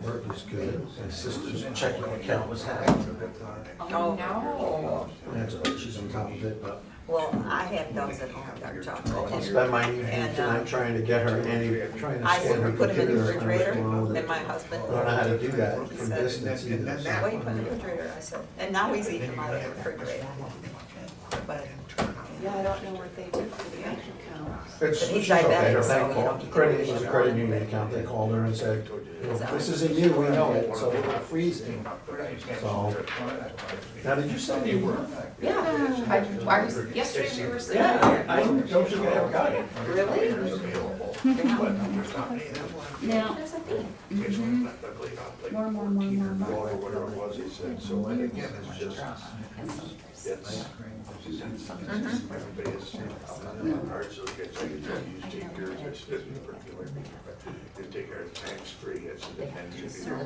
Work was good. My sister's checking account was hacked. Oh, no. That's what she's on top of it, but Well, I have those at home, dark chocolate. I'll spend my evening And, tonight trying to get her trying to I scan her put them in the computer. refrigerator, I and my husband. don't know how to do that He from said, distance either. so. "What do you put in the refrigerator?" I said, and now he's eating them out of the refrigerator. But Yeah, I don't know what they do for the bank account. It's But he's she's okay. diabetic, Her so, bank you know, called, he can credit, reach it was a out. credit union account, they called her and said, this isn't you, we know it, so we're freezing. So, now did you send me word? Yeah, I was, yesterday we were sitting Yeah, there. I don't think I ever got it. Really? Now, There's a theme. more. Or whatever it was he said, so and again, it's just, it's, everybody is hard, so it gets, you take yours, it's you take our tax free, it's and you feel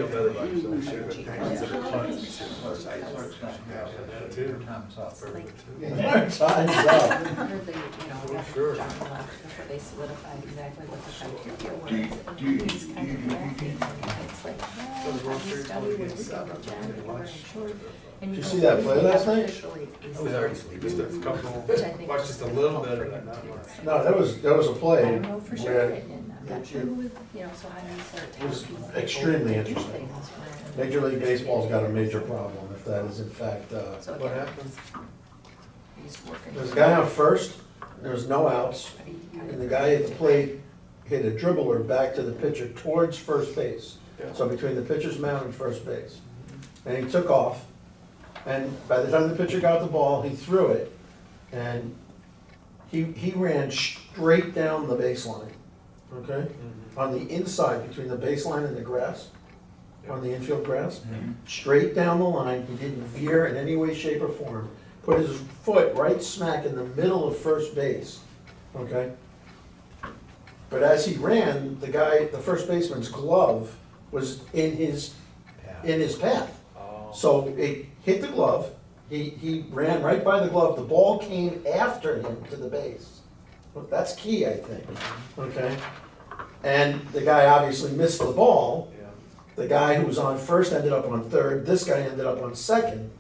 better about yourself, share the tax that are plus Time's up. Time's up. Heard they, after John left, before they solidified exactly what the criteria was. And he's kind of drafting, and it's like, well, this study was rejected, we're insured. And Did you go, see that play last night? officially, I was already sleeping. Just a couple, Which I think watched is just a little bit of that, not much. No, there was a I play don't know for sure, where and I'm not sure who, so how do you start telling was people? extremely do interesting. things when- Major League Baseball's got a major problem, if that is in fact, So What again, happened? he's working. there's a guy on first, there was no outs, and the guy at the plate hit a dribbler back to the pitcher towards first base. So between the pitcher's mound and first base. And he took off, and by the time the pitcher got the ball, he threw it, and he ran straight down the baseline, okay? On the inside, between the baseline and the grass, on the infield grass, straight down the line, he didn't veer in any way, shape, or form. Put his foot right smack in the middle of first base, okay? But as he ran, the first baseman's glove was in his path. Oh. So it hit the glove, he ran right by the glove, the ball came after him to the base. Well, that's key, I think, okay? And the guy obviously missed the ball. Yeah. The guy who was on first ended up on third, this guy ended up on second.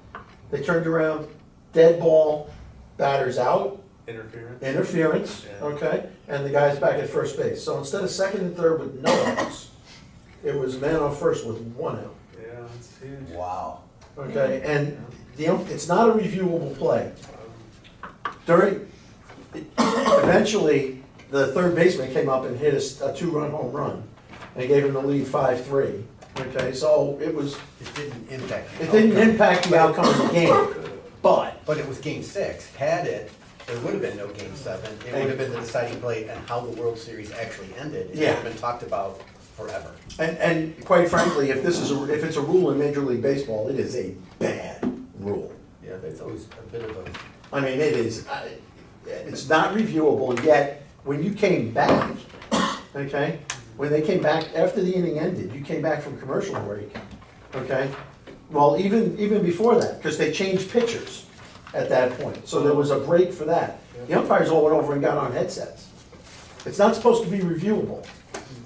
They turned around, dead ball, batter's out, Interference? interference, Yeah. okay? And the guy's back at first base. So instead of second and third with no outs, it was man on first with one out, Yeah, that's huge. Wow. okay? And it's not a reviewable play. Eventually, the third baseman came up and hit a two-run home run and gave him the lead 5-3, okay? So it It didn't impact. the didn't outcome. impact the outcome of the game, but But it was game six. Had it, there would have been no game seven. It would have been the deciding play and how the World Series actually ended. It would Yeah. have been talked about forever. And quite frankly, if if it's a rule in Major League Baseball, it is a bad rule. Yeah, that's always a bit of a, I mean, it is, it's not reviewable, yet when you came back, okay? When they came back, after the inning ended, you came back from commercial break, okay? Well, even before that, because they changed pitchers at that point, so there was a break for that. The umpires all went over and got on headsets. It's not supposed to be reviewable,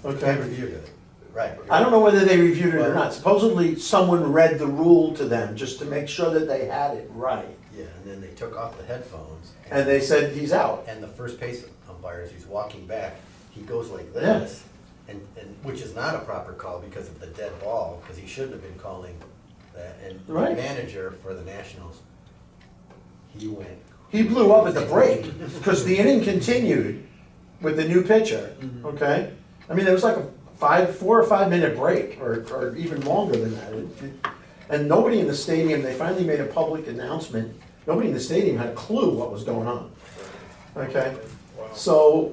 they okay? reviewed it, right. I don't know whether they reviewed it or not. Supposedly, someone read the rule to them just to make sure that they had it right. Yeah, and then they took off the headphones. And they said, he's out. And the first base umpire, as he's walking back, he goes like Yeah. this, and which is not a proper call because of the dead ball, because he shouldn't have been calling that. And the Right. manager for the Nationals, he went. He blew up at the break, because the inning continued with the new pitcher, okay? I mean, it was like a 4 or 5 minute break, or even longer than that. And nobody in the stadium, they finally made a public announcement, nobody in the stadium had a clue what was going on, okay? So,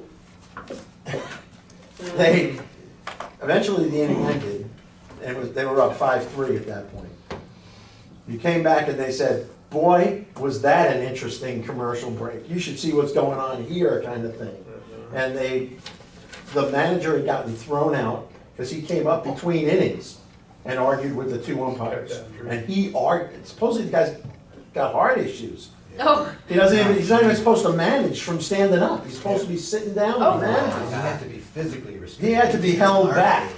eventually the inning ended, and they were up 5-3 at that point. You came back and they said, boy, was that an interesting commercial break. You should see what's going on here, kind of thing. And the manager had gotten thrown out because he came up between innings and argued with the two umpires. And he argued, supposedly the guy's got heart issues. Oh, He's not even supposed to manage from standing up. He's supposed to be sitting down Oh, and He managing. had to be physically restrained. He had to be held back.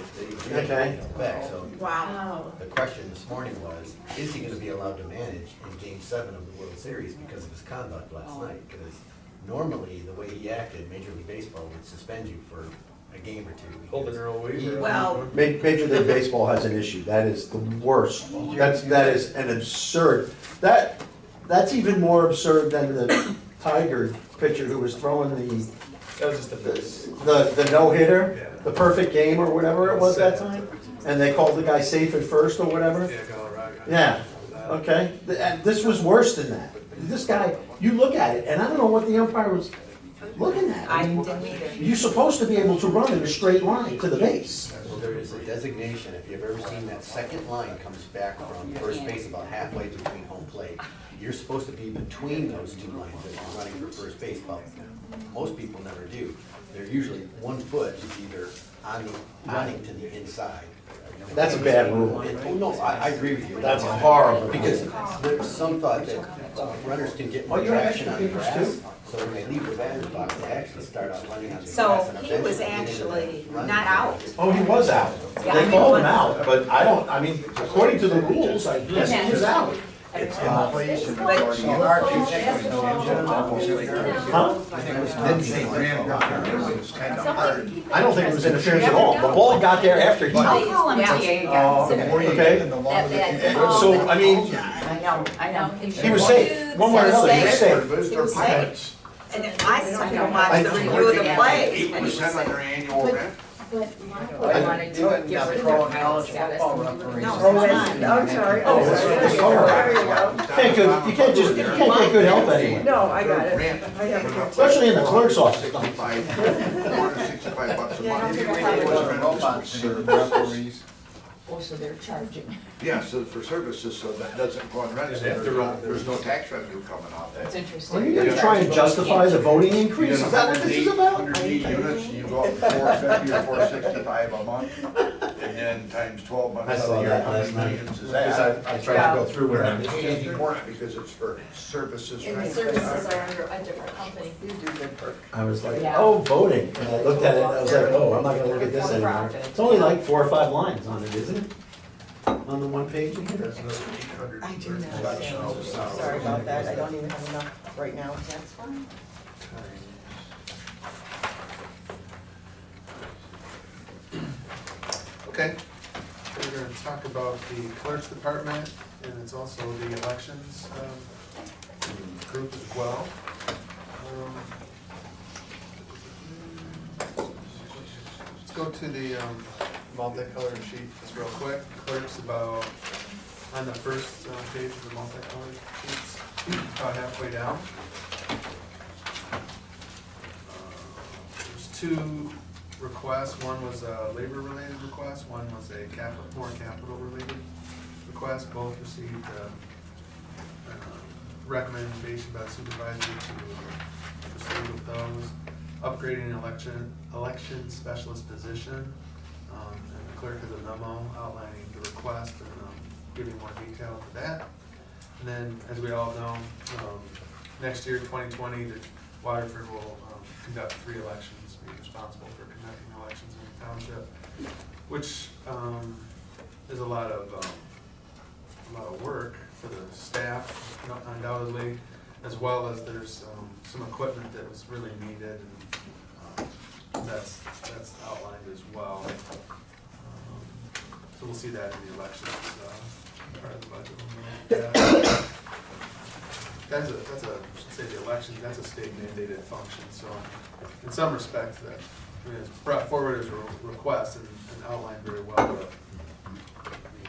Okay. Back, so Wow. the question this morning was, is he gonna be allowed to manage in game 7 of the World Series because of his conduct last night? Because normally, the way he acted, Major League Baseball would suspend you for a game or two. Holding Earl Weaver. Well, Major League Baseball has an issue, that is the worst, that is an absurd, that's even more absurd than the Tiger pitcher who was throwing That was just the first. the no-hitter, Yeah. the perfect game or whatever it was that time, and they called the guy safe at first or whatever. Yeah, Colorado. Yeah, okay, and this was worse than that. This guy, you look at it, and I don't know what the umpire was looking at. I mean, didn't either. you're supposed to be able to run in a straight line to the base. Well, there is a designation, if you've ever seen that second line comes back from first base about halfway between home plate. You're supposed to be between those two lines if you're running for first base, but most people never do. They're usually 1 foot is either running to the inside. That's a bad rule. Oh, no, I agree with you. That's horrible. Because there's some thought that runners can get more Oh, you have traction extra on the papers grass. too? So when they leave the batter's box, they actually start out running on the grass. So and he was eventually get into actually the running not out. phase. Oh, he was out. Yeah, They he called him was. out, but I mean, according to the rules, I guess he was out. Huh? I don't think it was interference at all. The ball got there after he. I'll call him TA again. Okay, so, I mean, I know. he was safe, one way or another, he was safe. He was safe. And then I saw him watch the review of the play, and he was 8% on their safe. annual rent. But Monaco wanted to get rid of their pilot status and move them No, to- it's not. I'm sorry. Oh, it's- it's horrible. There you go. You can't get good help anyway, No, I got it. Rent. I have it. especially in the clerk's office. $465 bucks a Yeah, I don't month. think I have it. Oh, so they're charging. Yeah, so for services, so that doesn't go on rent, so there's no tax revenue coming out. It's Are interesting. you gonna try and justify the voting increase? Is that what this is about? 108 units, and you go up 450 or 465 a month, and then times 12 months I out of saw the year, that how last many night. millions is Because that? I tried to go through with It's it. easy work because it's for services, And the right? services are under a different company. I was like, Yeah. oh, voting, and I looked at it, and I was like, oh, I'm not gonna look at this anymore. It's only like 4 or 5 lines on it, isn't it? On the one page here? I do not. Sorry about that. I don't even have enough right now. That's fine. Okay, we're gonna talk about the clerk's department, and it's also the elections, group as well. Let's go to the, multicolored sheet just real quick. Clerk's about on the first page of the multicolored sheets, about halfway down. There's 2 requests, one was a labor-related request, one was a more capital-related request. Both received recommendation by the supervisor to proceed with those. Upgrading election specialist position, and the clerk has a memo outlining the request and giving more detail to that. And then, as we all know, next year, 2020, the Waterford will conduct 3 elections, be responsible for conducting elections in the township, which is a lot of work for the staff, undoubtedly, as well as there's some equipment that was really needed, and that's outlined as well. So we'll see that in the elections, part of the budget. That's a, I should say the election, that's a state mandated function, so in some respects, that, I mean, it's brought forward as a request and outlined very well, but I mean,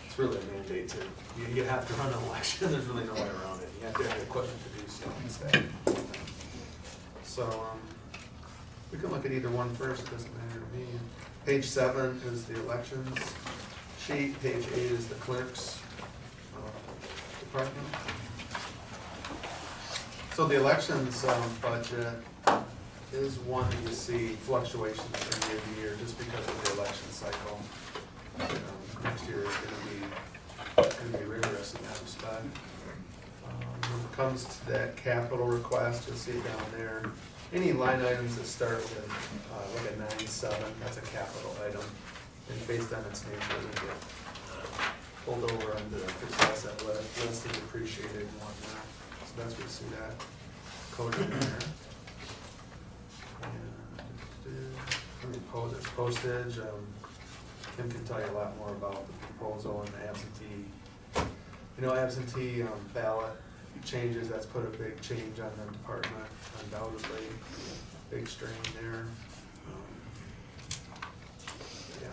it's really a mandate to, you have to run an election, there's really no way around it, you have to have the equipment to do so instead. So, we can look at either one first, it doesn't matter to me. Page 7 is the elections sheet, page 8 is the clerk's department. So the elections budget is one that you see fluctuations from year to year just because of the election cycle. Next year is gonna be rigorous in that respect. When it comes to that capital request, you'll see it down there. any line items that start with, like a 9.7, that's a capital item. And based on its nature, we get pulled over under the fixed asset list and depreciated and whatnot. So that's where you see that code in there. And postage, Kim can tell you a lot more about the proposal and the absentee. You know, absentee ballot changes, that's put a big change on the department, undoubtedly, big strain there. Yeah,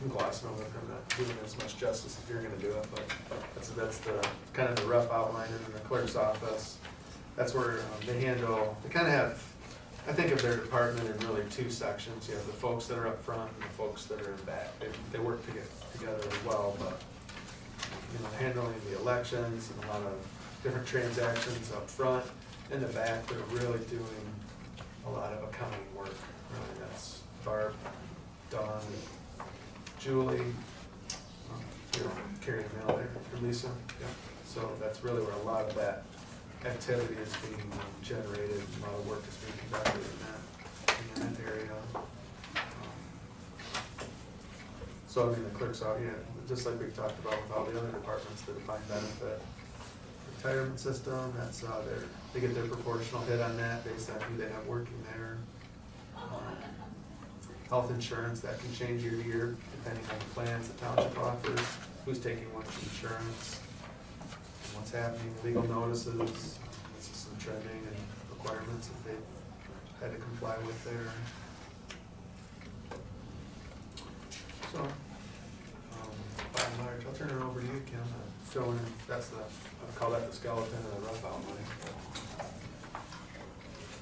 I'm glossing over it, I'm not doing as much justice if you're gonna do it, but that's the, kind of the rough outline. And in the clerk's office, that's where they handle, they kind of have, I think of their department in really two sections. You have the folks that are up front and the folks that are in back. They work together as well, but, you know, handling the elections and a lot of different transactions up front. In the back, they're really doing a lot of accounting work. Really, that's Barb, Dawn, Julie, you know, Carrie Mel there, and Lisa. Yeah. So that's really where a lot of that activity is being generated, a lot of work is being conducted in that area. So I mean, the clerk's out, yeah, just like we've talked about with all the other departments, the defined benefit retirement system, that's they get their proportional hit on that based on who they have working there. Health insurance, that can change year to year depending on the plans the township offers, who's taking which insurance, and what's happening, legal notices, this is some trending and requirements that they've had to comply with there. So, by and large, I'll turn it over to you, Kim, to fill in, I call that the skeleton of the rough outline.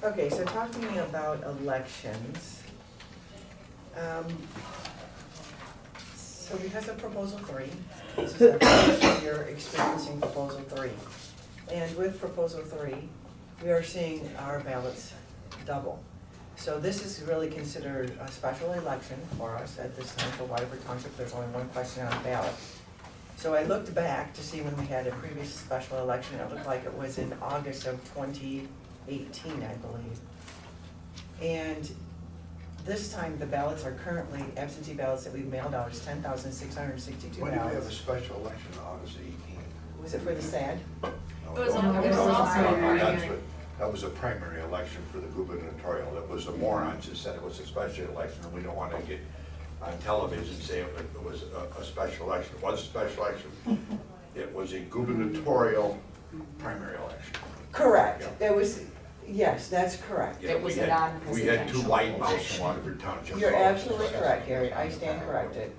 Okay, so talking about elections. So because of Proposal 3, this is our first year experiencing Proposal 3. And with Proposal 3, we are seeing our ballots double. So this is really considered a special election for us at this time for Waterford Township. There's only one question on the ballot. So I looked back to see when we had a previous special election. It looked like it was in August of 2018, I believe. And this time, the ballots are currently, absentee ballots that we've mailed out is 10,662 When did we have a ballots. special election, August 18th? Was it for the SAD? No, It was no, on- no, it was no, also no, a primary. that's what- That was a primary election for the gubernatorial. That was the morons that said it was a special election, and we don't want to get on television saying it was a special election. It was a special election. It was a gubernatorial primary election. Correct. Yeah. It was, yes, that's correct. Yeah, It was we a had- We had two non-presidential light mouse election. in Waterford Township. You're absolutely correct, Gary. I stand corrected.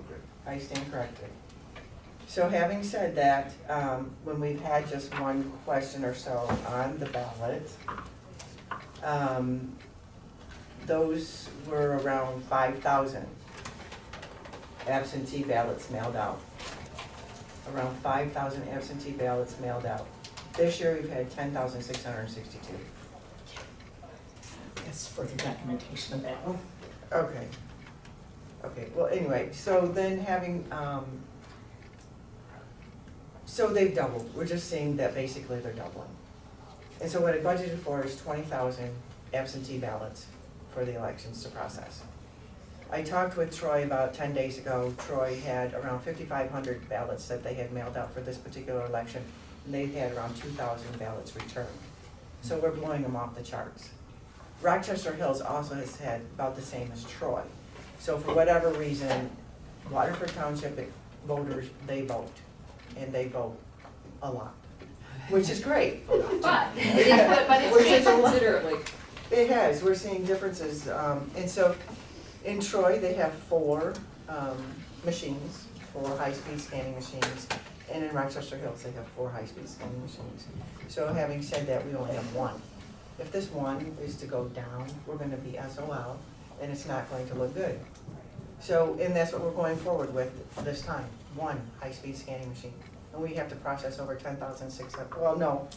I stand corrected. So having said that, when we've had just one question or so on the ballot, those were around 5,000 absentee ballots mailed out. Around 5,000 absentee ballots mailed out. This year, we've had 10,662. That's for the documentation of that. Okay. Okay, well, anyway, so then having, so they've doubled. We're just seeing that basically they're doubling. And so what I budgeted for is 20,000 absentee ballots for the elections to process. I talked with Troy about 10 days ago. Troy had around 5,500 ballots that they had mailed out for this particular election, and they had around 2,000 ballots returned. So we're blowing them off the charts. Rochester Hills also has had about the same as Troy. So for whatever reason, Waterford Township voters, they vote, and they vote a lot, which is great. But Which it's is changed a lot. considerably. It has, we're seeing differences, and so in Troy, they have 4 machines, 4 high-speed scanning machines, and in Rochester Hills, they have 4 high-speed scanning machines. So having said that, we only have 1. If this one is to go down, we're gonna be SOL, and it's not going to look good. So, and that's what we're going forward with this time, 1 high-speed scanning machine. And we have to process over 10,600, well, no,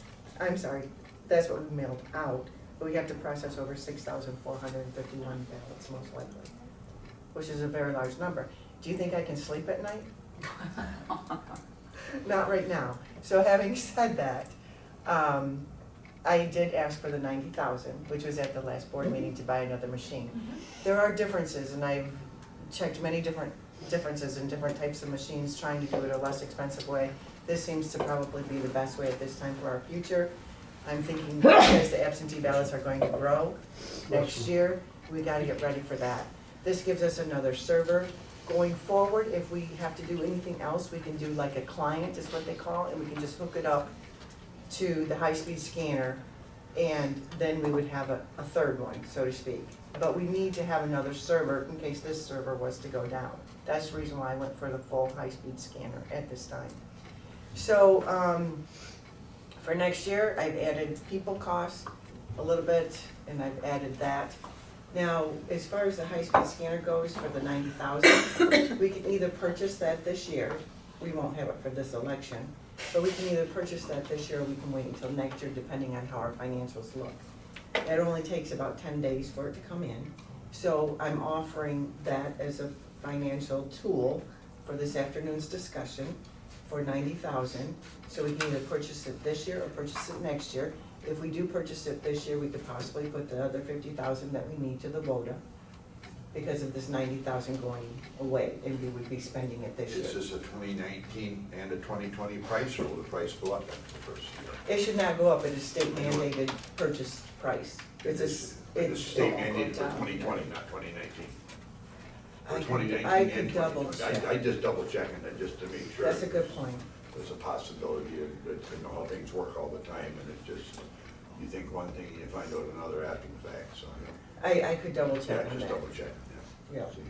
I'm sorry, that's what we mailed out. But we have to process over 6,451 ballots, most likely, which is a very large number. Do you think I can sleep at night? Not right now. So having said that, I did ask for the 90,000, which was at the last board meeting to buy another machine. There are differences, and I've checked many different differences in different types of machines, trying to do it a less expensive way. This seems to probably be the best way at this time for our future. I'm thinking because the absentee ballots are going to grow next year, we gotta get ready for that. This gives us another server. Going forward, if we have to do anything else, we can do like a client is what they call, and we can just hook it up to the high-speed scanner, and then we would have a third one, so to speak. But we need to have another server in case this server was to go down. That's the reason why I went for the full high-speed scanner at this time. So, for next year, I've added people costs a little bit, and I've added that. Now, as far as the high-speed scanner goes for the 90,000, we can either purchase that this year, we won't have it for this election, but we can either purchase that this year or we can wait until next year depending on how our financials look. It only takes about 10 days for it to come in, so I'm offering that as a financial tool for this afternoon's discussion for 90,000. So we can either purchase it this year or purchase it next year. If we do purchase it this year, we could possibly put the other 50,000 that we need to the VODA because of this 90,000 going away, and we would be spending it this year. Is this a 2019 and a 2020 price, or will the price go up after the first year? It should not go up, it is state mandated purchase price. It's a, It's it's. state mandated for 2020, not 2019. For I could- 2019 I and could 2020. double check. I just double checking that just to make sure. That's a good point. There's a possibility of, you know, how things work all the time, and it just, you think one thing and you find out another after the fact, so, you know. I could double Yeah, check on just that. double check, yeah. Yeah. See.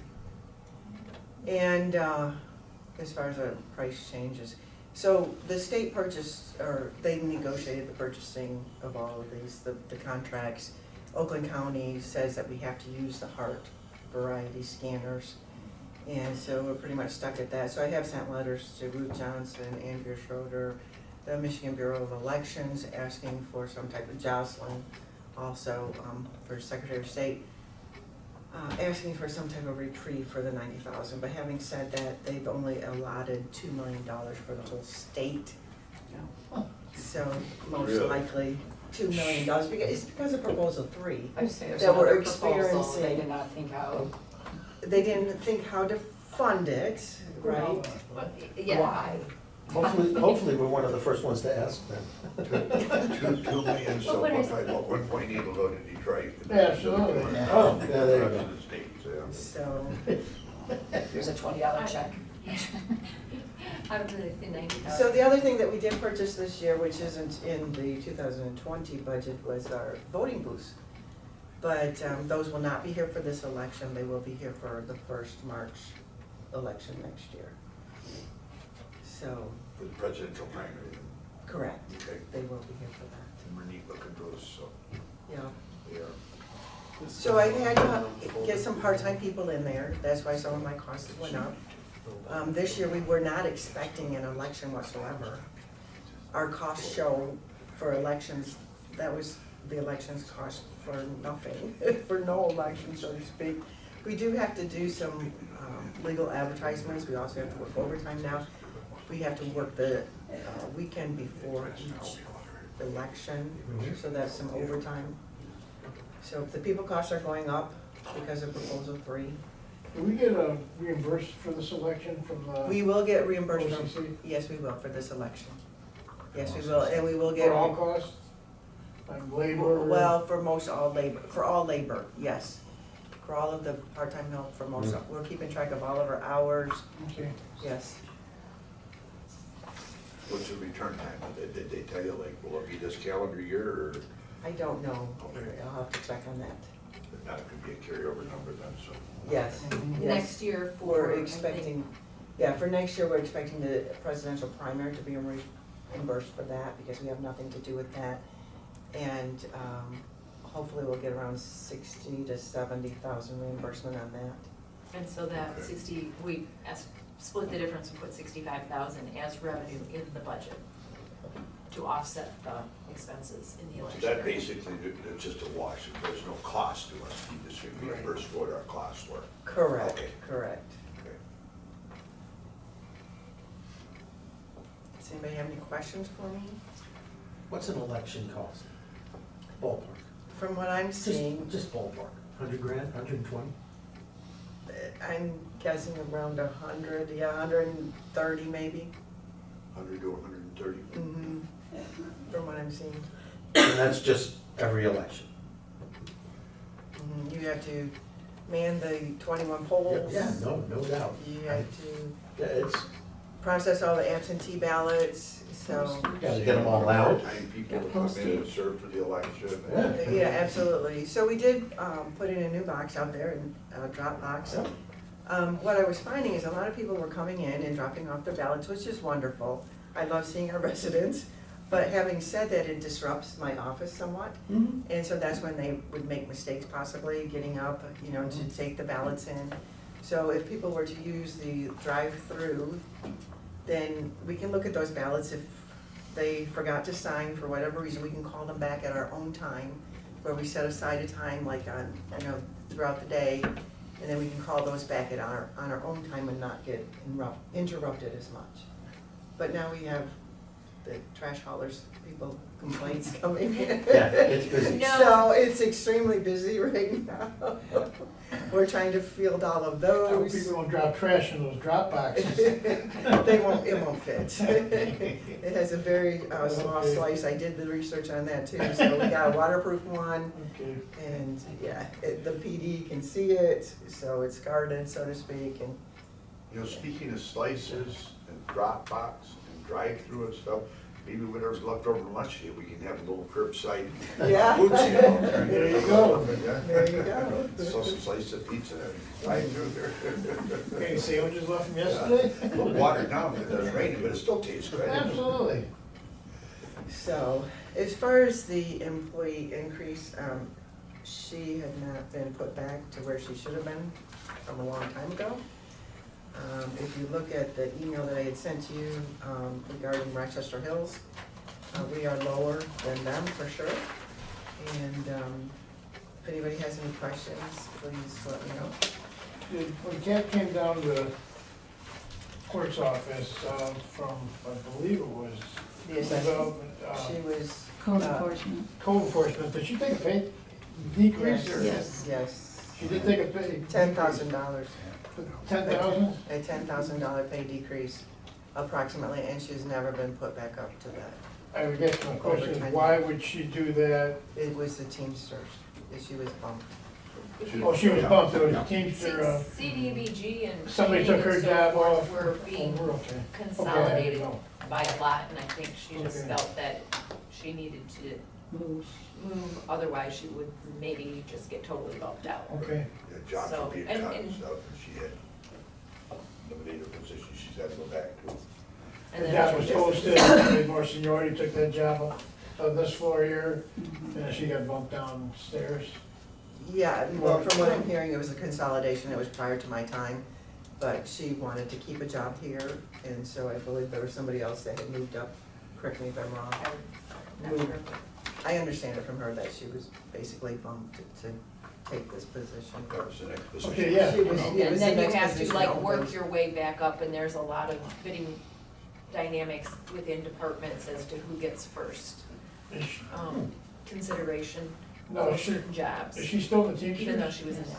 And as far as the price changes, so the state purchased, or they negotiated the purchasing of all of these, the contracts. Oakland County says that we have to use the Hart variety scanners. And so we're pretty much stuck at that. So I have sent letters to Ruth Johnson, Andrea Schroeder, the Michigan Bureau of Elections, asking for some type of Jocelyn, also for Secretary of State, asking for some type of reprieve for the 90,000. But having said that, they've only allotted $2 million for the whole state. So most Really? likely $2 million, because it's because of proposal 3. I just say there's That we're another proposal, they experiencing. did not think how, They didn't think how to fund it, right? yeah. Why? Hopefully we're one of the first ones to ask them. 2 million, so But what is- 1.8 will go to Detroit. Absolutely. Oh, yeah, there you go. To the States, yeah. So, Here's a $20 check. Out of the 90,000. so the other thing that we did purchase this year, which isn't in the 2020 budget, was our voting booths. But those will not be here for this election, they will be here for the first March election next year. So, For the presidential primary, correct, okay. they will be here for that, And we're neat looking for those, so yeah. they are. So I had to get some part-time people in there, that's why some of my costs went up. This year, we were not expecting an election whatsoever. Our costs show for elections, that was the elections cost for nothing, for no election, so to speak. We do have to do some legal advertisements, we also have to work overtime now. We have to work the weekend before each election, so that's some overtime. So the people costs are going up because of proposal 3. Do we get reimbursed for this election from the? We will get reimbursed from, OCC? yes, we will for this election. Yes, we will, and we will get. For all costs? Like labor? Well, for most all labor, yes. For all of the part-time help, for most, we're keeping track of all of our hours, Okay. yes. What's the return time? Did they tell you, like, will it be this calendar year, or I don't know, I'll have to check on that. that could be a carryover number then, so? Yes, yes. Next year for. We're I think- expecting, yeah, for next year, we're expecting the presidential primary to be reimbursed for that, because we have nothing to do with that. And hopefully we'll get around 60 to 70,000 reimbursement on that. And so that 60, we split the difference and put 65,000 as revenue in the budget to offset the expenses in the So election. that basically, it's just a wash, there's no cost to us, we just reimburse what our costs were. Correct, Okay. correct. Okay. Does anybody have any questions for me? What's an election cost? Ballpark. From what I'm seeing, Just ballpark. 100 grand, 120? I'm guessing around 100, yeah, 130 maybe. 100 to 130. Mhm. From what I'm seeing. And that's just every election. You have to man the 21 polls. Yeah, no doubt. You have to Yeah, it's, process all the absentee ballots, so. you gotta get them all out. Time people to come in and serve for the election. Yeah. Yeah, absolutely. So we did put in a new box out there, a drop box. What I was finding is a lot of people were coming in and dropping off their ballots, which is wonderful. I love seeing our residents. But having said that, it disrupts my office somewhat. And so that's when they would make mistakes possibly getting up, you know, to take the ballots in. So if people were to use the drive-through, then we can look at those ballots. If they forgot to sign for whatever reason, we can call them back at our own time, where we set aside a time like on, you know, throughout the day, and then we can call those back at on our own time and not get interrupted as much. But now we have the trash haulers, people complaints coming in. Yeah, it's busy. No. So it's extremely busy right now. We're trying to field all of I hope those. people don't drop trash in those drop boxes. It won't fit. It has a very small Okay. slice. I did the research on that too. So we got a waterproof one, Okay. and yeah, the PD can see it, so it's guarded, so to speak, and You know, speaking of slices and drop box and drive-through and stuff, maybe whatever's left over from lunch here, we can have a little curbside Yeah. food sale. There you go. there you go. Sell some slices of pizza and drive through there. Any sandwiches left from yesterday? A little watered down because it was raining, but it still tastes good. Absolutely. So, as far as the employee increase, she had not been put back to where she should have been from a long time ago. If you look at the email that I had sent you regarding Rochester Hills, we are lower than them for sure. And if anybody has any questions, please let me know. When Kat came down to the clerk's office from, I believe it was The assessment, she development, was. Code enforcement. code enforcement, did she take a pay decrease or? Yes, yes. She did take a pay. $10,000. 10,000? A $10,000 pay decrease approximately, and she's never been put back up to that. I would guess my question is, why would she do that? It was the Teamsters, that she was bumped. Oh, she was bumped, it was C- Teamster, CDBG and. somebody took her and so job forth off. Were Oh, being we're okay. consolidated Okay, by a lot, and I think she just Okay. felt that she needed to move, otherwise she would maybe just get totally bumped out. Okay, The jobs So, were being and- cut and and- stuff, and she had eliminated her position, she's had to go back to. And the then job was posted, somebody more seniority took that job on this floor here, and then she got bumped downstairs. Yeah, well, from what I'm hearing, it was a consolidation, it was prior to my time, but she wanted to keep a job here, and so I believe there was somebody else that had moved up, correct me if I'm wrong. I'm not sure. I understand it from her that she was basically bumped to take this position. That was the next position. Okay, yeah. She was- And it was the then you next have to position like open. work your way back up, and there's a lot of bidding dynamics within departments as to who gets first Is she- consideration No, for is she, certain jobs, is she still the even though Teamster? she was in that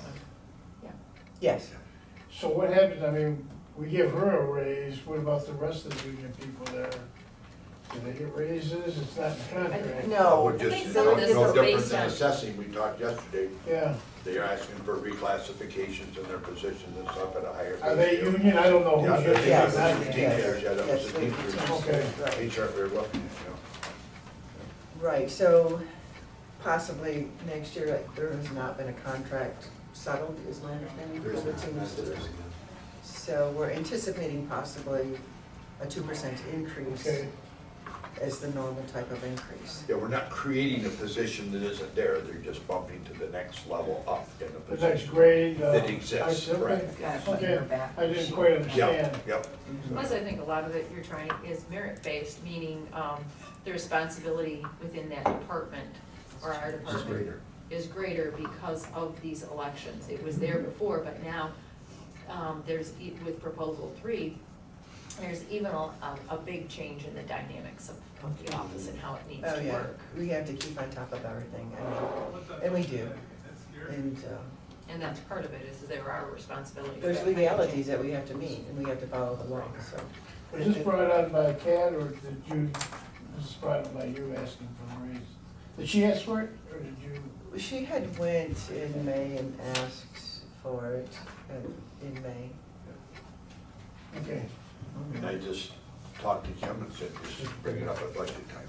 one. Yes, So what happens, I mean, we give her a raise, what about the rest of the union people there? Do they get raises? It's not in the contract. no. We're just, think no some of this is different based than on- assessing, we talked yesterday, Yeah, they're asking for reclassifications in their positions and stuff at a higher. are they pay scale. union? I don't know Yeah, who's I think union. it was Yes. the Not teachers, union. yeah, that was Yes, the we- teachers. Okay. Right. These aren't very well, you know. Right, so possibly next year, there has not been a contract settled, is my understanding, for There's the not, Teamsters. So we're anticipating possibly a 2% increase Okay, as the normal type of increase. Yeah, we're not creating a position that isn't there, they're just bumping to the next level up in the the next position. grade. That exists, I see, okay. correct. Gotta put Okay, her back. I didn't quite understand. Yep, Plus, I think a lot of it you're trying, is merit-based, meaning the responsibility within that department, or our It's department, greater. is greater because of these elections. It was there before, but now, there's, with proposal 3, There's even a big change in the dynamics of the office and how it needs Oh, to yeah, work. we have to keep on top of everything, I mean, and we do. And, And that's part of it, is there are responsibilities. there's that have to legalities change. that we have to meet, and we have to follow the law, so. Was this brought on by Kat, or did you, this is brought on by you asking for a raise? Did she ask for it, or did you? She had went in May and asked for it, in May. Okay, And I just talked to Kim and said, just bring it up at budget time.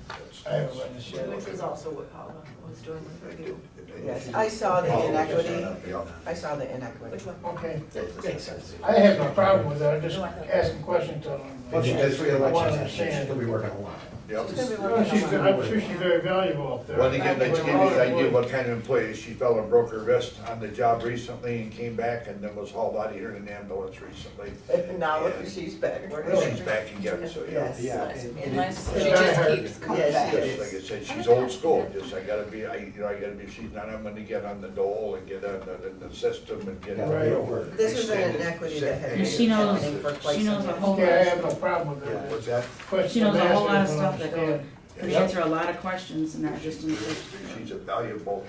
I haven't understood Which it. was also what Paula was doing with I review. did. Yes, I saw the Oh, inequity, yeah. I saw the inequity. Which one? Okay, Makes sense. I have no problem with it, I'm just asking questions on them. Well, she did 3 I wanna elections, understand. she'll be working a lot. Yep. She's gonna be Well, working she's, on it. I'm sure she's very valuable up there. Well, again, let's give you the idea of what kind of employee, she fell and broke her wrist on the job recently and came back and then was hauled out of here in an ambulance recently. And now look, she's back working. She's back again, so yeah. Yes. Yeah. Unless it's- she just keeps coming Yes, back. she Just like I said, she's old school, just I gotta be, I gotta be, she's not, I'm gonna get on the dole and get on the system and get. Yeah, real work. This was an inequity that had been She knows- happening for quite she some knows a time. whole- Okay, I have no problem with Yeah. it. What's that? But She knows a whole lot of the stuff that masters goes, can answer a lot of questions and not just in the first. She's a valuable,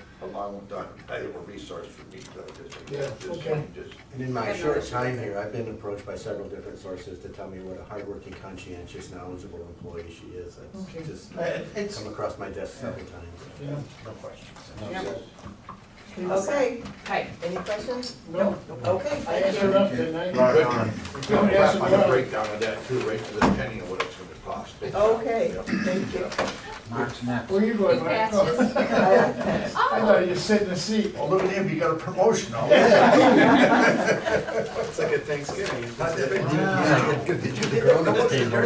valuable resource for me, Yeah, okay. just. And in my short time here, I've been approached by several different sources to tell me what a hardworking, conscientious, knowledgeable employee she is. Okay. That's just It's, come across my desk several times. Yeah. no questions. Okay, Okay, any questions? No, Okay, I thank answered you. enough, didn't I? Right on. Don't answer On the well. breakdown of that too, right to the penny of what it's gonna cost. Okay, Yep. thank you. Mark's next. Where you going, he Mike? passed his. I thought you sit in the seat. Oh, look at him, you got a promotion now. It's like at Thanksgiving. Not that big. Yeah, good, did you the grown-ups table? I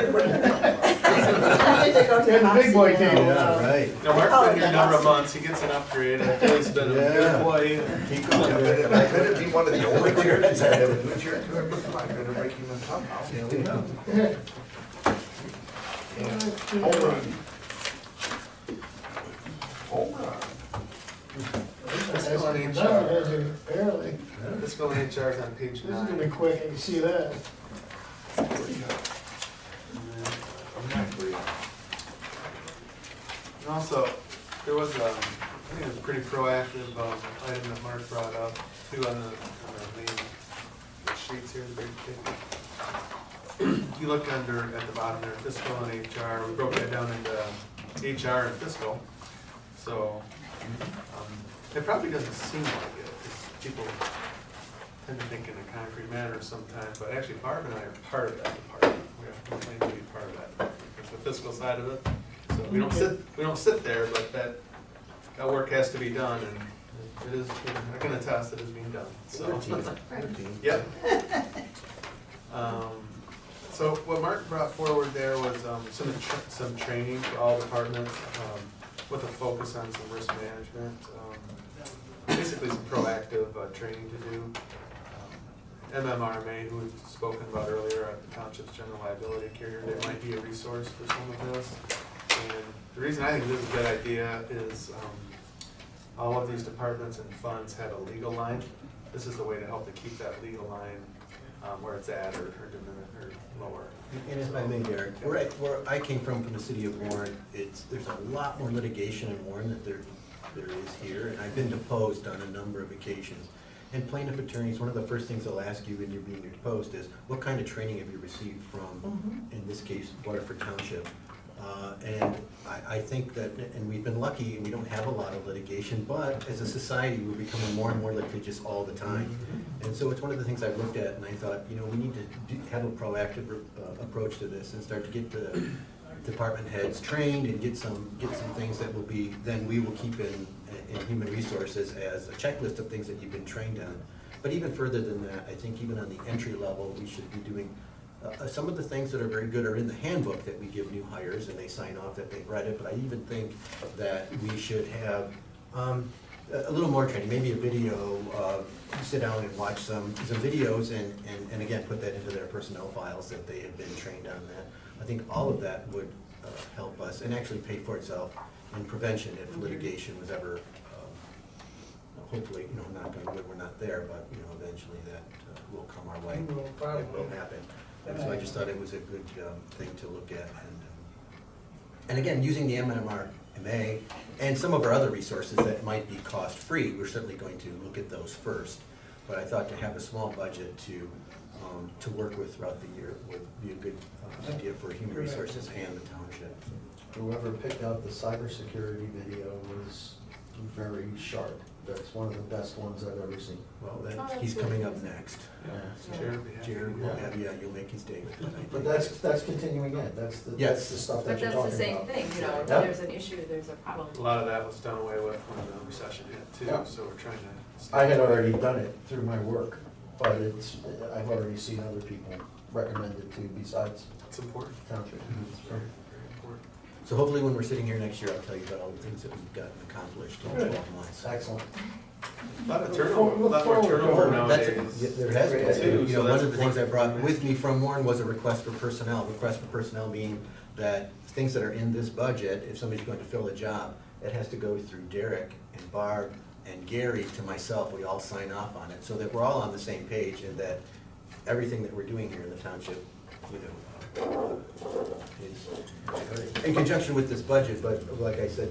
get to go to Yeah, the big boy hospital. table. Yeah, right. No, Mark's been here a number of months, he gets an upgrade, I feel he's been a good Yeah. employee. Keep I going. could be one of the only chairs I have a new chair too. Come on, better break him somehow. Hold on. Hold on. Fiscal and No, HR. it isn't, barely. Fiscal and HR is on page This is gonna be 9. quick, I can see that. And also, there was I think it was a pretty proactive item that Mark brought up, too, on the main sheets here, the big picture. If you look under, at the bottom there, fiscal and HR, we broke that down into HR and fiscal. So, it probably doesn't seem like it, because people tend to think in a concrete manner sometimes, but actually Barb and I are part of that department. We claim to be part of that department. It's the fiscal side of it. So we don't sit there, but that work has to be done, and it is, I can attest it is being done, so. Yep. So what Mark brought forward there was some training for all departments, with a focus on some risk management. Basically some proactive training to do. MMRMA, who we've spoken about earlier at the Township's General Liability Carrier, they might be a resource for some of this. And the reason I think this is a good idea is all of these departments and funds have a legal line. This is the way to help to keep that legal line where it's at or diminish or lower. And if I may, Derek, where I came from the city of Warren, there's a lot more litigation in Warren that there is here, and I've been deposed on a number of occasions. And plaintiff attorneys, one of the first things they'll ask you when you're being deposed is, what kind of training have you received from, in this case, Waterford Township? And I think that, and we've been lucky, and we don't have a lot of litigation, but as a society, we're becoming more and more litigious all the time. And so it's one of the things I've looked at, and I thought, we need to have a proactive approach to this and start to get the department heads trained and get some things that will be, then we will keep in human resources as a checklist of things that you've been trained on. But even further than that, I think even on the entry level, we should be doing some of the things that are very good are in the handbook that we give new hires and they sign off that they've read it, but I even think that we should have a little more training, maybe a video, sit down and watch some videos and again, put that into their personnel files that they have been trained on that. I think all of that would help us and actually pay for itself in prevention if litigation was ever, hopefully, knock on wood, we're not there, but, eventually that will come our way. No problem. It will happen. And so I just thought it was a good thing to look at. And again, using the MMRMA and some of our other resources that might be cost-free, we're certainly going to look at those first. But I thought to have a small budget to work with throughout the year would be a good idea for human resources and the township. Whoever picked out the cybersecurity video was very sharp. That's one of the best ones I've ever seen. Well, then, he's coming up next. Yeah. Jared will be happy. Jared will have, yeah, you'll make his day with that. But that's continuing ed, that's Yes. the stuff But that you're that's talking the about. same thing, you know, if Yep. there's an issue, there's a problem. A lot of that was done away with when the recession hit too, Yeah. so we're trying to. I had already done it through my work, but I've already seen other people recommend it too besides It's important. township. It's very, very important. So hopefully when we're sitting here next year, I'll tell you about all the things that we've gotten accomplished in 12 months. Excellent. A lot of turnover, a lot more turnover That's, nowadays. there has been, Too, you so know, one that's of the things I brought important. with me from Warren was a request for personnel. Request for personnel meaning that things that are in this budget, if somebody's going to fill a job, it has to go through Derek and Barb and Gary to myself. We all sign off on it, so that we're all on the same page and that everything that we're doing here in the township, you know, is in conjunction with this budget. But like I said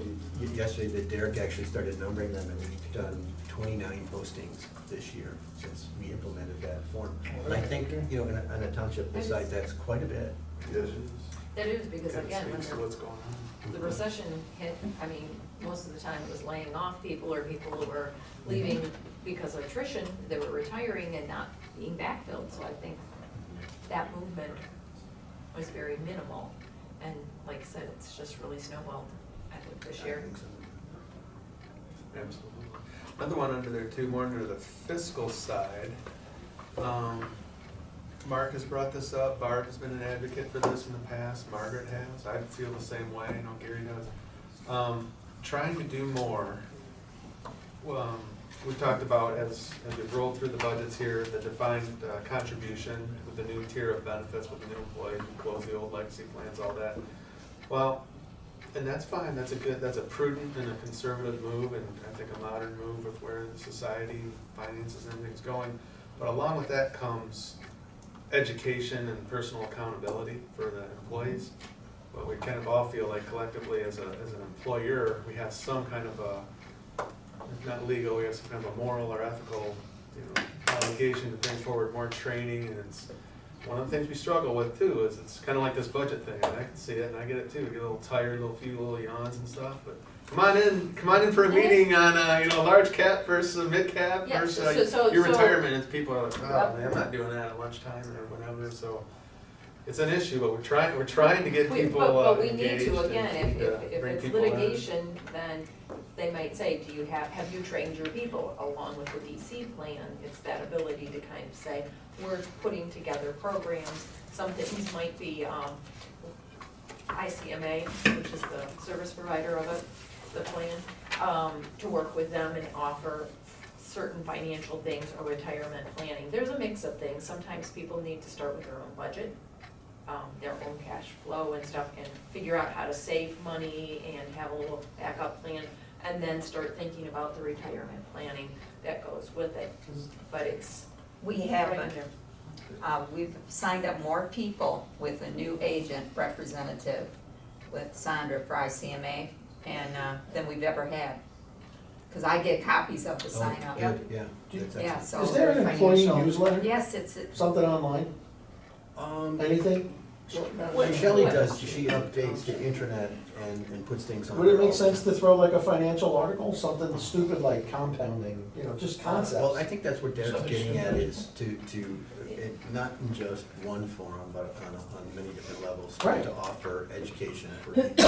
yesterday, that Derek actually started numbering them, and we've done 29 postings this year since we implemented that form. And I think, you know, in a township this size, that's quite a bit. Yes. That is, because It again, when speaks to what's going on. the recession hit, I mean, most of the time it was laying off people or people who were leaving because of attrition, they were retiring and not being backfilled, so I think that movement was very minimal. And like I said, it's just really snowballed, I think, this year. Absolutely. Another one under there too, more under the fiscal side. Mark has brought this up, Barb has been an advocate for this in the past, Margaret has, I feel the same way, I know Gary does. Trying to do more. We talked about as we've rolled through the budgets here, the defined contribution with the new tier of benefits with the new employees, we close the old legacy plans, all that. Well, and that's fine, that's a prudent and a conservative move, and I think a modern move with where the society, finances, and everything's going. But along with that comes education and personal accountability for the employees. But we kind of all feel like collectively as an employer, we have some kind of a, if not legal, we have some kind of a moral or ethical, you know, obligation to bring forward more training. And it's one of the things we struggle with too, is it's kind of like this budget thing, and I can see it and I get it too. We get a little tired, a few little yawns and stuff, but come on in for a meeting on, you know, large cap versus mid cap Yeah, versus so- your so- retirement, and people are like, oh Yep. man, I'm not doing that at lunchtime or whatever, so. It's an issue, but we're trying to get people But we need engaged to, and again, if bring it's people in. litigation, then they might say, have you trained your people? Along with the DC plan, it's that ability to kind of say, we're putting together programs. Some things might be, ICMA, which is the service provider of it, the plan, to work with them and offer certain financial things or retirement planning. There's a mix of things. Sometimes people need to start with their own budget, their own cash flow and stuff, and figure out how to save money and have a little backup plan, and then start thinking about the retirement planning that goes with it. But it's We right have, under. we've signed up more people with a new agent representative with Sandra for ICMA than we've ever had. Cause I get copies of the sign up. Oh, good, yeah. That's Yeah, excellent. so. Is there an employee newsletter? Yes, it's, Something online? Anything? What Shelley does, she updates the intranet and puts things on. Would it there all make the sense time. to throw like a financial article, something stupid like compounding, you know, just concepts? Well, I think that's what Derek's getting at, is not in just one forum, but on many different levels. Right. To offer education for people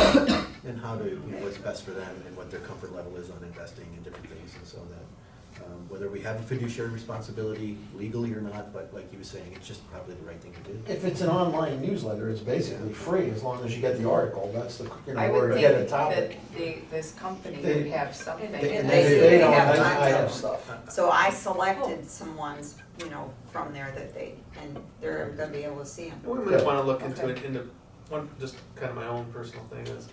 and how to, you know, what's best for them and what their comfort level is on investing in different things, and so that, whether we have a fiduciary responsibility legally or not, but like he was saying, it's just probably the right thing to do. If it's an online newsletter, it's basically free as long as you get the article, that's the, you I know, would or you think get a that topic. this company They- would have something. And and They don't, have I tons have of them. stuff. So I selected some ones, you know, from there that and they're gonna be able to see them. We might wanna look Okay. into one, just kind of my own personal thing is,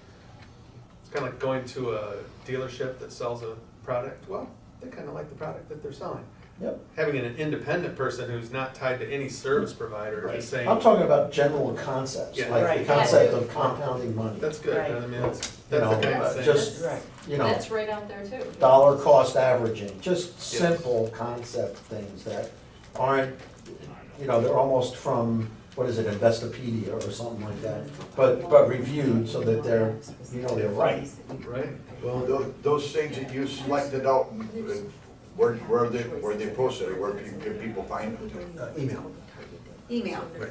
it's kind of like going to a dealership that sells a product, well, they kind of like the product that they're selling. Yep. having an independent person who's not tied to any service provider is saying, I'm talking about general concepts, Yeah. like the Right. concept of compounding money. that's good, Right. I mean, that's You the know, kind of thing. just, Right. you know, That's right out there too. dollar cost averaging, just simple concept things that aren't, you know, they're almost from, what is it, Investopedia or something like that, but reviewed so that they're, you know, they're right. Right? Well, those things that you selected out, where they posted, or where can people find them? Email. Email. Right.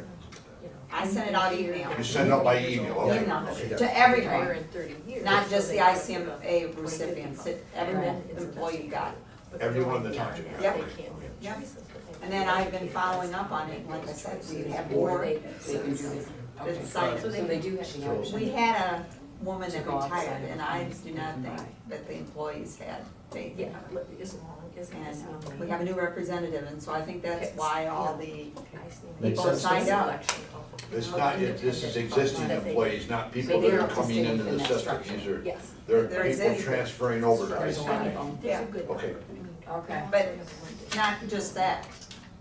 I sent it out email. You send it out by email, okay? Email to Retire everyone, in 30 years. not just so the they- ICMA recipients, every And then it's employee got it. But Everyone in the beyond township. that, Yep. they can't make Yep. choices, but they And then I've been following up on it, and like I said, we have more. It's like- So they do have the option. We had a woman that To go outside retired, and I and do not think buy. that the employees had faith in Yeah, her. as long as. And we have a new representative, and so I think that's why all the Makes people sense. signed up. It's not, this is existing employees, not people that are coming into the system, these are, Yes. they're They're people existing. transferring over to There's a lot of ICMA. them. Yeah. Okay. Okay. But not just that,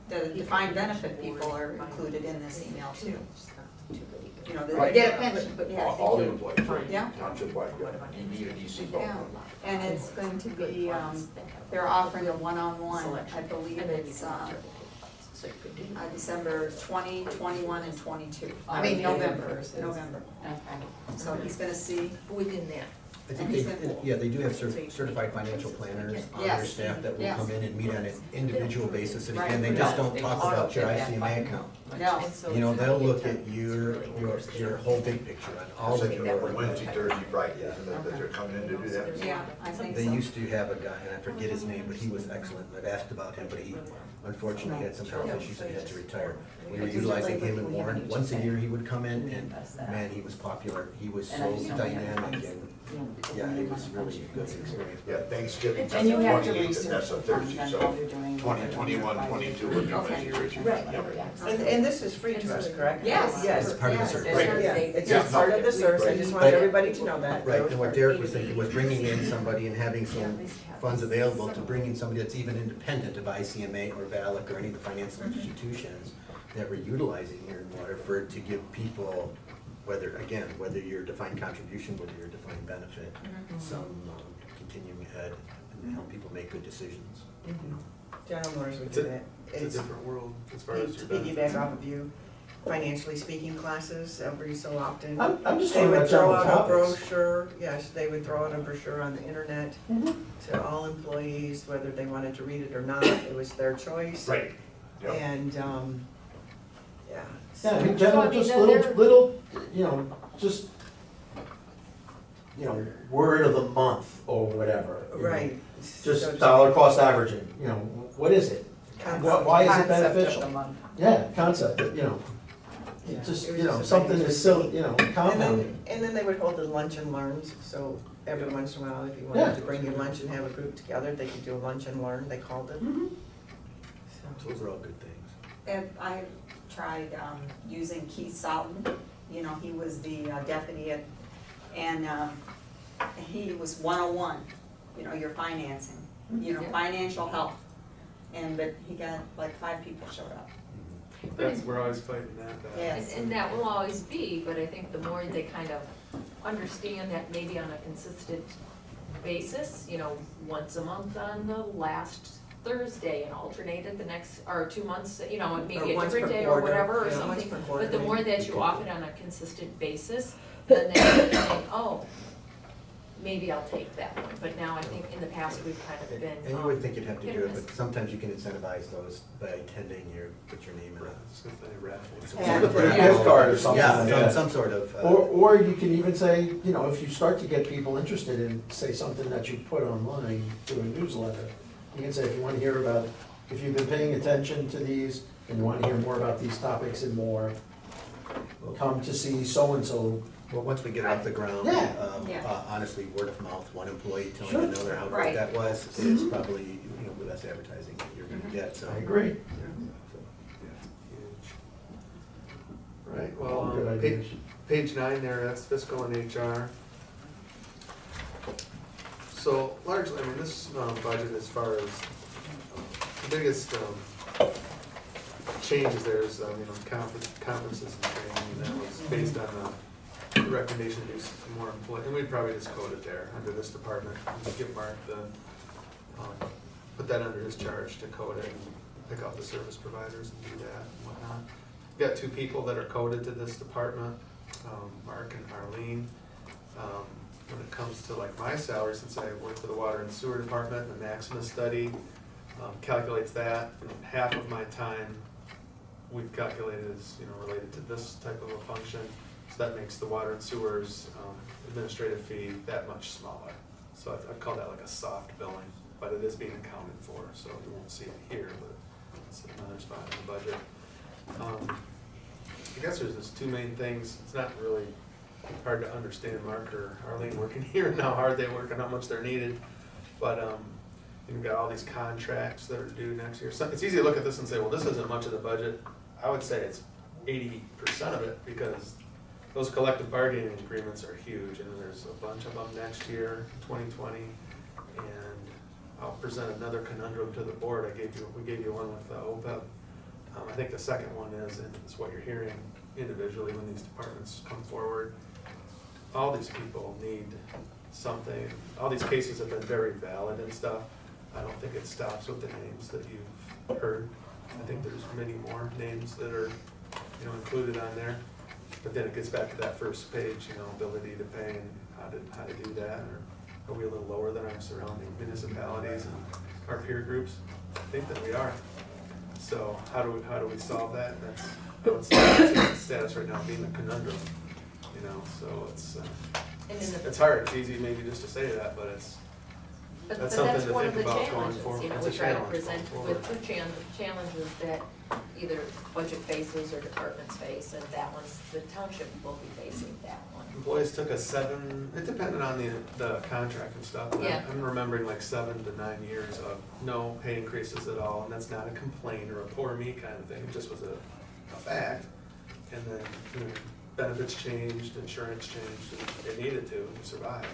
the defined benefit people are included in this email too. You know, they Right. get a pension, but yeah. All the employees, right? Yeah. Township wide, yeah. You need a DC vote. Yeah, and it's going to be, they're offering a one-on-one, I believe it's, December 20, 21, and 22. I mean, November. Okay. So he's gonna see, Within that. I think they, yeah, they do have certified financial planners on their Yes. staff that will Yes. come in and meet on an individual basis. And again, they Right. just don't They talk just about your don't get that ICMA far. account. no, And so You know, it's they'll not look yet at your whole big picture on all It's of like your. Wednesday, Thursday, Friday, isn't it, that they're coming in to do that? yeah, I think They so. used to have a guy, and I forget his name, but he was excellent. I've asked about him, but he unfortunately had some health issues and he had to retire. We were utilizing him and Warren. Once a year he would come in and, man, he was popular. He was so dynamic and, yeah, it was really a good experience. Yeah, Thanksgiving, And you have to 28th, research and that's a on Thursday, how so they're doing. 20, 21, 22 would be Okay. Wednesday, Thursday. Right, Yep. And this is free to us, correct? Yes. Yes. It's part of the Yes. service. Right. Yeah, it's Yeah, just part of the service, I just wanted But- everybody to know that. Right, and what Derek was thinking was bringing in somebody and having some funds available to bring in somebody that's even independent of ICMA or VALIC or any of the financial institutions that we're utilizing here in Waterford to give people, whether you're defined contribution, whether you're defined benefit, some continuing ed and help people make good decisions. General Motors would It's do a- that. It's a different world as far as To your piggyback benefits. off of you, financially speaking classes every so often. I'm just They talking would about throw general out a topics. brochure, yes, they would throw out a brochure on the internet Mhm. to all employees, whether they wanted to read it or not, it was their choice. Right. Yep. And, yeah. Yeah, I mean, So, I general, mean, just they're- little, you know, just, you know, word of the month or whatever. you know. Right. Just dollar cost averaging, you know, what is it? Why is it beneficial? Yeah, concept, you know, Yeah, just, it was you know, just a something financial is still, scheme. you know, And compounding. then they would hold the lunch and learns, so every once in a while, if you Yeah. wanted to bring your lunch and have a group together, they could do a lunch and learn, they called it. Mhm. So, Those are all good things. And I tried using Keith Souton, you know, he was the deputy at, and he was 101, you know, your financing, you know, financial health. But he got, like 5 people showed up. That's, we're always fighting that battle. Yes. And that will always be, but I think the more they kind of understand that maybe on a consistent basis, you know, once a month on the last Thursday and alternate it the next, or 2 months, you know, Or maybe a once different per day or quarter, whatever, or yeah, once something. per quarter, But the more maybe. that you offer it on a consistent basis, then they think, oh, maybe I'll take that one. But now I think in the past, we've kind of been. And you would think you'd have to hit do or it, miss. but sometimes you can incentivize those by attending put your name in a. It's just a raffle. some Yeah. sort of Or a raffle. gift card or something Yeah, like that. some sort of. Or you can even say, you know, if you start to get people interested in, say, something that you put online through a newsletter, you can say, if you want to hear about, if you've been paying attention to these and you want to hear more about these topics and more, come to see so-and-so. Well, once we get it off the ground, Yeah. Yeah. Honestly, word of mouth, one employee telling Sure. another how Right. good that was is probably, you know, the best advertising that you're gonna get, so. I agree. Right, well, All good ideas. page 9 there, that's fiscal and HR. So largely, I mean, this budget as far as biggest changes there is, conferences and training, and that was based on the recommendation to do some more employee, and we'd probably just code it there under this department, and give Mark the, put that under his charge to code it and pick out the service providers and do that and whatnot. We've got 2 people that are coded to this department, Mark and Arlene. When it comes to like my salary, since I work for the water and sewer department, the Maximus study calculates that, and half of my time we've calculated is, related to this type of a function. So that makes the water and sewers administrative fee that much smaller. So I call that like a soft billing, but it is being accounted for, so you won't see it here, but it's another spot in the budget. I guess there's just 2 main things. It's not really hard to understand Mark or Arlene working here and how hard they work and how much they're needed. But you've got all these contracts that are due next year. So it's easy to look at this and say, well, this isn't much of the budget. I would say it's 80% of it, because those collective bargaining agreements are huge, and there's a bunch of them next year, 2020. And I'll present another conundrum to the board. We gave you one with OPEB. I think the second one is, and it's what you're hearing individually when these departments come forward, all these people need something. All these cases have been very valid and stuff. I don't think it stops with the names that you've heard. I think there's many more names that are, included on there. But then it gets back to that first page, ability to pay and how to do that. Or are we a little lower than our surrounding municipalities and our peer groups? I think that we are. So how do we solve that? That's the status right now, being a conundrum. So it's hard. It's easy maybe just to say that, but that's something to one of think the about going challenges, forward. It's we a try to challenge going present forward. with 2 challenges that either budget faces or departments face, and that one's, the township will be facing that one. Employees took it depended on the contract and stuff, but Yeah. I'm remembering like 7 to 9 years of no pay increases at all, and that's not a complaint or a poor me kind of thing, it just was a fact. And then, benefits changed, insurance changed, and it needed to survive.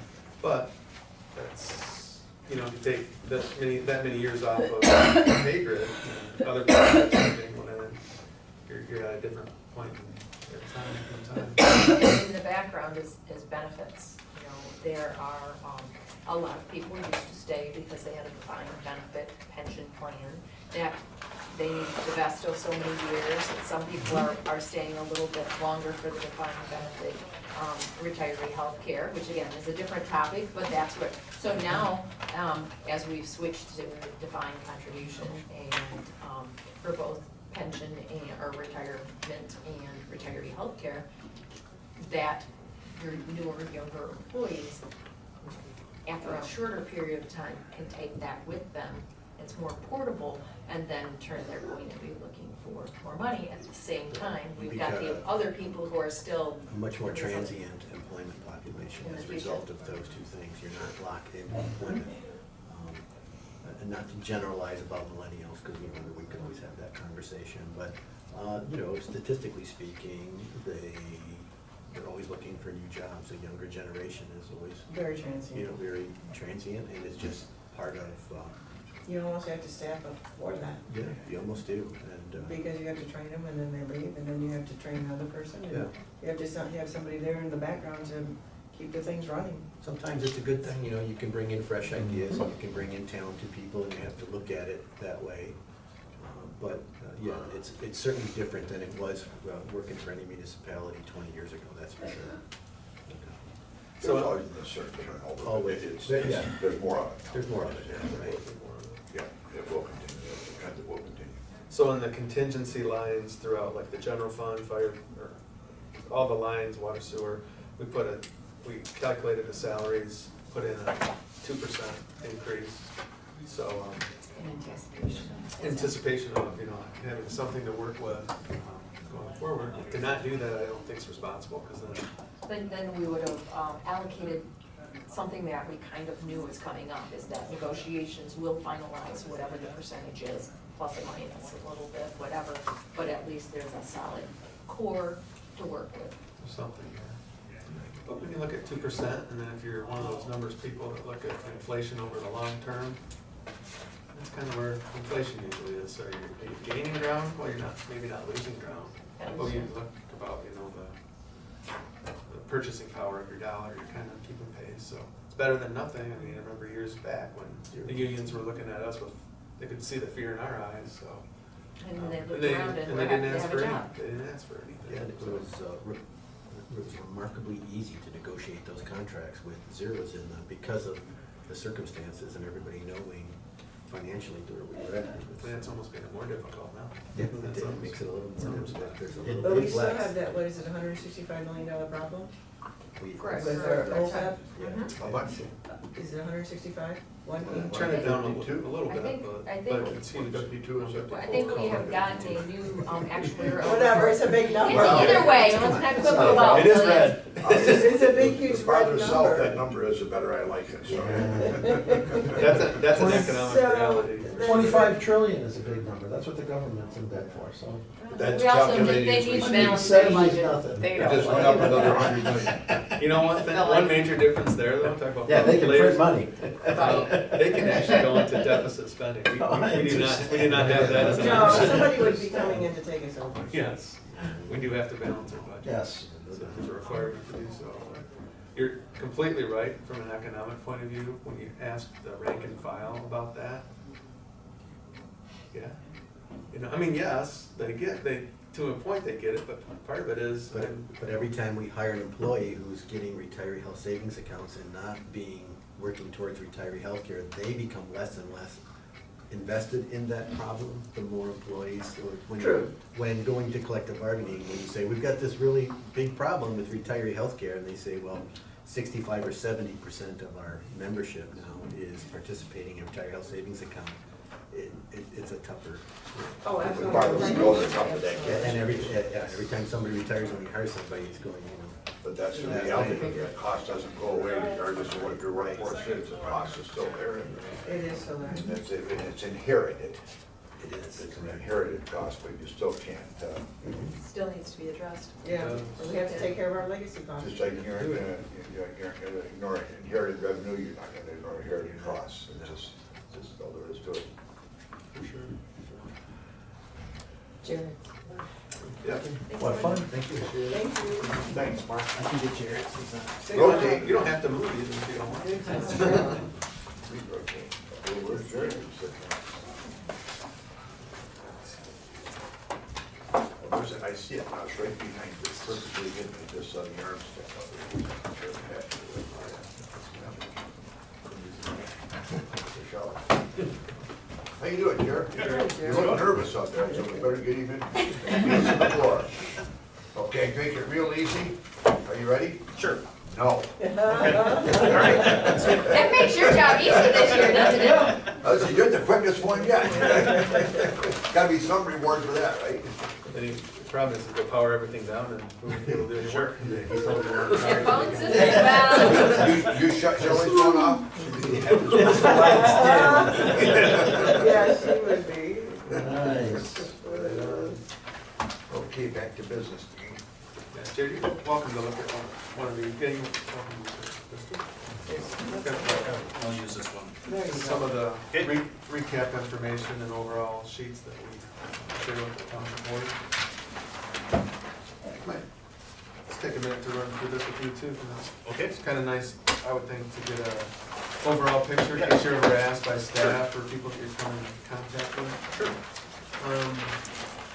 But that's, if you take that many years off of the pay grid, and other people are changing, well, then you're at a different point in time. And in the background is benefits. There are a lot of people who used to stay because they had a defined benefit pension plan that they need to vest so many years. And some people are staying a little bit longer for the defined benefit retiree health care, which again is a different topic, but that's what. So now, as we've switched to defined contribution and for both pension or retirement and retiree health care, that your newer, younger employees, after a shorter period of time, can take that with them. It's more portable, and then in turn, they're going to be looking for more money. At the same time, we've got the other people who are still. A much more transient employment population as a result of those 2 things. You're not locked in employment. And not to generalize about millennials, because we could always have that conversation, but, statistically speaking, they're always looking for new jobs. The younger generation is always, Very transient. very transient, and it's just part of, You almost have to staff up for that, yeah, you almost do, and, because you have to train them and then they leave, and then you have to train another person. And Yeah. you have to have somebody there in the background to keep the things running. sometimes it's a good thing, you can bring in fresh ideas, and you can bring in talented people, and you have to look at it that way. But, yeah, it's certainly different than it was working for any municipality 20 years ago, that's for sure. There's always been a certain turnover. Always. Yeah. There's more of it. There's more of it, right? Yeah, it will continue, the trend will continue. So in the contingency lines throughout, like the general fund, fire, or all the lines, water, sewer, we calculated the salaries, put in a 2% increase. So, anticipation of, having something to work with going forward. To not do that, I don't think is responsible, because Then we would have allocated something that we kind of knew was coming up, is that negotiations will finalize whatever the percentage is, plus or minus a little bit, whatever, but at least there's a solid core to work with. there's something here. But when you look at 2%, and then if you're one of those numbers people that look at inflation over the long term, That's kind of where inflation usually is, so are you gaining ground? Well, you're not, maybe not losing ground. But when you look about, you know, the purchasing power of your dollar, you're kind of keeping pace, so it's better than nothing. I mean, I remember years back when the unions were looking at us with, they could see the fear in our eyes, so. And then they And looked they, around and and we're they happy didn't to ask have for a any, job. they didn't ask for anything. Yeah, it was remarkably easy to negotiate those contracts with zeros in them because of the circumstances and everybody knowing financially where we were at. It's almost made it more difficult now. Yeah, That's it almost- makes it a little some more, respect. there's a little But we bit still flex. have that, what is it, $165 million problem Correct. with our OPEB? Yeah. How much? Is it 165? Turn it down a little I bit, think- but, I but think- it's huge. 52 or something? I think we have gotten a new actuary. Whatever, it's a big number. Either way, let's not quibble about. It is millions. red. It's a big, huge The farther red south that number. number is, the better I like it, so. That's an economic So, reality. that's- 25 trillion is a big number, that's what the government's in debt for, so. That's We also need, calculated they as we need to speak. balance their 70 is budget. nothing. They It don't. just went up another 100 million. You know what, one major difference there, though, talk about. Yeah, they can layers. print money. They can actually go into deficit spending. We do not have that as an No, option. somebody would be coming in to take us over. Yes, we do have to balance our budget. Yes. So there's a requirement to do so. You're completely right from an economic point of view, when you ask the rank and file about that. Yeah, you know, I mean, yes, to a point they get it, but part of it is, But every time we hire an employee who's getting retiree health savings accounts and not working towards retiree health care, they become less and less invested in that problem, the more employees, or True. when going to collective bargaining, when you say, we've got this really big problem with retiree health care, and they say, well, 65 or 70% of our membership now is participating in retiree health savings account, it's a tougher. Oh, Regardless, absolutely. it goes on top of that, And yes. every time somebody retires, when you hire somebody, it's going, But that's the reality, the cost doesn't go away regardless of what your workforce is, the cost is still there. It is so And that. it's inherited, it is. it's an inherited cost, but you still can't, Still needs to be addressed. Yeah, and we have to take care of our legacy costs. just like you're gonna ignore inherited revenue, you're not gonna ignore inherited costs, it's just all there is to it. for sure. Jared. Yeah. What fun. Thank you. Thank you. Thanks, Mark. I can get Jared. Rotate. You don't have to move even if you don't want to. We rotate. Where's Jerry? Where's it? I see it now, it's right behind you, it's perfectly hidden, it just on the arm stick up. How you doing, Jared? You look nervous out there, so we better get him in. On the floor. Okay, make it real easy. Are you ready? Sure. No. That makes your job easy this year, doesn't it? You're the quickest one yet. Gotta be some reward for that, right? The problem is to power everything down and we won't be able to do any work. Your phone system, well, You shut Shelley's phone off? Yeah, she would be. Nice. Okay, back to business. Yeah, Jared, you're welcome to look at one of these. Getting welcome to this one. I'll use this one. There you Some go. of the recap information and overall sheets that we share with the township board. Let's take a minute to run through this with you too. 'Cause Okay. It's kind of nice, I would think, to get a overall picture, in case you're ever asked by staff or people that you're coming in contact with. Sure.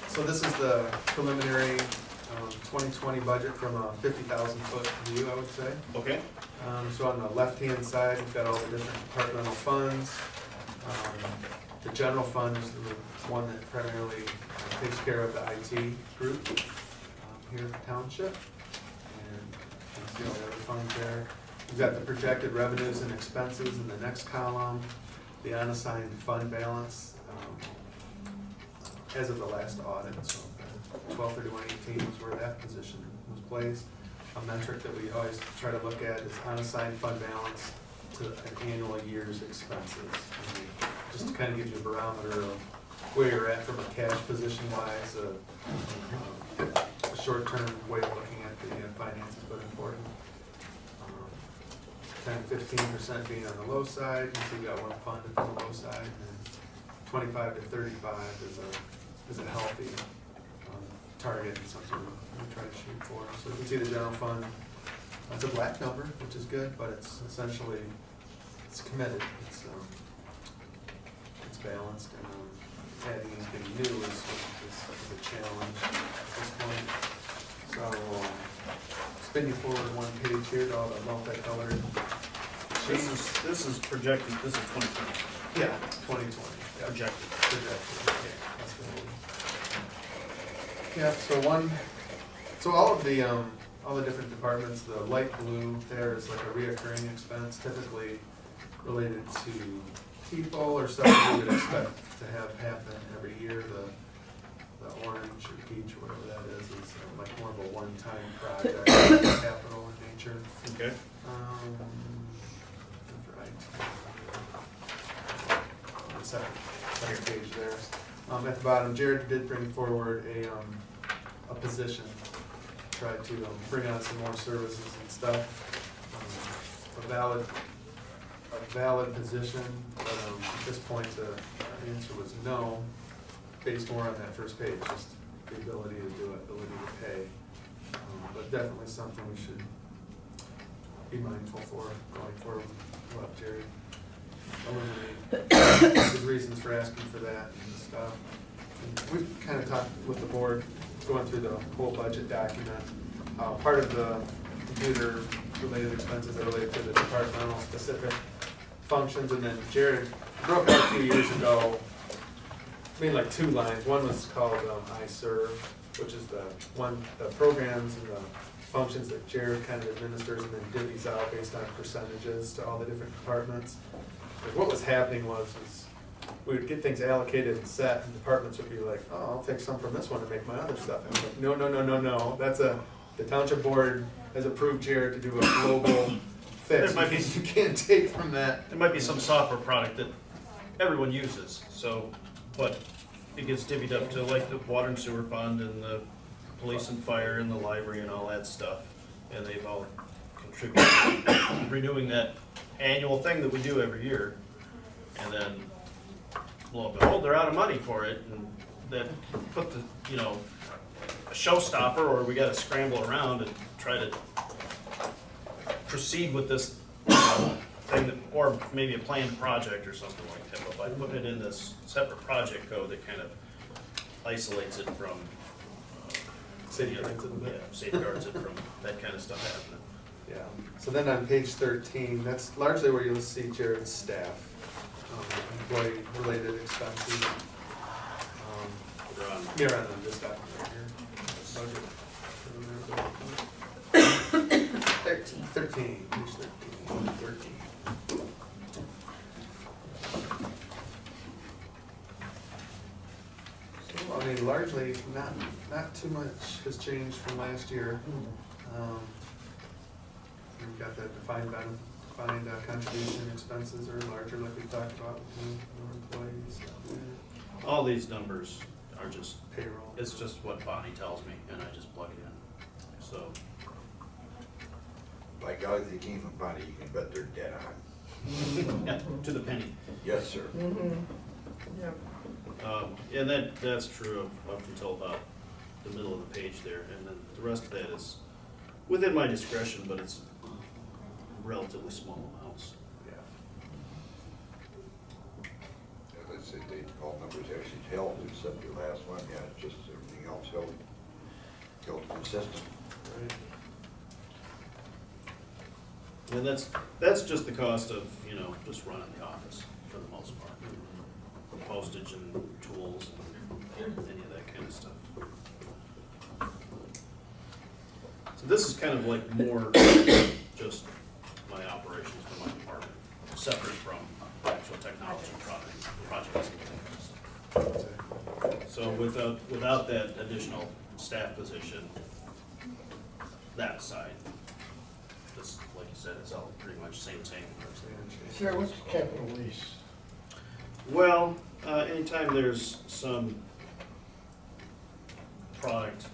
So this is the preliminary 2020 budget from a 50,000 foot view, I would say. Okay. So on the left-hand side, we've got all the different departmental funds. The general fund is the one that primarily takes care of the IT group here at the township. And you can see all the other funds there. We've got the projected revenues and expenses in the next column, the unassigned fund balance as of the last audit, so 12/31/18 was where that position was placed. A metric that we always try to look at is unassigned fund balance to an annual year's expenses. And just to kind of give you a barometer of where you're at from a cash position wise, a short-term way of looking at the finances, but important. 10-15% being on the low side, you see you got one fund on the low side, and 25 to 35 is a healthy target and something we try to shoot for. So you can see the general fund, it's a black number, which is good, but it's essentially, it's committed, it's balanced, and adding anything new is a challenge at this point. So, spin you forward one page here to all the multicolored sheets. This is projected, this is 2020, Yeah, 2020. Yeah. projected. Projected, yeah, that's what it is. Yeah, so all the different departments, the light blue there is like a reoccurring expense, typically related to people or stuff that we would expect to have happen every year. The orange or peach, or whatever that is like more of a one-time project, capital in nature. Okay. Right. The second page there. At the bottom, Jared did bring forward a position, tried to bring on some more services and stuff. A valid position, but at this point the answer was no, based more on that first page, just the ability to do it, ability to pay. But definitely something we should be mindful for going forward. We'll have Jerry eliminate his reasons for asking for that and stuff. And we've kind of talked with the board, going through the whole budget document. Part of the computer-related expenses are related to the departmental specific functions, and then Jared broke out a few years ago, like 2 lines. One was called iServe, which is the programs and the functions that Jared kind of administers and then divvies out based on percentages to all the different departments. Because what was happening was we would get things allocated and set, and departments would be like, oh, I'll take some from this one to make my other stuff. And I'm like, no. The township board has approved Jared to do a global fix. There might be- You can't take from that. There might be some software product that everyone uses, so, but it gets divvied up to like the water and sewer fund and the police and fire and the library and all that stuff. And they've all contributed to renewing that annual thing that we do every year. And then, lo and behold, they're out of money for it, and that put the, a showstopper, or we gotta scramble around and try to proceed with this thing that, or maybe a planned project or something like that, but by putting it in this separate project code that kind of isolates it from Safeguards it a bit. safeguards it from that kind of stuff happening. Yeah, so then on page 13, that's largely where you'll see Jared's staff, employee-related expenses. They're on Here on this document right here. Budget. 13, page 13. So, I mean, largely, not too much has changed from last year. We've got that defined contribution expenses are larger, like we talked about, with new employees. all these numbers are just, Payroll. it's just what Bonnie tells me, and I just plug it in, so. By God, if they came from Bonnie, you can bet they're dead on. Yeah, to the penny. Yes, sir. And that's true up until about the middle of the page there, and then the rest of that is within my discretion, but it's relatively small amounts. Yeah. As I said, all numbers actually held, except the last one, yeah, it's just everything else held consistent. Right. And that's just the cost of, just running the office for the most part. Postage and tools and any of that kind of stuff. So this is kind of like more just my operations for my department, separate from actual technology projects and that kind of stuff. So without that additional staff position, that aside, this, like you said, it's all pretty much same. Sure, what's the capital lease? Well, anytime there's some product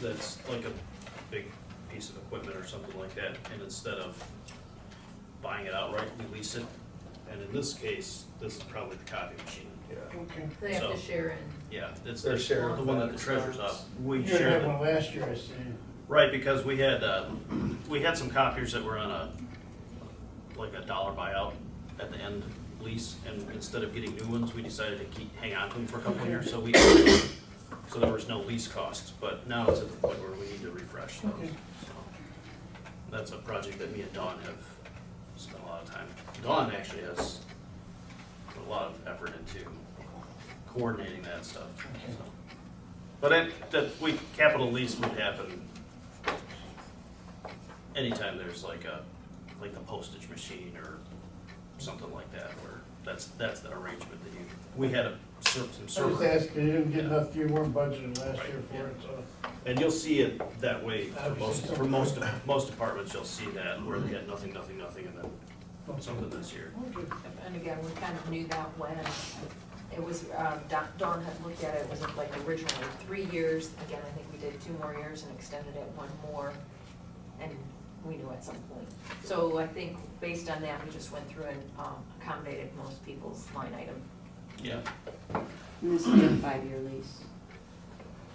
that's like a big piece of equipment or something like that, and instead of buying it outright, we lease it. And in this case, this is probably the copy machine. Yeah. Okay. They have So- to share in. Yeah, it's They're the sharing the one that the that treasurer's expense. office, we You share had the. one last year, I see. Right, because we had some copiers that were on like a dollar buyout at the end lease, and instead of getting new ones, we decided to hang on to them for a couple of years, so there was no lease costs, but now it's at the point where we need to refresh those. Okay. So that's a project that me and Dawn have spent a lot of time. Dawn actually has put a lot of effort into coordinating that stuff, so. But capital lease would happen anytime there's like the postage machine or something like that, where that's the arrangement that we had some I was server. asking, you didn't get enough, you weren't budgeted last Right, year for yeah. it, so. And you'll see it that way for Obviously. most departments, you'll see that, where they had nothing, and then something this year. Okay. And again, we kind of knew that when it was, Dawn had looked at it, it was like originally 3 years. Again, I think we did 2 more years and extended it 1 more, and we knew at some point. So I think based on that, we just went through and accommodated most people's line item. Yeah, And this will be a 5-year lease.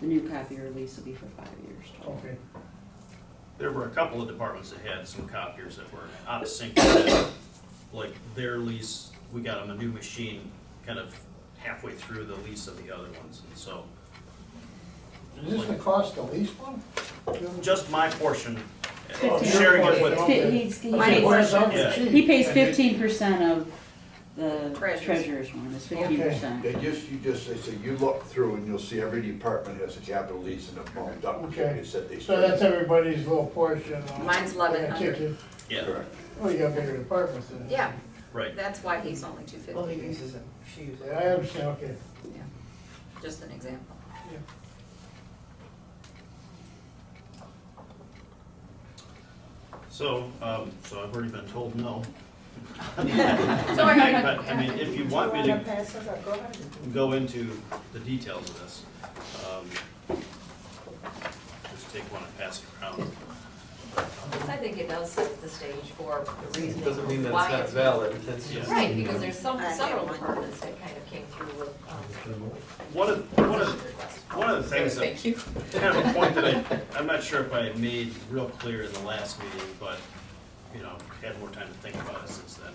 The new copier lease will be for 5 years. Okay. there were a couple of departments that had some copiers that were out of sync with it. Like their lease, we got them a new machine kind of halfway through the lease of the other ones, and so. Is this the cost of lease one? Just my portion, Oh, your sharing it portion, with, okay. He Where's pays, on the Yeah. sheet? he pays 15% of the Treasurer's. treasurer's one, it's 15%. You just say, you look through and you'll see every department has a capital lease and it bumped up. Okay. It said they So that's started. everybody's little portion. Mine's 1,100. yeah, Correct. Oh, you got bigger departments than. Yeah, right. that's why he's only Well, he 250. uses it, she uses Yeah, I it. understand, okay. Yeah, just an example. So I've already been told no. Sorry. But, I mean, if you want me wanna to pass those up? Go ahead. go into the details of this, just take one and pass it around. I think it does set the stage for the reasoning Doesn't mean that why it's not it's valid, that's Yeah. just. Right, because there's several departments that kind of came through with, One of the things that, Thank you. kind of a point that I'm not sure if I made real clear in the last meeting, but, you know, had more time to think about it since then.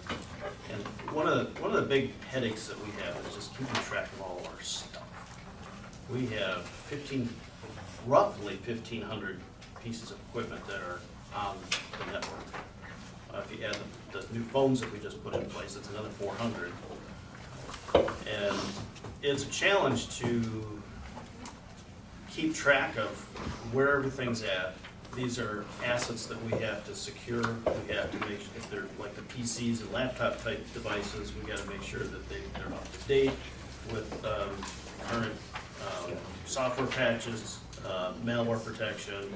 And one of the big headaches that we have is just keeping track of all of our stuff. We have roughly 1,500 pieces of equipment that are on the network. If you add the new phones that we just put in place, it's another 400. And it's a challenge to keep track of where everything's at. These are assets that we have to secure. We have to make, if they're like the PCs and laptop type devices, we gotta make sure that they're up to date with current software patches, malware protection.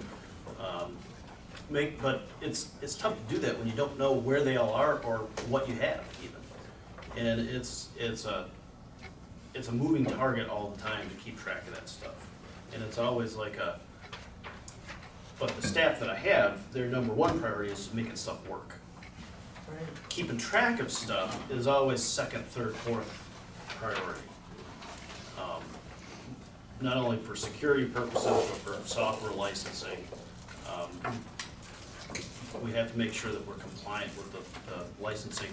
But it's tough to do that when you don't know where they all are or what you have even. And it's a moving target all the time to keep track of that stuff. And it's always like but the staff that I have, their number one priority is making stuff work. Keeping track of stuff is always second, third, fourth priority. Not only for security purposes, but for software licensing. We have to make sure that we're compliant with the licensing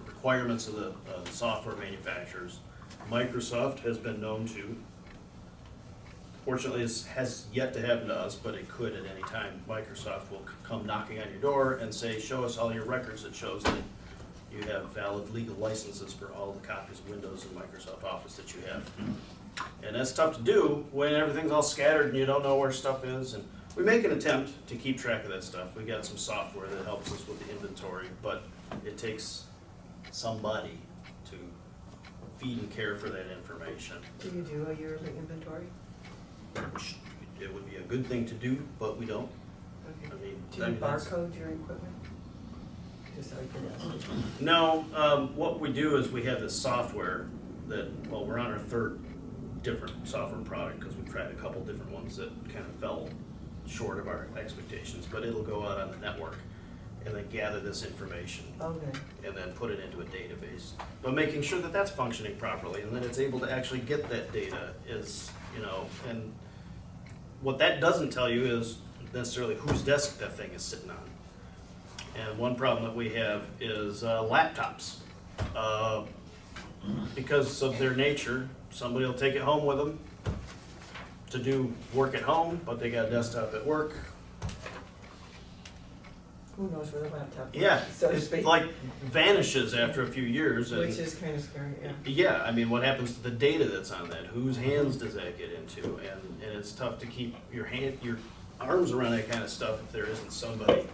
requirements of the software manufacturers. Microsoft has been known to, fortunately this has yet to happen to us, but it could at any time. Microsoft will come knocking on your door and say, show us all your records that shows that you have valid legal licenses for all the copies of Windows and Microsoft Office that you have. And that's tough to do when everything's all scattered and you don't know where stuff is. And we make an attempt to keep track of that stuff. We got some software that helps us with the inventory, but it takes somebody to feed and care for that information. Do you do a yearly inventory? Which it would be a good thing to do, but we don't. Okay. I mean, Do you that's- barcode your equipment? Just out of curiosity. No, what we do is we have this software that, well, we're on our third different software product because we've tried a couple different ones that kind of fell short of our expectations, but it'll go out on the network. and then gather this information Okay. and then put it into a database. But making sure that that's functioning properly and that it's able to actually get that data is, and what that doesn't tell you is necessarily whose desk that thing is sitting on. And one problem that we have is laptops. Because of their nature, somebody will take it home with them to do work at home, but they got a desktop at work. Who knows where the laptop Yeah, is, so to it speak. like vanishes after a few years. And Which is kind of scary, yeah. yeah, I mean, what happens to the data that's on that? Whose hands does that get into? And it's tough to keep your arms around that kind of stuff if there isn't somebody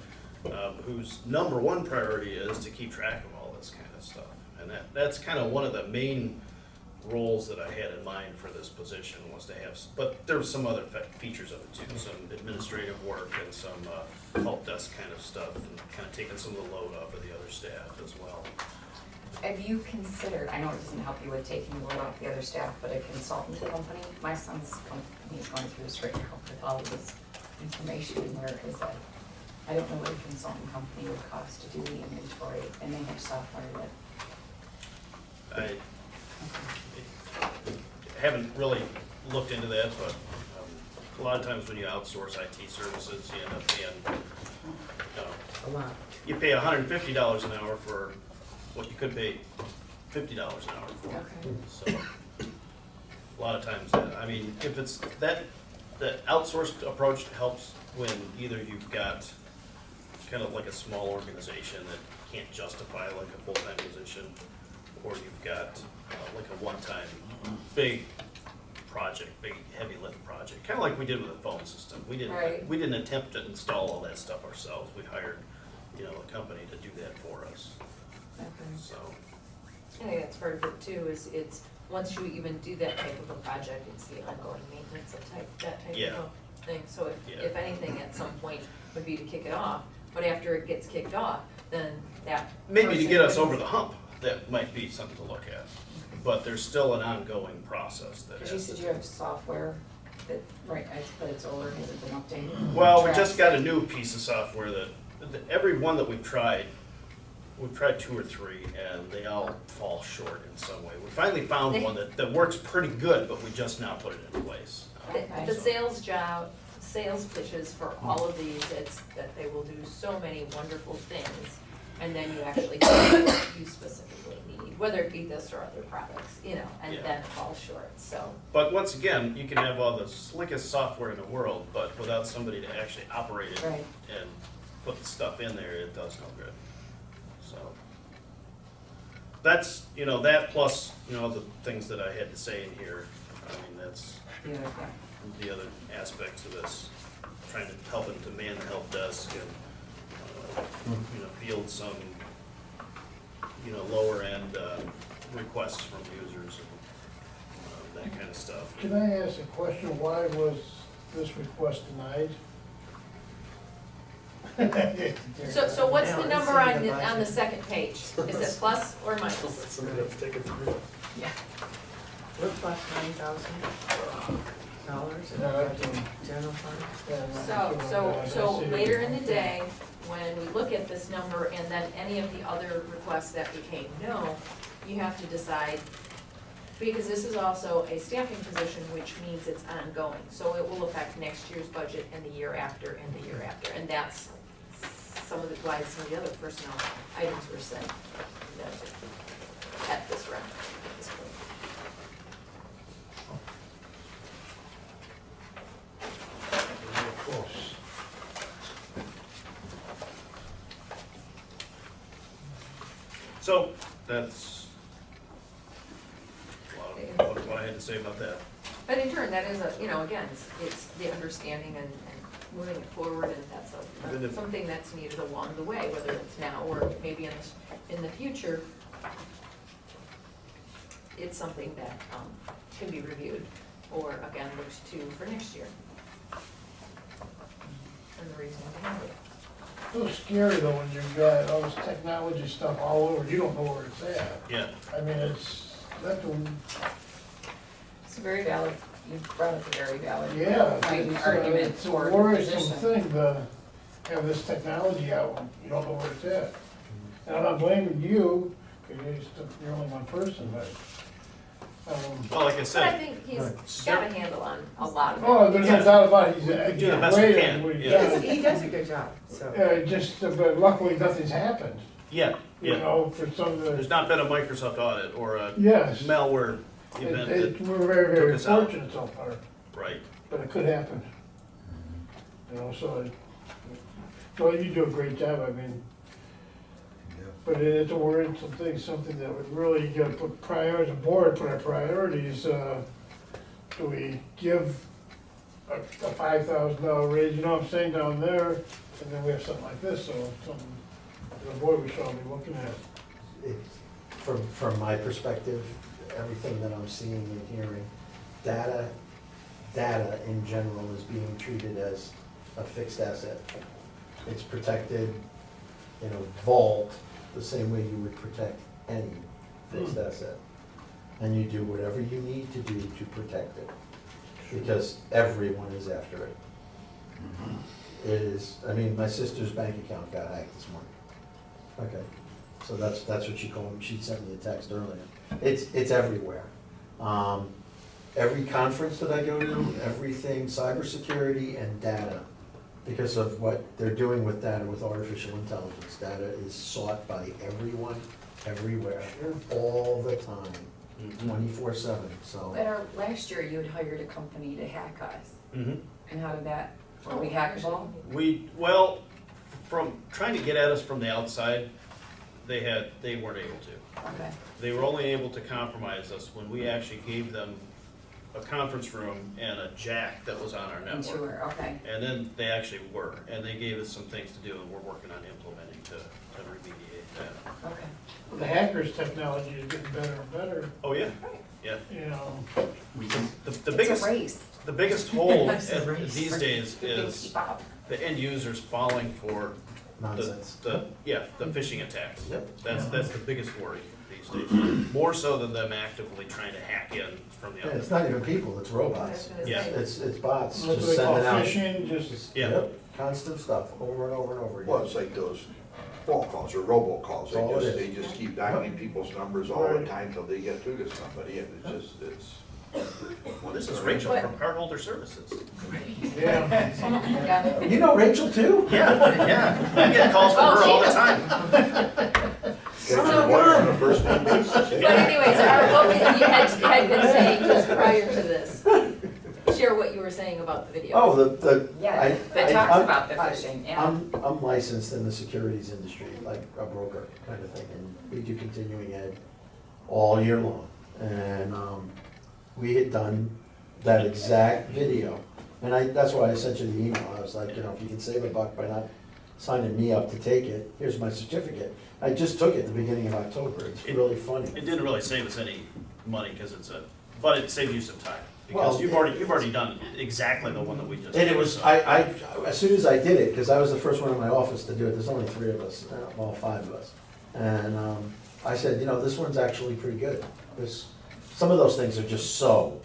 whose number one priority is to keep track of all this kind of stuff. And that's kind of one of the main roles that I had in mind for this position was to have, but there was some other features of it too, some administrative work and some help desk kind of stuff, and kind of taking some of the load off of the other staff as well. Have you considered, I know it doesn't help you with taking the load off the other staff, but a consultant company? My son's company is going through this right now with all of this information in there, is that, I don't know what a consultant company would cost to do the inventory, and they have software that. I haven't really looked into that, but a lot of times when you outsource IT services, you end up paying, A lot. you pay $150 an hour for what you could pay $50 an hour for. Okay. So, a lot of times, I mean, if it's that outsourced approach helps when either you've got kind of like a small organization that can't justify like a full-time position, or you've got like a one-time big project, big heavy lift project, kind of like we did with the phone system. We Right. didn't attempt to install all that stuff ourselves. We hired, a company to do that for us. Okay. So, I think that's part of it too, is it's, once you even do that type of a project, it's the ongoing maintenance of that type Yeah. of a thing. So Yeah. if anything, at some point would be to kick it off, but after it gets kicked off, then that. maybe to person get us can- over the hump, that might be something to look at. But there's still an ongoing process that Because you has said to you have software that, right, but it's older, has it been updated? Well, we Tracks just got a it. new piece of software that every one that we've tried 2 or 3, and they all fall short in some way. We finally found one that works pretty good, but we just now put it in place. The sales pitches for all of these, it's that they will do so many wonderful things, and then you actually get what you specifically need, whether it be this or other products, and Yeah. then it falls short, so. But once again, you can have all the slickest software in the world, but without somebody to actually operate it Right. and put the stuff in there, it does no good. So that's, that plus, the things that I had to say in here. I mean, that's Yeah, yeah. the other aspects of this, trying to help them to man the help desk and, field some, lower end requests from users and that kind of stuff. Can I ask a question? Why was this request denied? So what's Now, the it's number in on the the budget. second page? Is it plus or minus? Somebody else take it through. Yeah. We're plus $9,000 in No, our I don't. general fund. So later in the day, when we look at this number and then any of the other requests that became no, you have to decide, because this is also a staffing position, which means it's ongoing. So it will affect next year's budget and the year after and the year after. And that's why some of the other personnel items were sent at this round, at this point. So, that's a lot of what I had to say about that. But in turn, that is again, it's the understanding and moving it forward, and that's Then if- something that's needed along the way, whether it's now or maybe in the future. It's something that can be reviewed or again looked to for next year. And the reason behind it. It's scary though when you've got all this technology stuff all over, you don't know where it's at. Yeah, I mean, it's It's a very valid, you brought up a very valid yeah, point, it's argument it's a for the worrisome position. thing, have this technology out, and you don't know where it's at. And I'm not blaming you, because you're only one person, but, Well, like I But I said, think he's got a handle on a lot of it. oh, there's no doubt about it, he's do the he's best we great can, at what he yeah. does. He does a good job, so. But luckily, nothing's happened, yeah, you yeah. know, for some of the, There's not been a Microsoft audit or a yes. malware event that, We're very, very took us out. fortunate so far, right. but it could happen. You know, so you do a great job, I mean, but it's a word, something that would really, you gotta put priorities, the board put our priorities, do we give a $5,000 raise, you know what I'm saying, down there, and then we have something like this, so something, the board we should all be looking at. From my perspective, everything that I'm seeing and hearing, data in general is being treated as a fixed asset. It's protected in a vault, the same way you would protect any fixed asset. And you do whatever you need to do to protect it, because everyone is after it. It is, I mean, my sister's bank account got hacked this morning. Okay, so that's what she called me, she sent me a text earlier. It's everywhere. Every conference that I go to, everything, cybersecurity and data, because of what they're doing with data, with artificial intelligence. Data is sought by everyone, everywhere, all the time, 24/7, so. At our, last year, you had hired a company to hack us, Mhm. and how did that, were we hackable? Well, from trying to get at us from the outside, they weren't able to. Okay, They were only able to compromise us when we actually gave them a conference room and a jack that was on our network. sure, okay. And then they actually were, and they gave us some things to do, and we're working on implementing to remediate that. Okay. The hackers' technology is getting better and better, Oh, yeah, yeah. you know. The It's biggest, a race. the biggest hole It's a race. these days Who can is keep up? the end users falling for Nonsense. the phishing attacks. Yep. That's the biggest worry these days, more so than them actively trying to hack in from the Yeah, other. it's not even people, it's robots. Yeah. It's bots, What just they call sending out. phishing, just, Yeah. Yep, constant stuff, over and over and over Well, again. it's like those phone calls or robocalls, That's all it is. they just keep dialing people's numbers all the time till they get through to somebody, and it's. Well, this is Rachel from Cardholder Services. yeah. Yeah. You know Rachel too? Yeah, yeah. I get calls from her all the time. On a first name basis, But yeah. anyways, what you had been saying just prior to this, share what you were saying about the video. Oh, the. Yeah, I- that I- talks I'm- about the I- phishing, yeah. I'm licensed in the securities industry, like a broker kind of thing, and we do continuing ed all year long. And, we had done that exact video, and that's why I sent you the email. I was like, you know, if you can save $1 by not signing me up to take it, here's my certificate. I just took it the beginning of October, it's really funny. It didn't really save us any money because but it saved you some time. Well, Because you've already done exactly the one that we just. And it did, was, so. as soon as I did it, because I was the first one in my office to do it, there's only 3 of us, well, 5 of us. And I said, you know, this one's actually pretty good. Some of those things are just so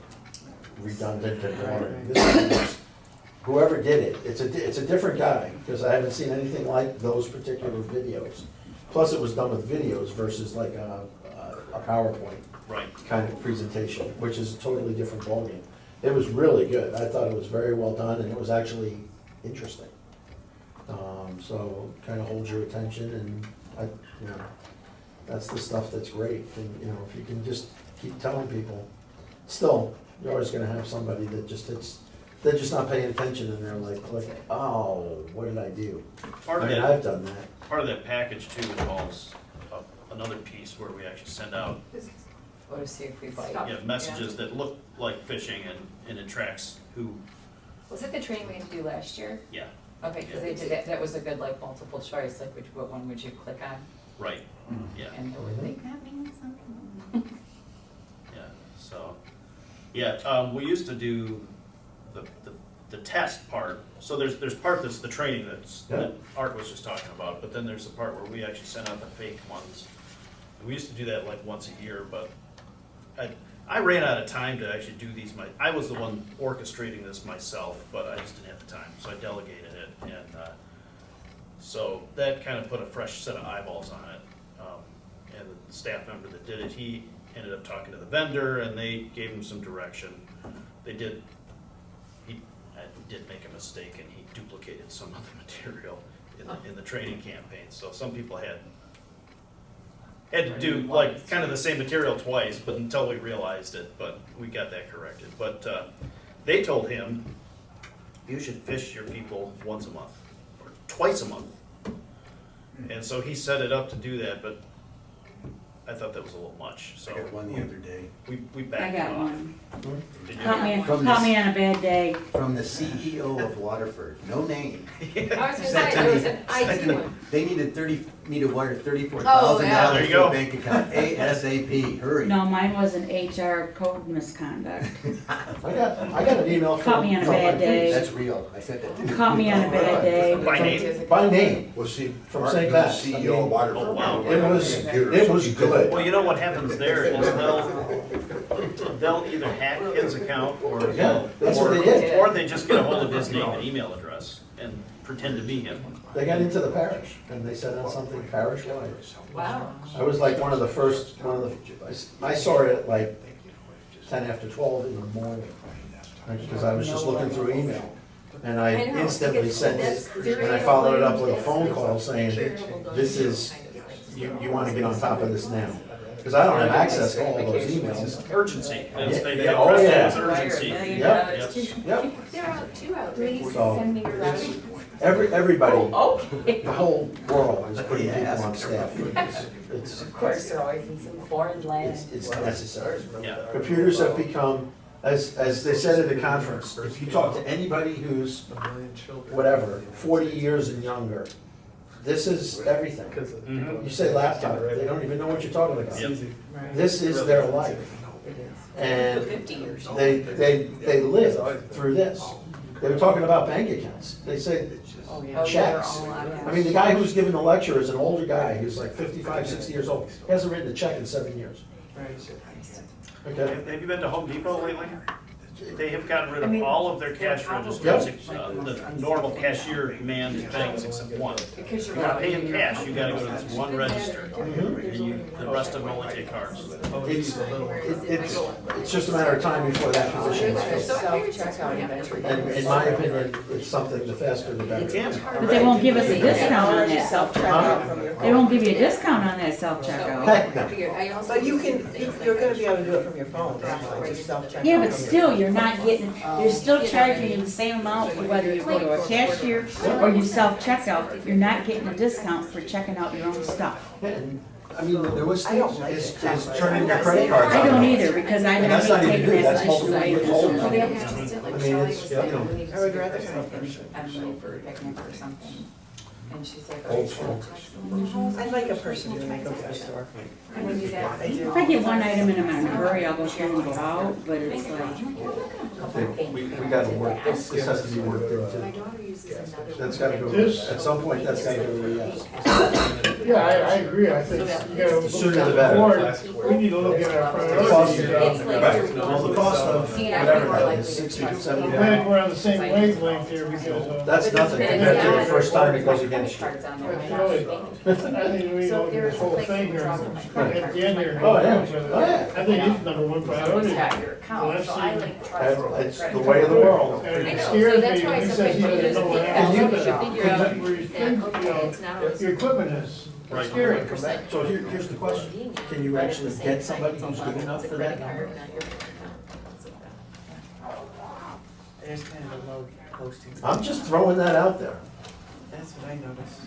redundant and boring. This one was- Whoever did it, it's a different guy, because I haven't seen anything like those particular videos. Plus, it was done with videos versus like a PowerPoint Right. kind of presentation, which is a totally different ballgame. It was really good. I thought it was very well done, and it was actually interesting. So kind of holds your attention, and you know, that's the stuff that's great. And you know, if you can just keep telling people, still, you're always going to have somebody that they're just not paying attention, and they're like, oh, what did I do? Part of I mean, that, I've done that. part of that package too involves another piece where we actually send out Or to see if we bite. messages that look like phishing and it tracks who, Was it the training we had to do last year? yeah, Okay, because they did that was a good like multiple choice, like what one would you click on? right, yeah. And there would think that means something. Yeah, so, we used to do the test part, so there's part that's the training that Art was just talking about, but then there's the part where we actually sent out the fake ones. We used to do that like once a year, but I ran out of time to actually do these, I was the one orchestrating this myself, but I just didn't have the time, so I delegated it, and So that kind of put a fresh set of eyeballs on it. And the staff member that did it, he ended up talking to the vendor and they gave him some direction. He did make a mistake and he duplicated some of the material in the training campaign. So some people had to do like kind of the same material twice, but until we realized it, but we got that corrected. But they told him, you should fish your people once a month, or twice a month. And so he set it up to do that, but I thought that was a little much, so I got one the other day. we I backed it got off. one. Did you? Caught me on a bad day. From the CEO of Waterford, no name. I was gonna Said say, to there was me- an said to me, IT one. They needed wire $34,000 Oh, yeah. There you for go. a bank account, ASAP, hurry. No, mine was an HR code misconduct. I got an email from. Caught me on a bad day. That's real, I sent that to you. Caught me on a bad day. By name? By name, Well, see, From Mark, St. the Bass. I CEO mean, of Waterford. oh, wow. it was good. Well, you know what happens there is they'll either hack his account or Yeah, that's what they did. or they just get a hold of his name and email address and pretend to be him. They got into the parish and they sent out something parish-wide. Wow. I was like one of the first, I saw it at like 10 after 12 in the morning. Because I was just looking through email. And I know, instantly because sent that's it, and I followed it up with a phone call saying, this is, you want to get on top of this now. Because I don't have access to all those emails. Urgency. That's- They Yeah, oh, addressed it yeah. as urgency. Yep, Yep. yep. They're out, two out there. So, routing. everybody, Okay. the whole world is putting people on staff. It's, Of course, they're always in some foreign land. it's necessary. Yeah. Computers have become, as they said at the conference, if you talk to anybody who's, whatever, 40 years and younger, this is everything. Mhm. You say laptop, they don't even know what you're talking about. Yep. This is their life. And 50 years. they live through this. They were talking about bank accounts. They say Oh, checks. I mean, the guy who's giving the lecture is an older guy, he's like 55, 60 years old. He hasn't written a check in 7 years. Okay? Have you been to Home Depot lately? They have gotten rid I of mean, all of their cash they're registers, probably- the normal cashier manned things except one. Because If you're you're not paying routing. cash, you gotta go to this one register. The rest of them only take cards. It's just a matter of time before that position is filled. Self-checkout eventually. And in my opinion, it's something, the faster the better. You can. But they won't give us a discount on that Self-checkout from your They phone. won't give you a discount on that self-checkout. Heck no. But you can, you're gonna be able to do it from your phone, actually, just self-checkout. Yeah, but still, you're not getting, they're still charging you the same amount whether you go to a cashier or you self-checkout. You're not getting a discount for checking out your own stuff. Yeah, and, I mean, there was I don't things, like is it. turning your credit cards on. I don't either, because I And that's never not even taken new, that that's multiple special years old now. item. I mean, it's, you know, I would rather have a person. Actually, for a picnic or something. And she's like. Old school. I'd like a person to make a store. I would do that. I do. If I get one item and I'm in a hurry, I'll go through and go out, but it's like, we gotta work, this has to be worked My into. daughter uses another. That's gotta go, This- at some point, that's gotta go to yes. Yeah, I agree, I think, you gotta. The sooner the better. Board, we need to look at our Cost priorities. of- It's like you're- Well, the cost of whatever that is, 60 to 70 I'm glad dollars, we're on the same wavelength here because, that's nothing compared to the first time it goes against you. Cards on there. it's really, I think we So look at there's this a whole place thing to here, drop my at credit the end here. Oh, yeah. Oh, yeah. I think it's number one So priority. it's got your account, so I like trust. It's the way of the world. And I it know, so scares that's me why when he says sometimes he you doesn't just know what think happens. that you you should figure out Where you that, think, okay, it's not always. your equipment is Right. scary. So here's the question, can you actually get somebody who's good enough for that number? There's kind of a low posting. I'm just throwing that out there, That's what I noticed.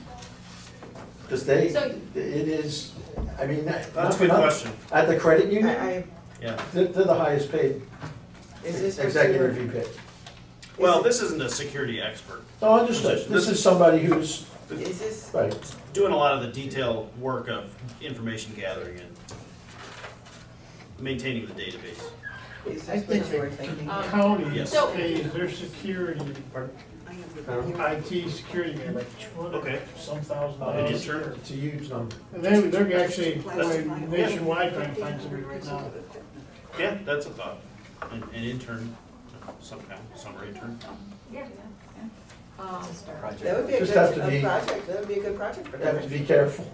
because they, So- it is, I mean, not That's a for good nothing. question. At the credit union, I, Yeah. they're the highest paid is this? executive VP. Well, this isn't a security expert. No, understood, this is somebody who's, Is this, right, Doing a lot of the detailed work of information gathering and maintaining the database. is this what you were thinking? County Yes. So- pays their security, IT security, man, like Okay. some $1,000. An intern? it's a huge number. And they're actually going nationwide trying to find somebody right now. Yeah, that's a thought. An intern, some kind, summer intern. Yeah. That would be a Just good, have to a be- project, that would be a good project for them. Have to be careful.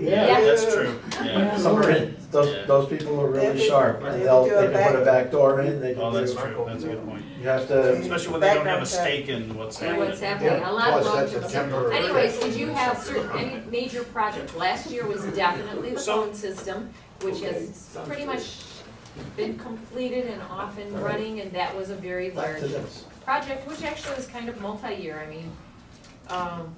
Yeah. That's true, yeah. Some are in, Yeah. those people are They have really to- sharp, they and have they'll, to do a they can put a back- back door in, they Oh, can that's do, true, that's a good point. you have to, Especially when they don't have a Background check. stake in what's And happening. what's happening, a lot of Plus, that's a projects. temporary. Anyways, did you have certain, any major project? Last year was definitely the So- phone system, which has pretty much been completed and off and running, and that was a very back large to this. project, which actually was kind of multi-year. I mean,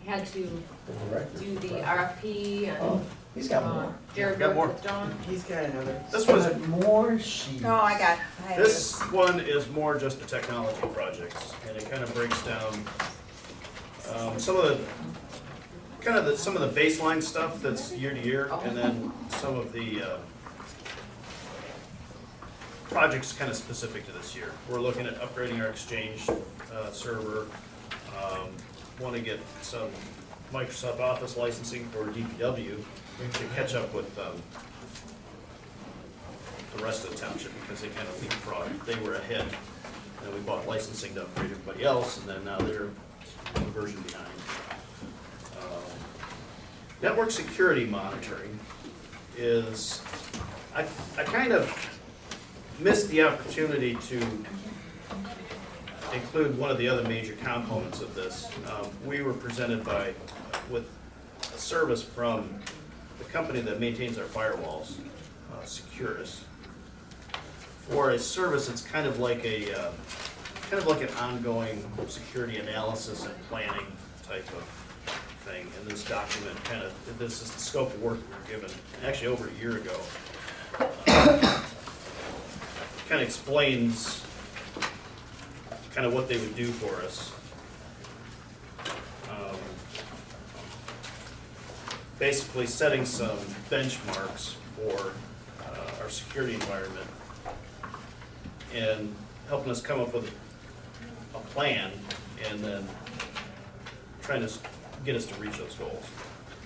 had to The director. do the RFP Oh, and, he's got more. Jared Got worked more. with John. He's got another. This was, More sheets. No, I have this one is more just the technology projects, and it kind of breaks down, some of the, some of the baseline stuff that's year to year, and then some of the, projects kind of specific to this year. We're looking at upgrading our Exchange, server, want to get some Microsoft Office licensing for DPW to catch up with, the rest of the township, because they kind of leapfrogged, they were ahead. And we bought licensing to upgrade everybody else, and then now they're a version behind. Network security monitoring is, I kind of missed the opportunity to include one of the other major components of this. We were presented with a service from the company that maintains our firewalls, Securus. For a service, it's kind of like an ongoing security analysis and planning type of thing. And this document this is the scope of work we were given, actually over a year ago. Kind of explains kind of what they would do for us. Basically setting some benchmarks for our security environment and helping us come up with a plan and then trying to get us to reach those goals.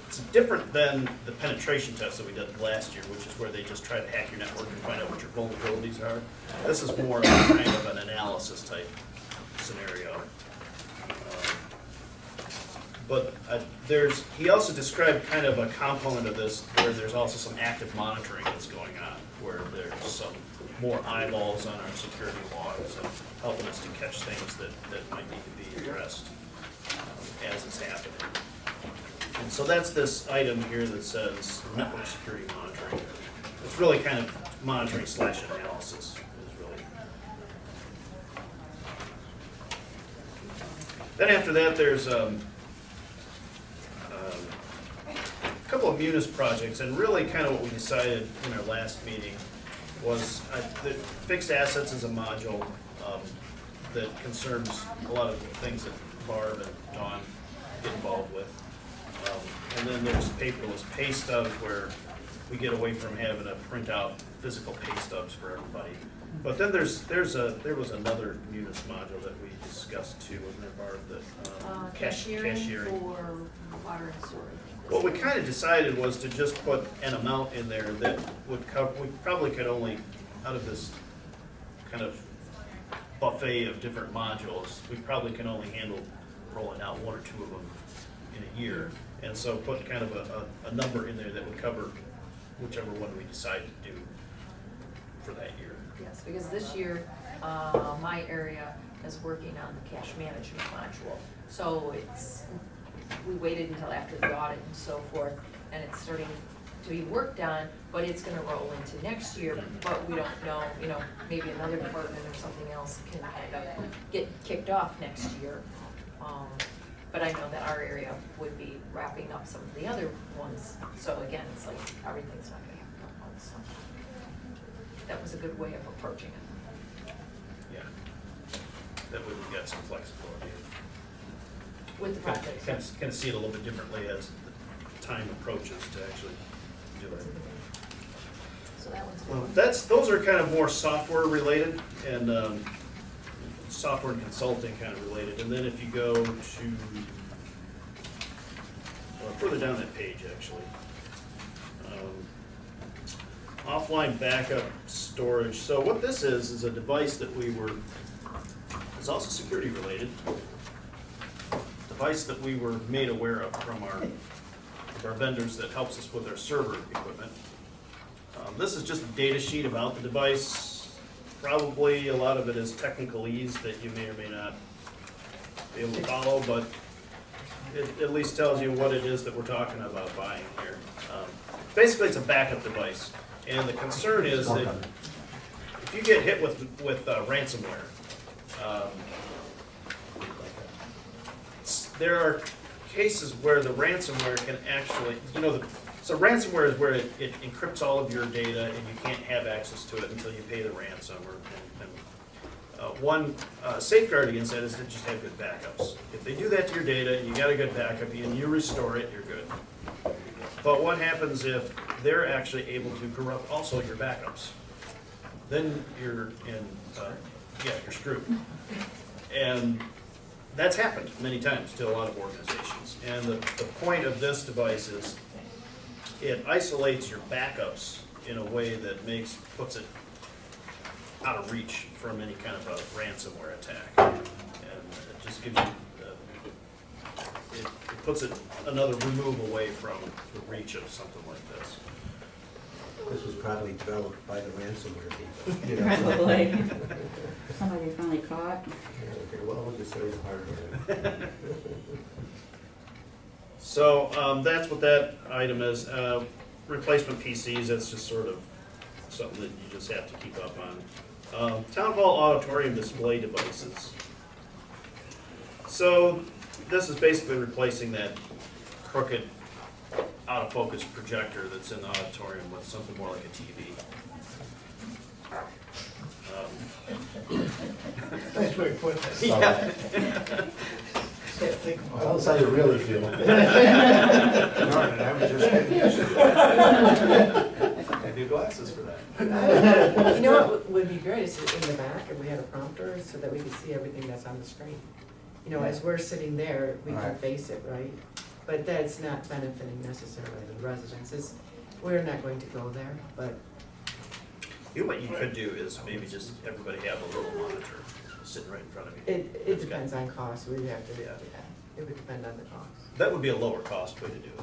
It's different than the penetration test that we did last year, which is where they just try to hack your network and find out what your vulnerabilities are. This is more of a kind of an analysis type scenario. But he also described kind of a component of this where there's also some active monitoring that's going on, where there's some more eyeballs on our security logs and helping us to catch things that might need to be addressed as it's happening. And so that's this item here that says network security monitoring. It's really kind of monitoring / analysis is really. Then after that, there's a couple of Munis projects, and really kind of what we decided in our last meeting was that fixed assets is a module that concerns a lot of things that Barb and Dawn get involved with. And then there's paperless pay stubs, where we get away from having to print out physical pay stubs for everybody. But then there was another Munis module that we discussed too, wasn't there, Barb? That Cashiering for water and sewer. What we kind of decided was to just put an amount in there that would cover. We probably could only, out of this kind of buffet of different modules, we probably can only handle rolling out one or two of them in a year. And so put kind of a number in there that would cover whichever one we decide to do for that year. Yes, because this year, my area is working on the cash management module. So we waited until after the audit and so forth, and it's starting to be worked on, but it's gonna roll into next year, but we don't know, maybe another department or something else can kind of get kicked off next year. But I know that our area would be wrapping up some of the other ones, so again, it's like, everything's not gonna happen at once, so. That was a good way of approaching it. Yeah. That way we've got some flexibility. With the Kind projects. of see it a little bit differently as the time approaches to actually do it. So that one's good. Those are kind of more software related and software and consulting kind of related. And then if you go to further down that page, actually, offline backup storage. So what this is a device that it's also security related. device that we were made aware of from our vendors that helps us with our server equipment. This is just a data sheet about the device. Probably a lot of it is technicalese that you may or may not be able to follow, but it at least tells you what it is that we're talking about buying here. Basically, it's a backup device, and the concern is that if you get hit with ransomware, there are cases where the ransomware can actually, so ransomware is where it encrypts all of your data and you can't have access to it until you pay the ransom. One safeguard against that is to just have good backups. If they do that to your data and you got a good backup and you restore it, you're good. But what happens if they're actually able to corrupt also your backups? Then you're you're screwed. And that's happened many times to a lot of organizations. And the point of this device is it isolates your backups in a way that puts it out of reach from any kind of a ransomware attack. And it just gives you, it puts it another remove away from the reach of something like this. This was probably developed by the ransomware people. Probably. Somebody finally caught. Okay, well, we'll just say it's hardware. So that's what that item is. Replacement PCs, that's just sort of something that you just have to keep up on. Town hall auditorium display devices. So this is basically replacing that crooked out of focus projector that's in the auditorium with something more like a TV. Nice way to put that. Yeah. Tell us how you really feel. Darn it, I was just getting used to it. I need glasses for that. You know what would be great is in the back, if we had a prompter so that we could see everything that's on the screen. As we're sitting there, we can Right. face it, right? But that's not benefiting necessarily the residents. We're not going to go there, but What you could do is maybe just everybody have a little monitor sitting right in front of you. it depends on cost. We'd have to, Yeah. it would depend on the cost. That would be a lower cost way to do it.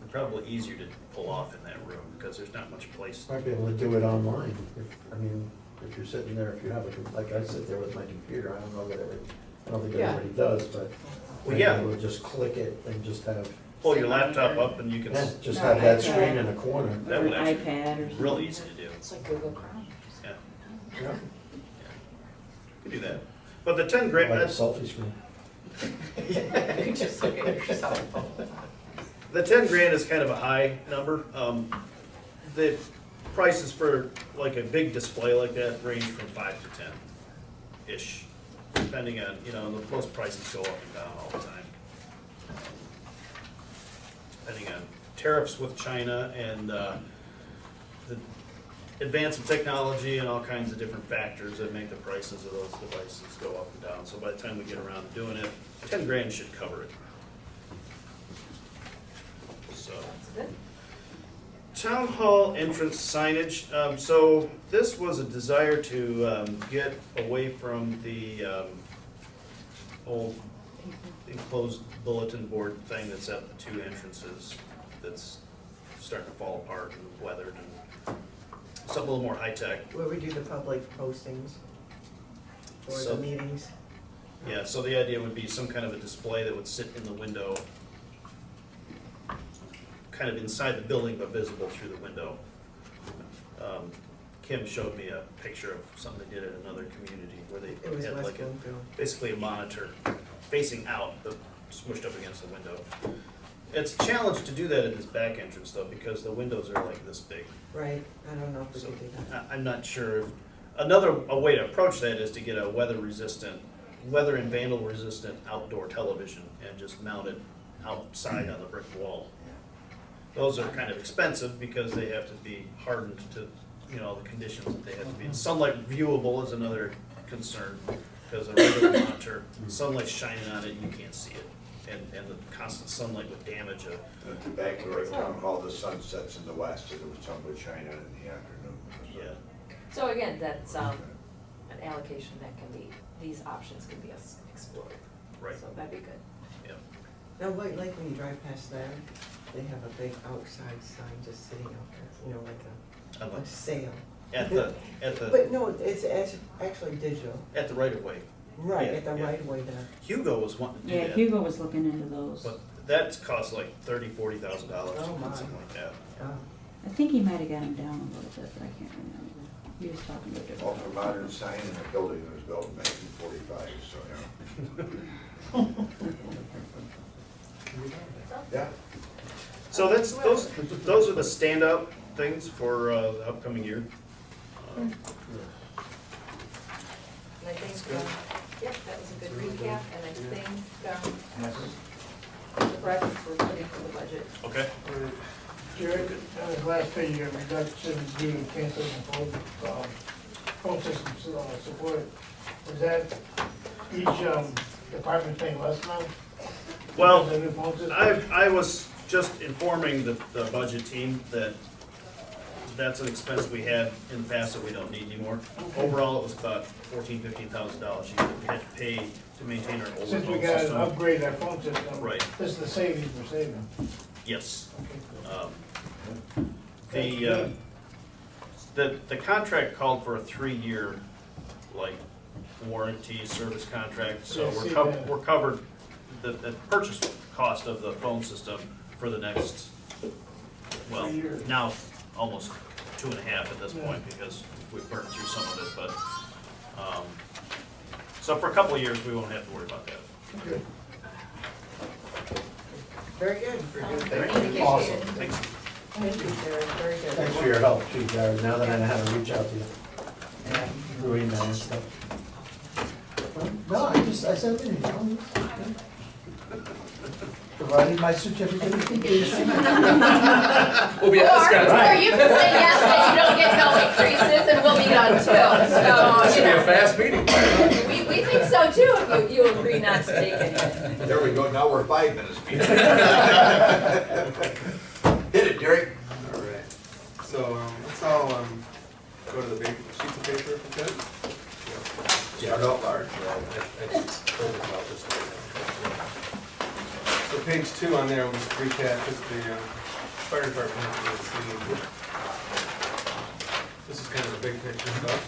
And probably easier to pull off in that room because there's not much place. Might be able to do it online. If you're sitting there, if you have like I sit there with my computer, I don't know that I don't think Yeah. everybody does, but Well, yeah. maybe we'll just click it and just have, Pull your laptop up and you can, just have that screen in the corner. that Or would an actually iPad or be something. real easy to do. It's like Google Chrome. Yeah, Yeah. you can do that. But the 10 grand, Like a selfie screen. You just look at yourself. the 10 grand is kind of a high number. The prices for like a big display like that range from 5 to 10-ish, depending on, most prices go up and down all the time. Depending on tariffs with China and the advance of technology and all kinds of different factors that make the prices of those devices go up and down. So by the time we get around to doing it, 10 grand should cover it. So. That's good. Town hall entrance signage, so this was a desire to get away from the old enclosed bulletin board thing that's at the two entrances that's starting to fall apart and weathered, and something a little more high-tech. Where we do the public postings for So- the meetings. Yeah, so the idea would be some kind of a display that would sit in the window, kind of inside the building but visible through the window. Kim showed me a picture of something they did in another community where they It was had West like Bloomfield. basically a monitor facing out, but smushed up against the window. It's a challenge to do that in this back entrance though, because the windows are like this big. Right, I don't know if we So could do that. I'm not sure if, a way to approach that is to get a weather and vandal resistant outdoor television and just mount it outside on the brick wall. Those are kind of expensive because they have to be hardened to, the conditions that they have to be. And sunlight viewable is another concern because a regular monitor, sunlight's shining on it, you can't see it. And the constant sunlight would damage it. At the back of the town hall, the sun sets in the west, and there was sun would shine on it in the afternoon. Yeah. So again, that's an allocation that can be, these options can be explored. Right. So that'd be good. Now, White Lake, when you drive past there, they have a big outside sign just sitting out there, you know, I like like- a sale. At the, But no, it's actually digital. at the right of way. Right, Yeah, at the yeah. right of way there. Hugo was wanting to do Yeah, that. Hugo was looking into those. But that's cost like $30,000-$40,000, Oh, my. something like that. I think he might have got him down a little bit, but I can't remember. He was talking to a different. Ultra modern sign in a building that was built in 1945, so, yeah. Yeah. So those are the standout things for the upcoming year. And I think, yep, that was a good recap, and I think, the projects were put into the budget. Okay. Jared, on the last page, you have reduction due to cancel and phone system support. Is that each department paying less now? Well, Because of the new phone system? I was just informing the budget team that that's an expense we had in the past that we don't need anymore. Overall, it was about $15,000 we had to pay to maintain our older Since we phone got to system. upgrade our phone system. Right. This is the savings we're saving. Yes. Okay. The contract called for a 3-year, like, warranty service contract, so Yeah, I see that. we're covered, the purchase cost of the phone system for the next, well, 3 years. now almost 2.5 at this point, because we've burned through some of it, but, so for a couple of years, we won't have to worry about that. Good. Very good. Thank you. Awesome. Thanks. Thank you, Jared, very good. Thanks for your help too, Jared, now that I know how to reach out to you. Through email and stuff. No, I sent an email. Provided my certificate of completion. Or you can say yes, that you don't get no increases, and we'll be done too, so, you know. fast meeting. We think so too, if you agree not to take it. There we go, now we're 5 minutes. Hit it, Derek. All right, so, let's all, go to the big sheets of paper if we could. Start out large. So page 2 on there, we'll just recap just the fire department. has received. This is kind of the big picture stuff.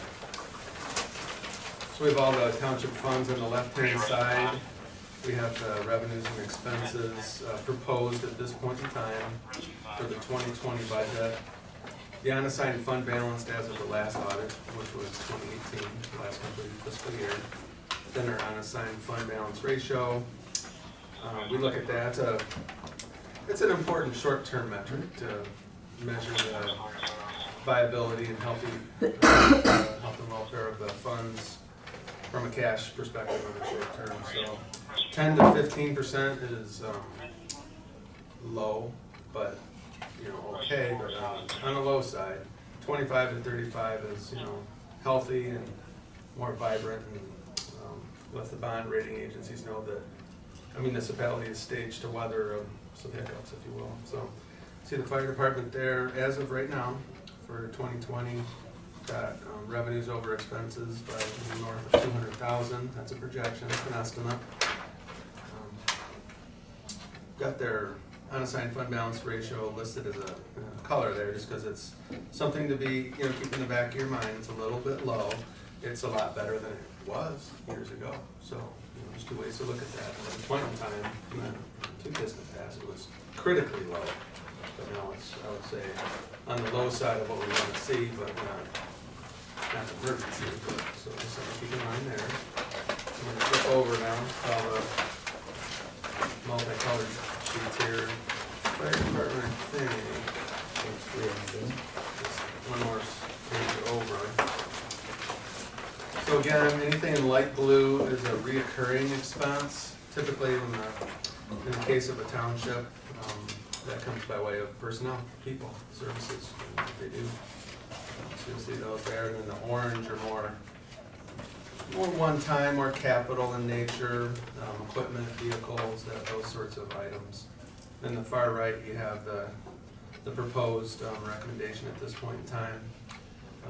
So we have all the township funds on the left-hand side. We have the revenues and expenses proposed at this point in time for the 2020 budget. The unassigned fund balance as of the last audit, which was 2018, the last completed fiscal year. Then our unassigned fund balance ratio. We look at that, it's an important short-term metric to measure the viability and health and welfare of the funds from a cash perspective on the short term. So 10 to 15% is low, but okay, but on the low side. 25 to 35 is healthy and more vibrant, and let the bond rating agencies know that a municipality is staged to weather some hiccups, if you will. So, see the fire department there as of right now for 2020, got revenues over expenses by north of 200,000. That's a projection, an estimate. Got their unassigned fund balance ratio listed as a color there, just because it's something to be keep in the back of your mind. It's a little bit low. It's a lot better than it was years ago. So. There's 2 ways to look at that. At a point in time, in the 2 distant past, it was critically low. But now it's, I would say, on the low side of what we want to see, but not an emergency. So just something to keep in mind there. I'm going to flip over now to all the multicolored sheets here. Fire department, I think. Just one more page over. So again, anything in light blue is a reoccurring expense. Typically, in the case of a township, that comes by way of personnel, people, services, what they do. So you'll see those there. And then the orange are more one-time, more capital in nature, equipment, vehicles, those sorts of items. Then the far right, you have the proposed recommendation at this point in time.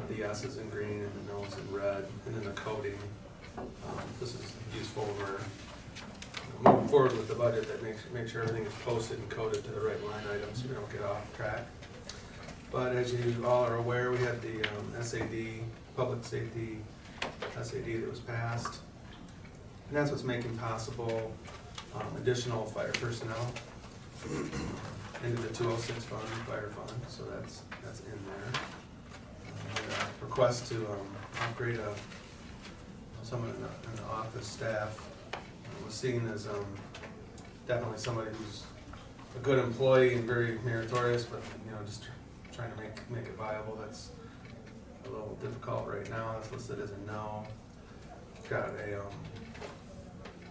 The yeses in green and the no's in red, and then the coding. This is useful for moving forward with the budget that make sure everything is posted and coded to the right line items, so we don't get off track. But as you all are aware, we had the SAD, Public Safety SAD that was passed. And that's what's making possible additional fire personnel into the 206 fund, fire fund, so that's in there. Request to upgrade someone in the office staff was seen as definitely somebody who's a good employee and very meritorious, but just trying to make it viable. That's a little difficult right now. It's listed as a no. Got an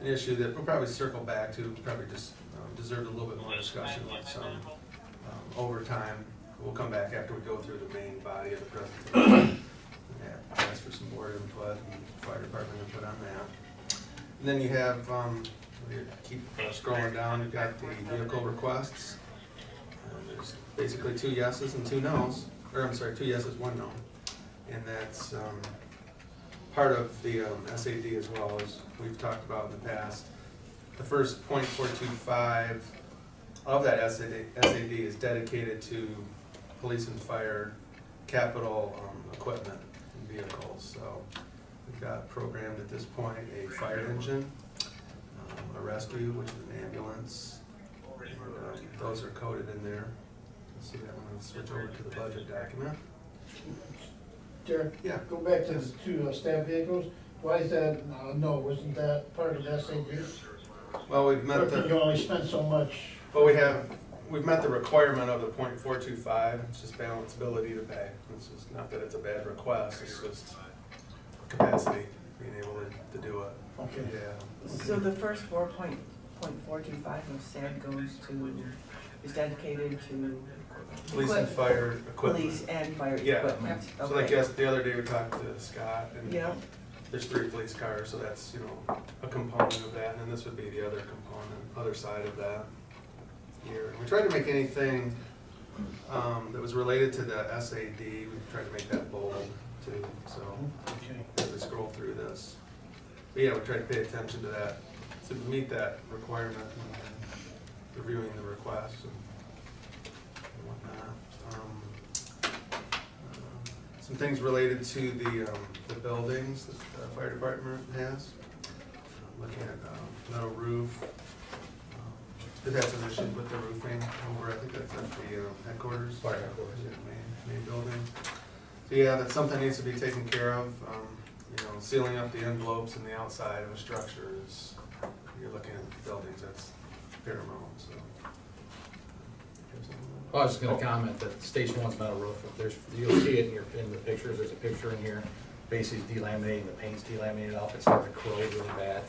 issue that we'll probably circle back to. Probably just deserved a little bit more discussion with some overtime. We'll come back after we go through the main body of the presentation. Yeah, ask for some board input and fire department input on that. And then you have, keep scrolling down, you've got the vehicle requests. There's basically 2 yeses and 2 nos, or I'm sorry, 2 yeses, 1 no. And that's part of the SAD as well, as we've talked about in the past. The first .425 of that SAD is dedicated to police and fire capital equipment and vehicles. So we've got programmed at this point a fire engine, a rescue, which is an ambulance, and those are coded in there. See that when we switch over to the budget document. Derek, Yeah. go back to the 2 staff vehicles. Why is that, no, wasn't that part of SAD? Well, we've met Or can you the, only spend so much? well, we've met the requirement of the .425. It's just balanceability to pay. It's just not that it's a bad request. It's just capacity, being able to do it. Okay. Yeah. So the first 4.425 of SAD is dedicated to Police and fire equipment. police and fire Yeah. equipment. So like the other day we talked to Scott, and Yeah. there's 3 police cars, so that's, a component of that, and then this would be the other component, other side of that here. And we tried to make anything that was related to the SAD, we tried to make that bold too, so as we scroll through this. But yeah, we tried to pay attention to that, to meet that requirement when reviewing the request and whatnot. Some things related to the buildings that the fire department has. Looking at metal roof. They've had some issues with the roofing over, I think that's at the headquarters. Fire headquarters. Yeah, main building. So yeah, that's something that needs to be taken care of. Sealing up the envelopes and the outside of a structure is, you're looking at buildings, that's paramount, so. Well, I was just gonna comment that Station 1's metal roof, you'll see it in the pictures, there's a picture in here, basically delaminating, the paint's delaminated off, it's starting to corrode really bad.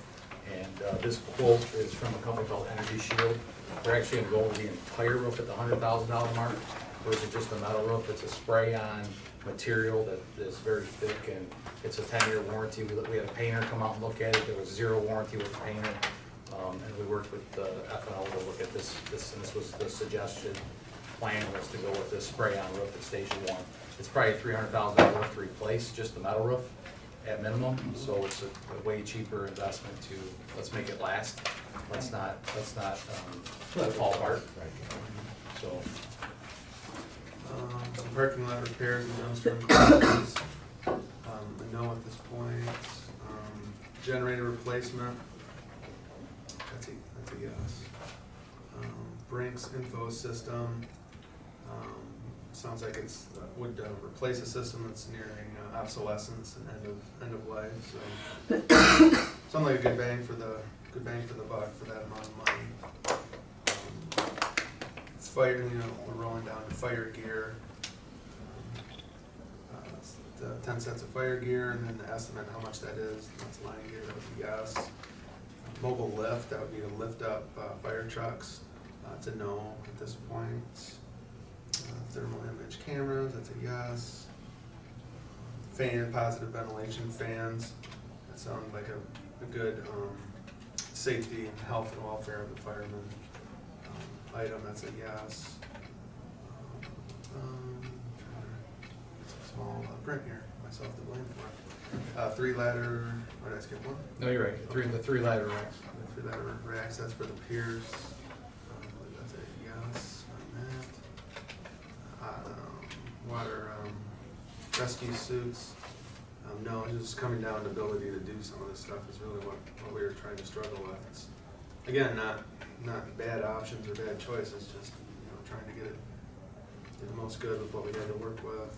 And this quote is from a company called Energy Shield. They're actually gonna go over the entire roof at the $100,000 mark, versus just a metal roof. It's a spray-on material that is very thick, and it's a 10-year warranty. We had a painter come out and look at it, there was 0 warranty with the painter. And we worked with FNL to look at this, and this was the suggested plan was to go with this spray-on roof at Station 1. It's probably $300,000 roof to replace just the metal roof at minimum, so it's a way cheaper investment to, let's make it last. Let's not fall apart. So. Some parking lot repairs and dumpster closures. A no at this point. Generator replacement. That's a yes. Brinks info system. Sounds like it's would replace a system that's nearing obsolescence and end of life. So sounds like a good bang for the buck for that amount of money. Fire, we're rolling down to fire gear. The 10 sets of fire gear, and then the estimate how much that is. That's line gear, that would be yes. Mobile lift, that would be to lift up fire trucks. It's a no at this point. Thermal image cameras, that's a yes. Positive ventilation fans. That sounds like a good safety and health and welfare of the firemen item, that's a yes. It's a small print here, myself to blame for it. 3 ladder, or did I skip one? No, you're right, the three ladder racks. for that, or access for the piers. I believe that's a yes on that. Water, rescue suits. No, it's just coming down to ability to do some of this stuff is really what we were trying to struggle with. It's, again, not bad options or bad choices, just, trying to get it the most good with what we had to work with.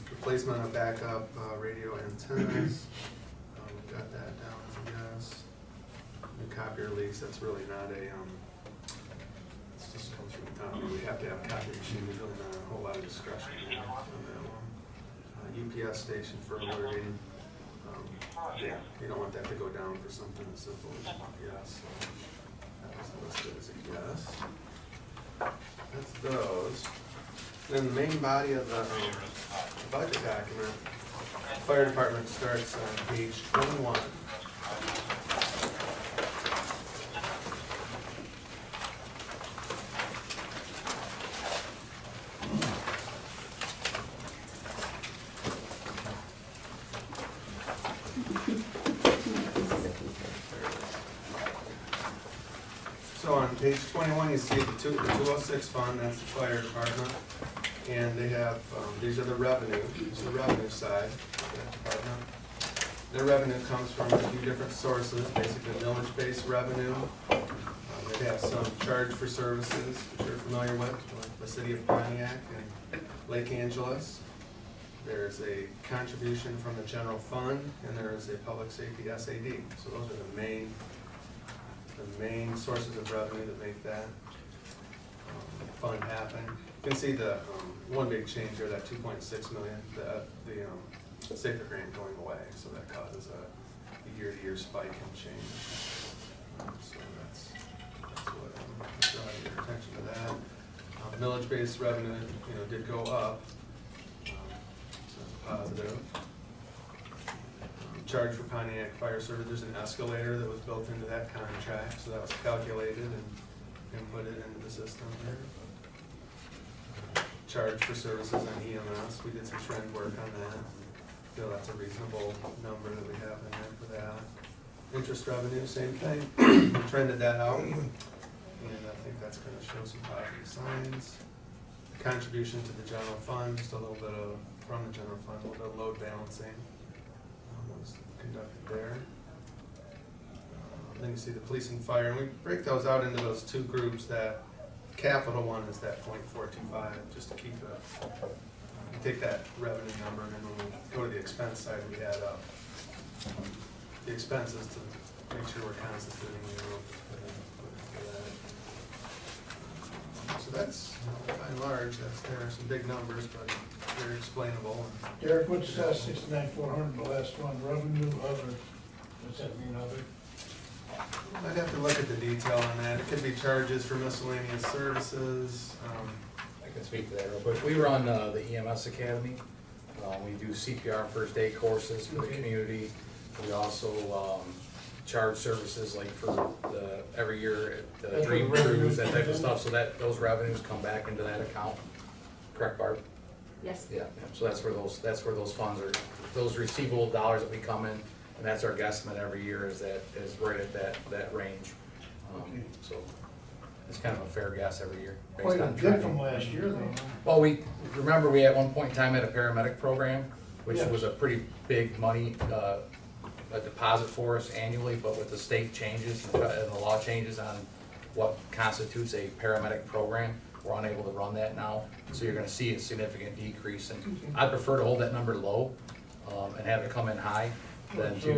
Replacement of backup radio antennas. We've got that down as a yes. New copier lease, that's really not a, it's just comes from the top. We have to have a copy machine, there's really not a whole lot of discretion on that one. UPS station for alerting. Yeah, you don't want that to go down for something as simple as yes. So that was listed as a yes. That's those. Then the main body of the budget document, fire department starts on page 21. So on page 21, you see the 206 fund, that's the fire department. And they have, these are the revenue, this is the revenue side of that department. Their revenue comes from a few different sources, basically millage-based revenue. They have some charge for services, which you're familiar with, like the city of Pontiac and Lake Angeles. There's a contribution from the general fund, and there is a public safety SAD. So those are the main sources of revenue that make that fund happen. You can see the one big change here, that 2.6 million, the SAFER grant going away, so that causes a year-to-year spike in change. So that's what draw your attention to that. Millage-based revenue, did go up, so that's positive. Charge for Pontiac Fire Service, there's an escalator that was built into that contract, so that was calculated and put it into the system here. Charge for services on EMS, we did some trend work on that. Feel that's a reasonable number that we have in there for that. Interest revenue, same thing, we trended that out, and I think that's gonna show some positive signs. Contribution to the general fund, just a little bit of, from the general fund, a little bit of load balancing was conducted there. Then you see the police and fire, and we break those out into those two groups. That capital one is that 0.425, just to keep the, you take that revenue number, and then when we go to the expense side, we add up the expenses to make sure we're constituting so that's, by and large, there are some big numbers, but very explainable. Derek, what's 69,400, the last one, revenue, other, what's that mean, other? I'd have to look at the detail on that. It could be charges for miscellaneous services. I can speak to that real quick. We run the EMS Academy. We do CPR first aid courses for the community. We also charge services like for every year the Dream Cruise, that type of stuff, so that those revenues come back into that account. Correct, Barb? Yes. Yeah, so that's where those funds are, those receivable dollars that we come in, and that's our guesstimate every year is right at that range. So it's kind of a fair guess every year. Based Quite a on dip tracking. from last year though. Well, we at one point in time had a paramedic program, which Yes. was a pretty big money, a deposit for us annually, but with the state changes and the law changes on what constitutes a paramedic program, we're unable to run that now. So you're gonna see a significant decrease, and I'd prefer to hold that number low, and have it come in high than to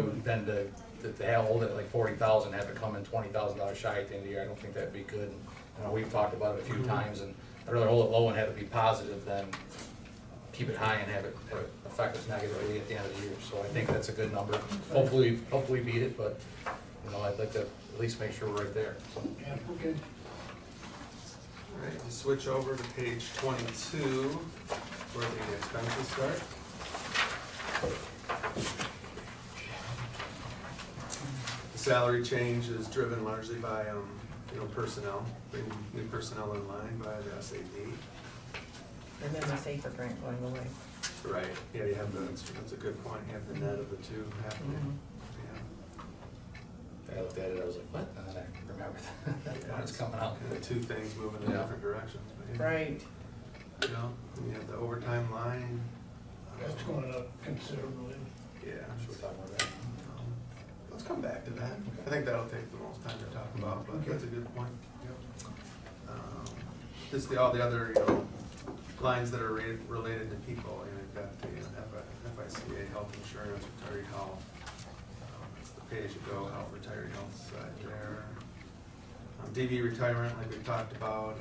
hold it at like 40,000, have it come in $20,000 shy at the end of the year. I don't think that'd be good. We've talked about it a few times, and I'd rather hold it low and have it be positive than keep it high and have it affect us negatively at the end of the year. So I think that's a good number. Hopefully beat it, but I'd like to at least make sure we're right there. So. Yeah, okay. All right, we'll switch over to page 22, where the expenses start. The salary change is driven largely by, personnel, bringing new personnel in line by the SAD. And then the SAFER grant going away. Right, yeah, you have that's a good point, you have the net of the two happening. Yeah. I looked at it, I was like, what? And then I remembered that when it's coming out. Kind of two things moving in Yeah. different directions. But, yeah. Right. You know, we have the overtime line. That's going up considerably. Yeah. Should we talk about that? Let's come back to that. I think that'll take the most time to talk about, but that's a good point. Just all the other, lines that are related to people, you've got the FICA, health insurance, retiree health. It's the pay-as-you-go health, retiree health side there. DB retirement, like we talked about,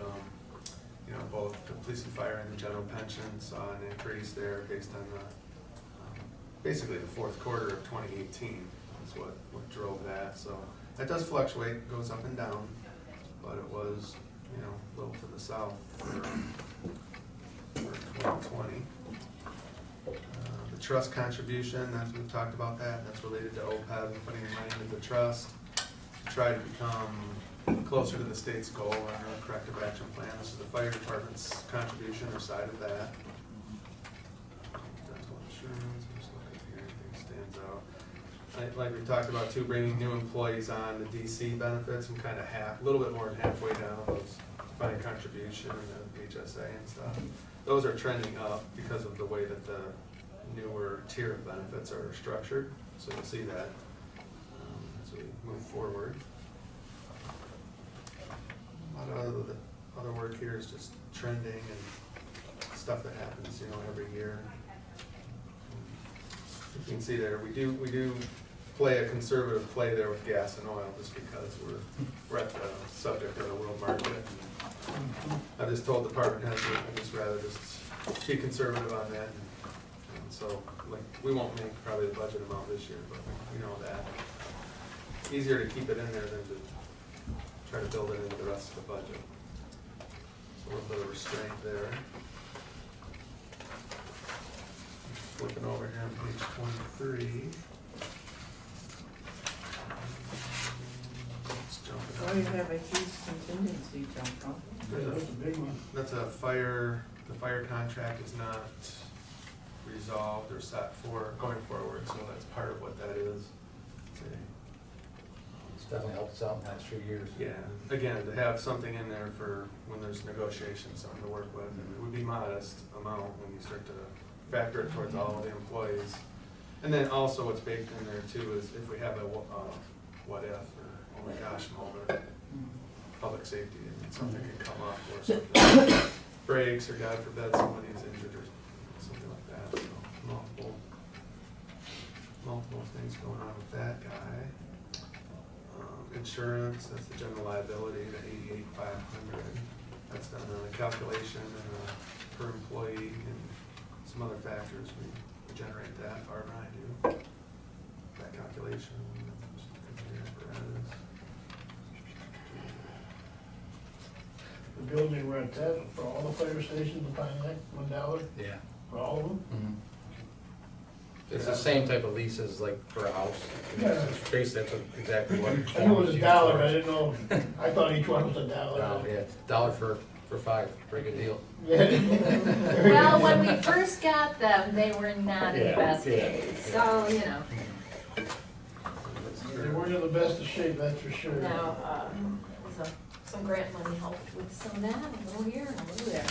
both the police and fire and the general pension saw an increase there based on the, basically the fourth quarter of 2018 is what drove that. So that does fluctuate, goes up and down, but it was, a little to the south for 2020. The trust contribution, we've talked about that, that's related to OPEB, putting money into the trust to try to become closer to the state's goal on our corrective action plan. This is the fire department's contribution or side of that. Dental insurance, just looking here, anything stands out. Like we talked about too, bringing new employees on, the DC benefits, I'm kind of a little bit more than halfway down those defined contribution and the HSA and stuff. Those are trending up because of the way that the newer tier of benefits are structured. So you'll see that as we move forward. A lot of the other work here is just trending and stuff that happens, every year. You can see there, we do play a conservative play there with gas and oil, just because we're at the subject of the world market. I just told department heads that I'd just rather just be conservative on that. And so, we won't make probably the budget amount this year, but we know that. Easier to keep it in there than to try to build it into the rest of the budget. So a little bit of restraint there. Flipping over here on page 23. Let's jump Why do you have a huge contingency jump up? That's a big one. That's the fire contract is not resolved or set for going forward, so that's part of what that is. It's definitely helped us out in the last few years. Yeah, again, to have something in there for when there's negotiations, something to work with, and it would be modest amount when you start to factor it towards all of the employees. And then also what's baked in there too is if we have a what if, or oh my gosh moment, public safety, and something can come up or something breaks, or God forbid somebody is injured or something like that. So multiple things going on with that guy. Insurance, that's the general liability, the 88,500. That's done on a calculation and per employee and some other factors. We generate that, Barb and I do. That calculation. The building rent that for all the fire stations in Pontiac, $1 Yeah. for all of them? Mhm. It's the same type of lease as like for a house. Yeah. Basically, that's exactly what. I knew it was $1, I didn't know, I thought each one was $1. Yeah, it's $1 for $5, pretty good deal. Yeah. Well, when we first got them, they were not in the Yeah, best yeah, case, yeah. so, They weren't in the best of shape, that's for sure. Now, some grant money helped with some of that, a little here and a little there.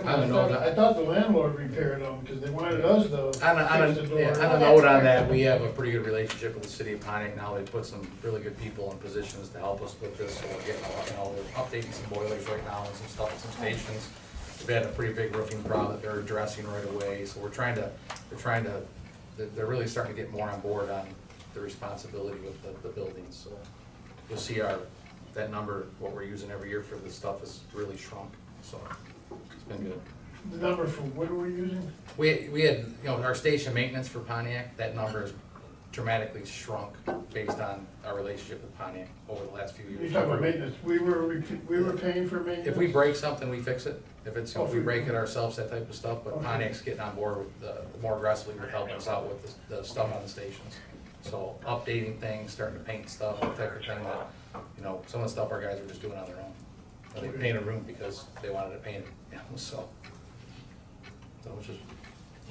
I don't know that- I thought the landlord repaired them, because they wanted us to fix the door. On a note on that, we have a pretty good relationship with the city of Pontiac now. They put some really good people in positions to help us with this. So we're getting, they're updating some boilers right now and some stuff at some stations. We've had a pretty big roofing problem that they're addressing right away. So they're really starting to get more on board on the responsibility with the buildings. So you'll see that number, what we're using every year for this stuff has really shrunk. So it's been good. The number for what are we using? We had, our station maintenance for Pontiac, that number has dramatically shrunk based on our relationship with Pontiac over the last few years. You're talking about maintenance, we were paying for maintenance? If we break something, we fix it. If if we break it ourselves, that type of stuff, but Okay. Pontiac's getting on board with, more aggressively with helping us out with the stuff on the stations. So updating things, starting to paint stuff, that type of thing that, some of the stuff our guys were just doing on their own. They painted a room because they wanted to paint it, so it's just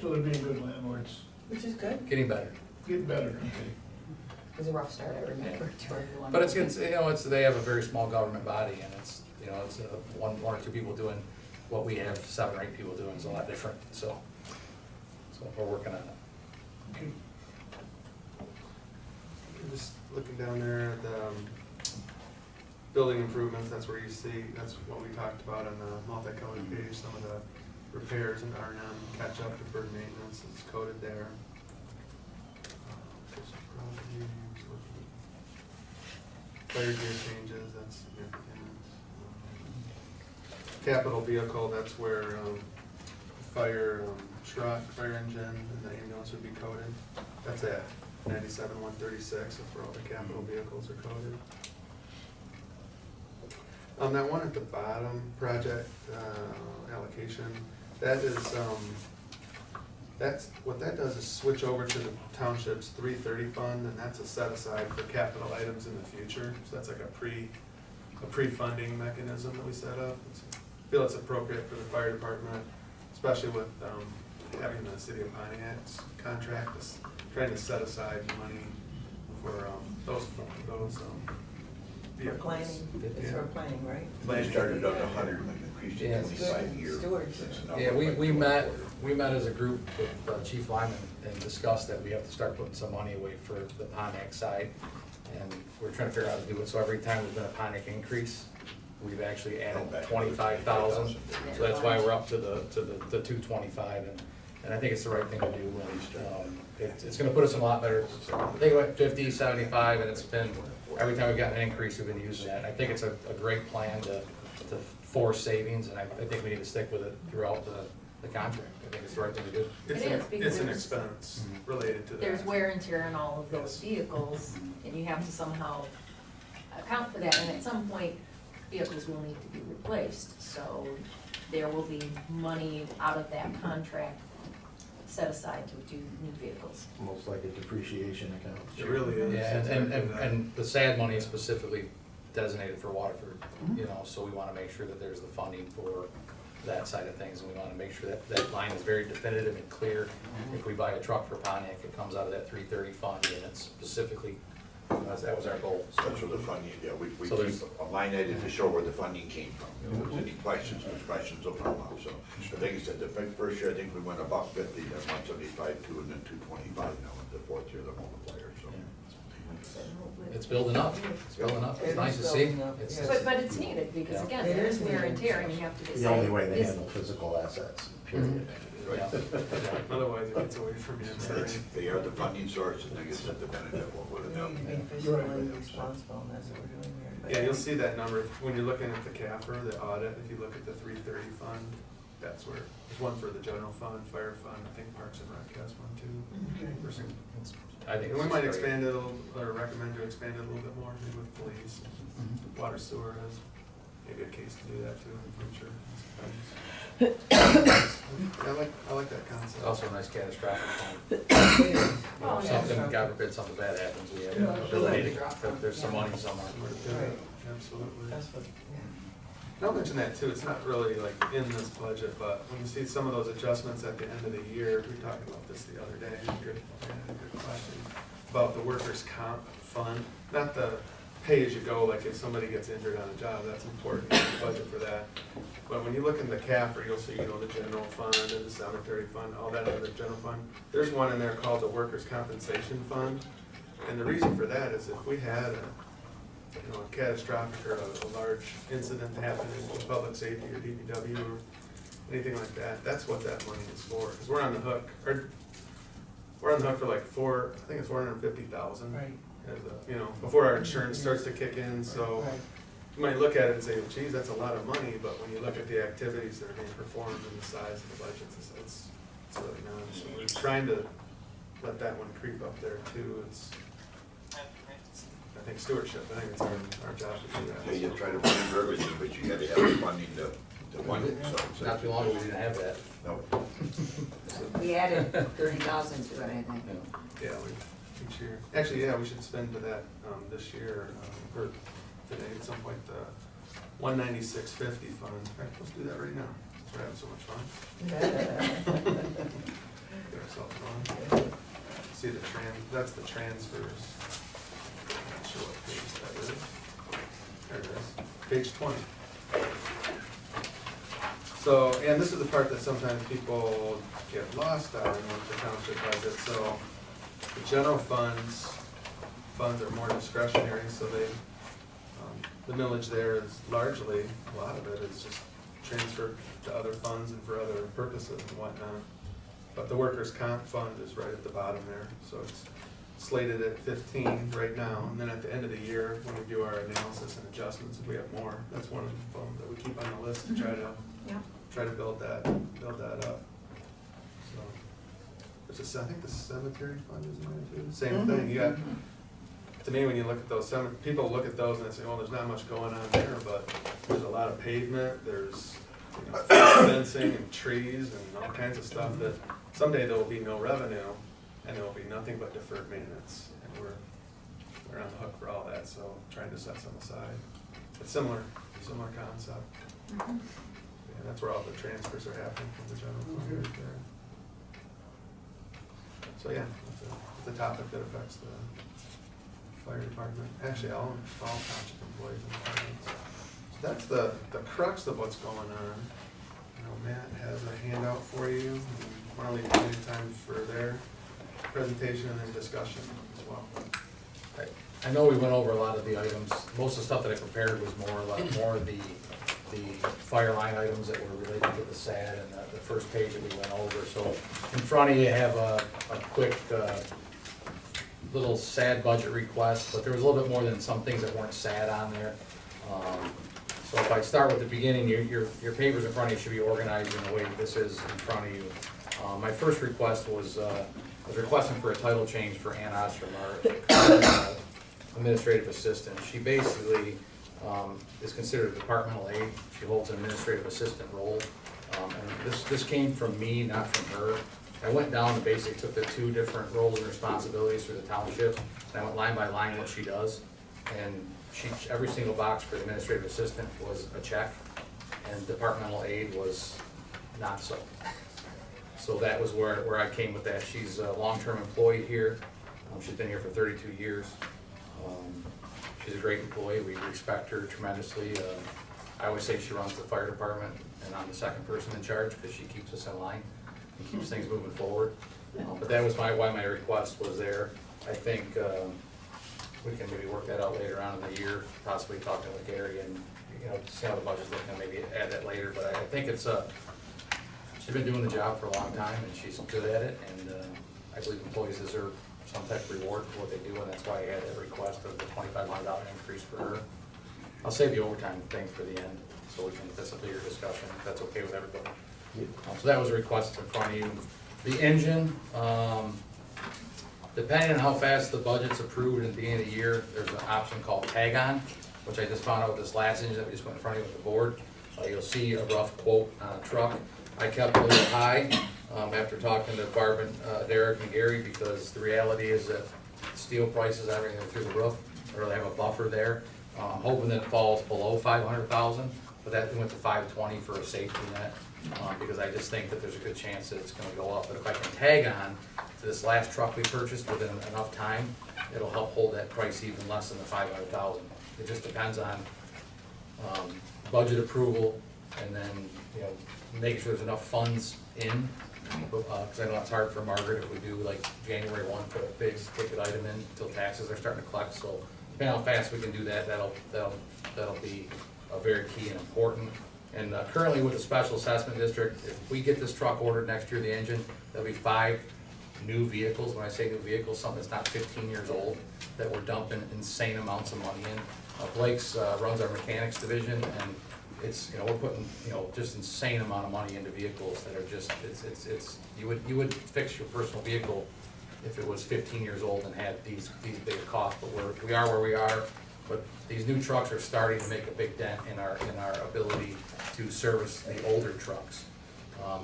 So they're being good landlords, Which is good. getting better. getting better, okay. It was a rough start, I remember, to everyone. But it's, you know, they have a very small government body, and it's, you know, it's one or two people doing what we have 7 or 8 people doing is a lot different, so we're working on it. Just looking down there at the building improvements, that's where you see, that's what we talked about on the multicolored page, some of the repairs and R&M, catch up, deferred maintenance is coded there. Fire gear changes, that's significant. Capital vehicle, that's where fire truck, fire engine, and the ambulance would be coded. That's at 97,136, that's where all the capital vehicles are coded. That one at the bottom, project allocation, that is, what that does is switch over to the township's 330 fund, and that's a set aside for capital items in the future. So that's like a pre-funding mechanism that we set up. I feel it's appropriate for the fire department, especially with having the city of Pontiac's contract, is trying to set aside money for those vehicles. Planning, it's for planning, right? They started on 100 and increased to Yes. 25 years. Stewards. Yeah, we met as a group with Chief Lyman and discussed that we have to start putting some money away for the Pontiac side. And we're trying to figure out how to do it, so every time there's been a Pontiac increase, we've actually added 25,000. So that's why we're up to the 225, and I think it's the right thing to do. And it's gonna put us in a lot better, they went 50, 75, and it's been, every time we've gotten an increase, we've been using that. I think it's a great plan to force savings, and I think we need to stick with it throughout the contract. I think it's the right thing to do. It is, because It's an there's- expense related to that. There's wear and tear in all of those vehicles, and you have to somehow account for that, and at some point, vehicles will need to be replaced, so there will be money out of that contract set aside to do new vehicles. Almost like a depreciation account. It really is. Yeah, Exactly that. and the SAD money is specifically designated for Waterford, you know, so we wanna make sure that there's the funding for that side of things, and we wanna make sure that that line is very definitive and clear. If we buy a truck for Pontiac, it comes out of that 330 fund, and it's specifically, that was our goal. That's where the funding, yeah, we So keep there's- a line item to show where the funding came from. If there's any questions, those questions will come up, so. I think you said the first year, I think we went $1.50, then 175, 2, and then 225 now, in the fourth year, the multiplier, so. It's building up, it's nice to see. It's- But it's needed, because Yeah. again, there's wear and tear, and you have to decide. The only way they is- handle physical assets, period. Yeah. Otherwise, it gets away from you. They are the funding source, and they get the benefit of what would have We need to done. be fiscally responsible, and that's what we're doing here. But- Yeah, you'll see that number, when you're looking at the CAFR, the audit, if you look at the 330 fund, that's where, there's one for the general fund, fire fund, I think Parks and Rec has one too. I think And we it's might great. expand it, or recommend to expand it a little bit more, maybe with police. Water sewer has maybe a case to do that too in the future. Yeah, I like that It's concept. also a nice catastrophic fund. Oh, yeah. Something, God forbid, something bad happens, we have the ability to, there's some money somewhere. Right. Absolutely. That's what, yeah. And I'll mention that too, it's not really like in this budget, but when you see some of those adjustments at the end of the year, we talked about this the other day, good question, about the workers' comp fund, not the pay-as-you-go, like if somebody gets injured on a job, that's important, you have a budget for that. But when you look in the CAFR, you'll see, you know, the general fund and the cemetery fund, all that in the general fund. There's one in there called the workers' compensation fund, and the reason for that is if we had a catastrophic or a large incident happening with public safety or DPW or anything like that, that's what that money is for, because we're on the hook, we're on the hook for like I think it's 450,000. Right. As a, you know, before our insurance starts to kick in, so Right. you might look at it and say, well, geez, that's a lot of money, but when you look at the activities that are being performed and the size of the budgets, it's really not. So we're trying to let that one creep up there too. I think stewardship, I think it's our job to do Yeah, you that. try to fund for everything, but you gotta have the funding to fund it, so. Not too long ago, we didn't have that. No. We added 30,000 to it, I think. Yeah, each year. Actually, yeah, we should spend to that this year, or today at some point, the 19650 fund. All right, let's do that right now, since we're having so much fun. Get ourselves going. See the that's the transfers. that is. There it is, page 20. So, and this is the part that sometimes people get lost on with the township budget, so the general funds are more discretionary, so they, the millage there is largely, a lot of it is just transferred to other funds and for other purposes and whatnot. But the workers' comp fund is right at the bottom there, so it's slated at 15 right now, and then at the end of the year, when we do our analysis and adjustments, if we have more, that's one of them that we keep on the list to try to build that up. So, there's I think the cemetery fund is in there too, same thing, you got, to me, when you look at those, people look at those and they say, well, there's not much going on there, but there's a lot of pavement, there's, you know, fencing and trees and all kinds of stuff that someday there will be no revenue and there will be nothing but deferred maintenance. And we're on the hook for all that, so trying to set some aside. It's similar concept. And that's where all the transfers are happening from the general fund right there. So yeah, it's a topic that affects the fire department, actually all township employees and departments. So that's the crux of what's going on. You know, Matt has a handout for you, and Marley, plenty of time for their presentation and then discussion as well. I know we went over a lot of the items. Most of the stuff that I prepared was more of the fire line items that were related to the SAD and the first page that we went over. So in front of you have a quick little SAD budget request, but there was a little bit more than some things that weren't SAD on there. So if I start with the beginning, your papers in front of you should be organized in the way this is in front of you. My first request was requesting for a title change for Ann Ostrom, our administrative assistant. She basically is considered a departmental aide. She holds an administrative assistant role. And this came from me, not from her. I went down and basically took the two different roles and responsibilities for the township, and I went line by line what she does. And every single box for the administrative assistant was a check, and departmental aide was not so. So that was where I came with that. She's a long-term employee here. She's been here for 32 years. She's a great employee. We respect her tremendously. I always say she runs the fire department, and I'm the second person in charge because she keeps us in line and keeps things moving forward. But that was why my request was there. I think we can maybe work that out later on in the year, possibly talking with Gary and, you know, see how the budget's looking, and maybe add that later. But I think it's she's been doing the job for a long time, and she's good at it, and I believe employees deserve some type of reward for what they do, and that's why I had that request of the $2,500 increase for her. I'll save the overtime thing for the end, so we can, that's a bigger discussion, if that's okay with everybody. So that was a request in front of you. The engine, depending on how fast the budget's approved at the end of the year, there's an option called tag on, which I just found out with this last engine that we just went in front of you with the board. You'll see a rough quote on a truck. I kept it a little high after talking to Barb and Derek and Gary, because the reality is that steel prices, everything are through the roof. I really have a buffer there. I'm hoping that it falls below 500,000, but that went to 520 for a safety net, because I just think that there's a good chance that it's going to go up. But if I can tag on to this last truck we purchased within enough time, it'll help hold that price even less than the 500,000. It just depends on budget approval, and then, you know, make sure there's enough funds in, because I know it's hard for Margaret if we do like January 1, put a big ticket item in until taxes are starting to collect. So depending on how fast we can do that, that'll be very key and important. And currently with the special assessment district, if we get this truck ordered next year, the engine, there'll be 5 new vehicles. When I say new vehicles, something that's not 15 years old, that we're dumping insane amounts of money in. Blake's runs our mechanics division, and it's, you know, we're putting, you know, just insane amount of money into vehicles that are just, it's you would fix your personal vehicle if it was 15 years old and had these big costs, but we are where we are. But these new trucks are starting to make a big dent in our ability to service the older trucks.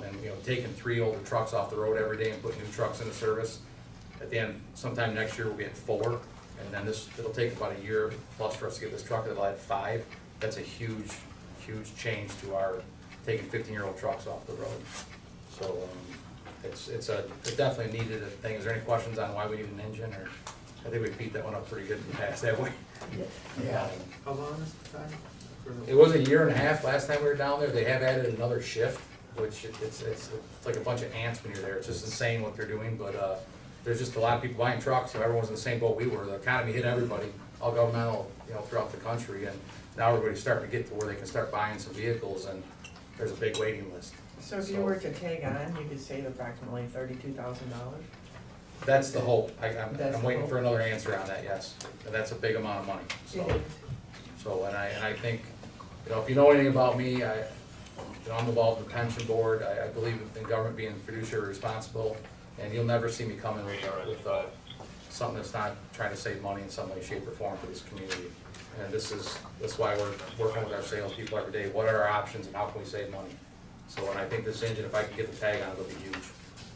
And, you know, taking 3 older trucks off the road every day and putting new trucks into service, at the end, sometime next year we'll be at 4, and then it'll take about a year plus for us to get this truck, it'll add 5. That's a huge change to our taking 15-year-old trucks off the road. So it's definitely needed a thing. Is there any questions on why we need an engine, or? I think we beat that one up pretty good in the past that way. Yeah. How long is the time? for the- It was a year and a half last time we were down there. They have added another shift, which it's like a bunch of ants when you're there. It's just insane what they're doing, but, there's just a lot of people buying trucks, and everyone's in the same boat we were. The economy hit everybody, all governmental, throughout the country, and now everybody's starting to get to where they can start buying some vehicles, and there's a big waiting list. So if you were to tag on, you could save approximately $32,000? That's the hope. That's I'm the waiting hope. for another answer on that, yes. And that's a big amount of money, It so, and I think, if you know anything about me, I'm involved in the pension board. I believe in government being fiduciary responsible, and you'll never see me come in with something that's not trying to save money in some way, shape, or form for this community. And that's why we're working with our salespeople every day. What are our options and how can we save money? So, and I think this engine, if I can get the tag on it, it'll be huge.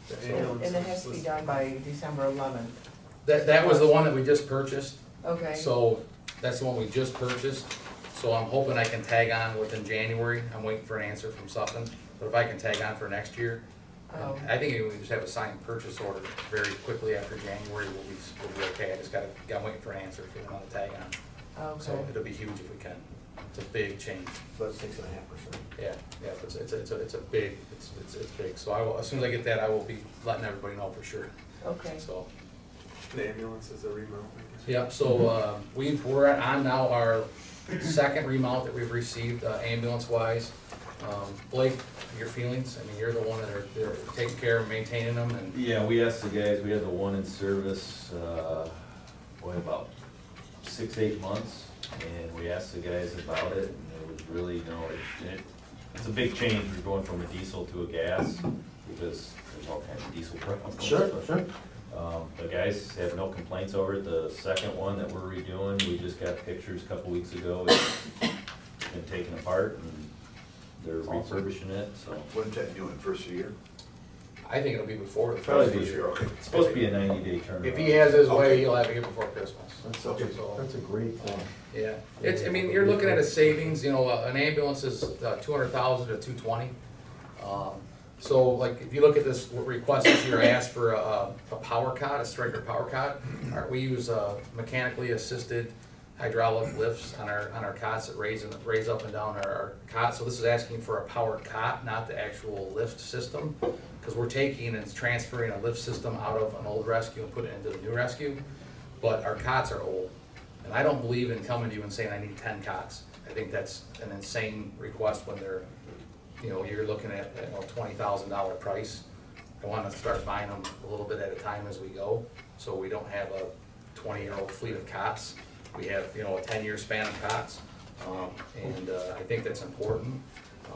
The So, ambulance And it has to be done by December 11th. that was the one that we just purchased. Okay. So that's the one we just purchased. So I'm hoping I can tag on within January. I'm waiting for an answer from something. But if I can tag on for next year, Oh. I think if we just have a signed purchase order very quickly after January, we'll be okay. I'm waiting for an answer for them on the tag on. So Okay. it'll be huge if we can. It's a big change. About 6.5%. Yeah, it's a big, it's big. So as soon as I get that, I will be letting everybody know for sure. Okay. So. The ambulance is a remount, I guess. Yep, so, we're on now our second remount that we've received, ambulance-wise. Blake, your feelings? I mean, you're the one that are taking care of maintaining them, and Yeah, we asked the guys, we had the one in service, about 6-8 months, and we asked the guys about it, and it was really, it's a big change, we're going from a diesel to a gas, because there's all kinds of diesel problems. Sure. The guys have no complaints over it. The second one that we're redoing, we just got pictures a couple weeks ago. It's been taken apart and they're refurbishing it, so. When's that due in first of the year? I think it'll be before the Probably first be, First year, okay. it's supposed to be a 90-day turnaround. If he has his way, Okay. he'll have it here before Christmas. That's a great thing. Yeah, you're looking at a savings, an ambulance is 200,000 to 220. So like, if you look at this request this year, I asked for a power cot, a Stryker power cot. We use mechanically assisted hydraulic lifts on our cots that raise up and down our cot. So this is asking for a power cot, not the actual lift system, because we're taking and transferring a lift system out of an old rescue and putting it into the new rescue. But our cots are old, and I don't believe in coming to you and saying I need 10 cots. I think that's an insane request when they're, you're looking at a $20,000 price. I want to start buying them a little bit at a time as we go, so we don't have a 20-year-old fleet of cots. We have, a 10-year span of cots, and I think that's important.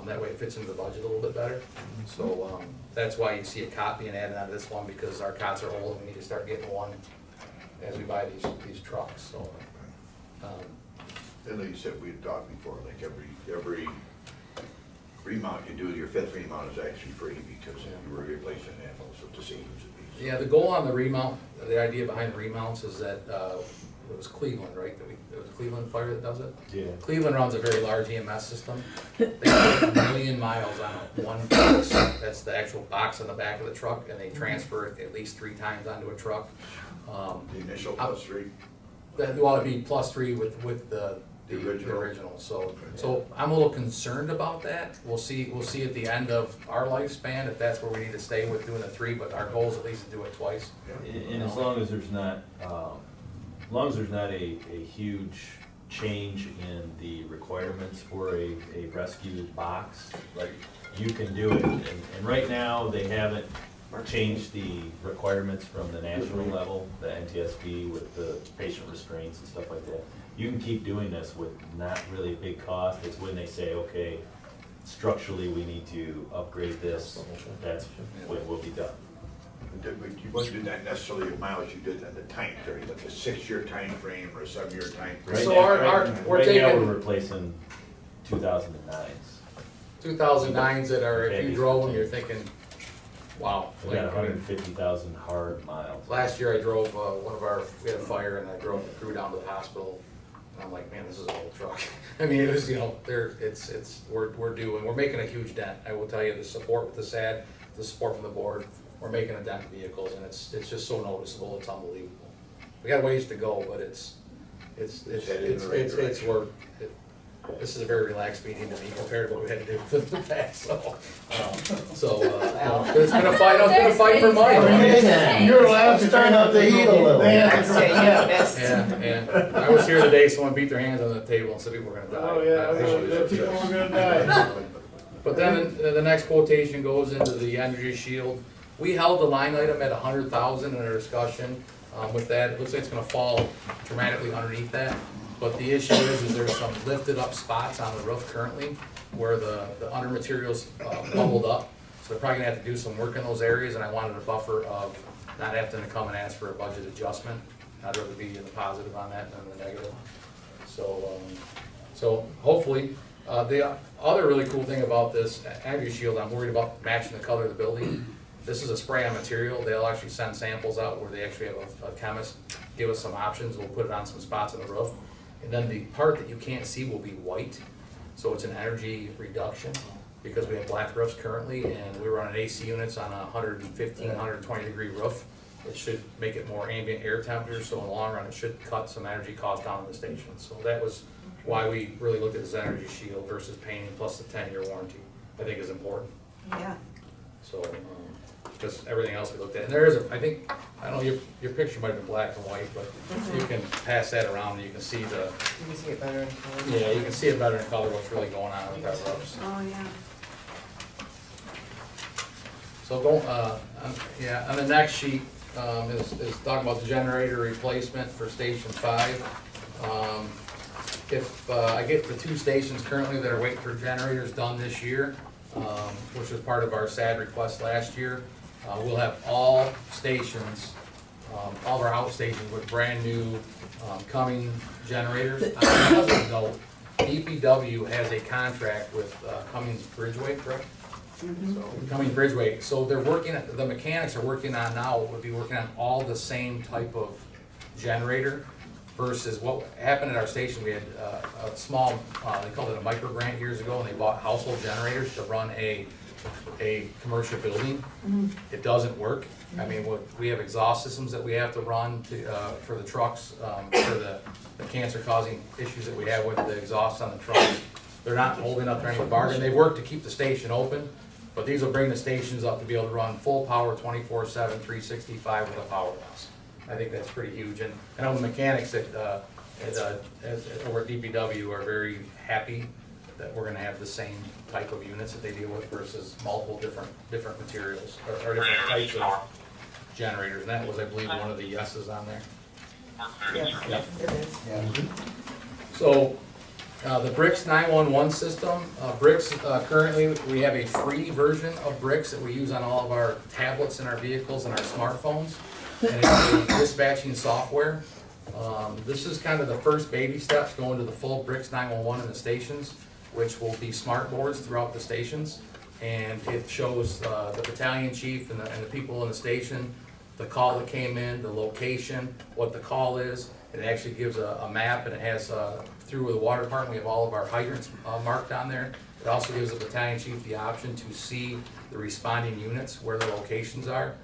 That way it fits into the budget a little bit better. So that's why you see a cot being added onto this one, because our cots are old and we need to start getting one as we buy these trucks, so. And like you said, we had talked before, like every remount you do, your fifth remount is actually free because you were replacing animals with the same use of these. Yeah, the goal on the remount, the idea behind the remounts is that, it was Cleveland, right? It was Cleveland Fire that does it? Yeah. Cleveland runs a very large EMS system. They put 1 million miles on one box. That's the actual box on the back of the truck, and they transfer it at least 3 times onto a truck. The initial plus three. Well, it'd be +3 with the original, so I'm a little concerned about that. We'll see at the end of our lifespan if that's where we need to stay with doing the 3, but our goal is at least to do it twice. And as long as there's not, a huge change in the requirements for a rescue box, like, you can do it. And right now, they haven't changed the requirements from the national level, the NTSB with the patient restraints and stuff like that. You can keep doing this with not really a big cost. It's when they say, okay, structurally, we need to upgrade this, that's when we'll be done. But you wouldn't do that necessarily in miles, you did that in the time period, like a 6-year time frame or a 7-year time frame. Right So now- we're right now, taking- we're replacing 2009s. 2009s that are, if you drove them, you're thinking, wow. We got 150,000 hard miles. Last year I drove, we had a fire and I drove the crew down to the hospital. And I'm like, man, this is an old truck. I mean, it was, we're due, and we're making a huge dent. I will tell you, the support with the SAD, the support from the board, we're making a dent in vehicles, and it's just so noticeable, it's unbelievable. we got a ways to go, but it's work. This is a very relaxed meeting to me compared to what we had to do in the past, so, it's been a fight for money. You're allowed to Turn up the heat a little. They have to- And I was here today, someone beat their hands on the table and said people were gonna die. Oh, yeah, the people are gonna die. But then the next quotation goes into the Energy Shield. We held the line item at 100,000 in our discussion. With that, it looks like it's gonna fall dramatically underneath that. But the issue is there's some lifted up spots on the roof currently where the under materials bubbled up. So they're probably gonna have to do some work in those areas, and I wanted a buffer of not having to come and ask for a budget adjustment. I'd rather be in the positive on that than the negative. So hopefully, the other really cool thing about this Energy Shield, I'm worried about matching the color of the building. This is a spray-on material. They'll actually send samples out where they actually have a chemist give us some options. We'll put it on some spots on the roof. And then the part that you can't see will be white. So it's an energy reduction because we have black roofs currently and we run AC units on a 115, 120 degree roof. It should make it more ambient air temperature, so in the long run, it should cut some energy costs down in the station. So that was why we really looked at this Energy Shield versus painting plus the 10-year warranty, I think is important. Yeah. So, just everything else we looked at. And there is, I don't know, your picture might have been black and white, but you can pass that around and you can see You can see it better in color. yeah, you can see it better in color what's really going on with that roofs. Oh, yeah. So on the next sheet, is talking about the generator replacement for Station 5. If I get the 2 stations currently that are waiting for generators done this year, which was part of our SAD request last year, we'll have all stations, all of our outstations with brand new Cumming generators. On another note, DPW has a contract with Cummings Bridgeway, correct? Cummings Bridgeway, so they're working, the mechanics are working on now, would be working on all the same type of generator versus what happened at our station. We had a small, they called it a micro grant years ago, and they bought household generators to run a commercial building. It doesn't work. I mean, we have exhaust systems that we have to run for the trucks, for the cancer causing issues that we have with the exhaust on the trucks. They're not holding up to any bargain. They work to keep the station open, but these will bring the stations up to be able to run full power 24/7, 365 with a power loss. I think that's pretty huge. And I know the mechanics over at DPW are very happy that we're gonna have the same type of units that they deal with versus multiple different materials or different types of generators. And that was, I believe, one of the yeses on there. Yes, it is. So, the Brix 911 system, Brix, currently, we have a free version of Brix that we use on all of our tablets in our vehicles and our smartphones. And it's a dispatching software. This is kind of the first baby steps going to the full Brix 911 in the stations, which will be smart boards throughout the stations. And it shows the battalion chief and the people in the station, the call that came in, the location, what the call is. It actually gives a map, and it has, through the water department, we have all of our hydrants marked on there. It also gives the battalion chief the option to see the responding units, where the locations are.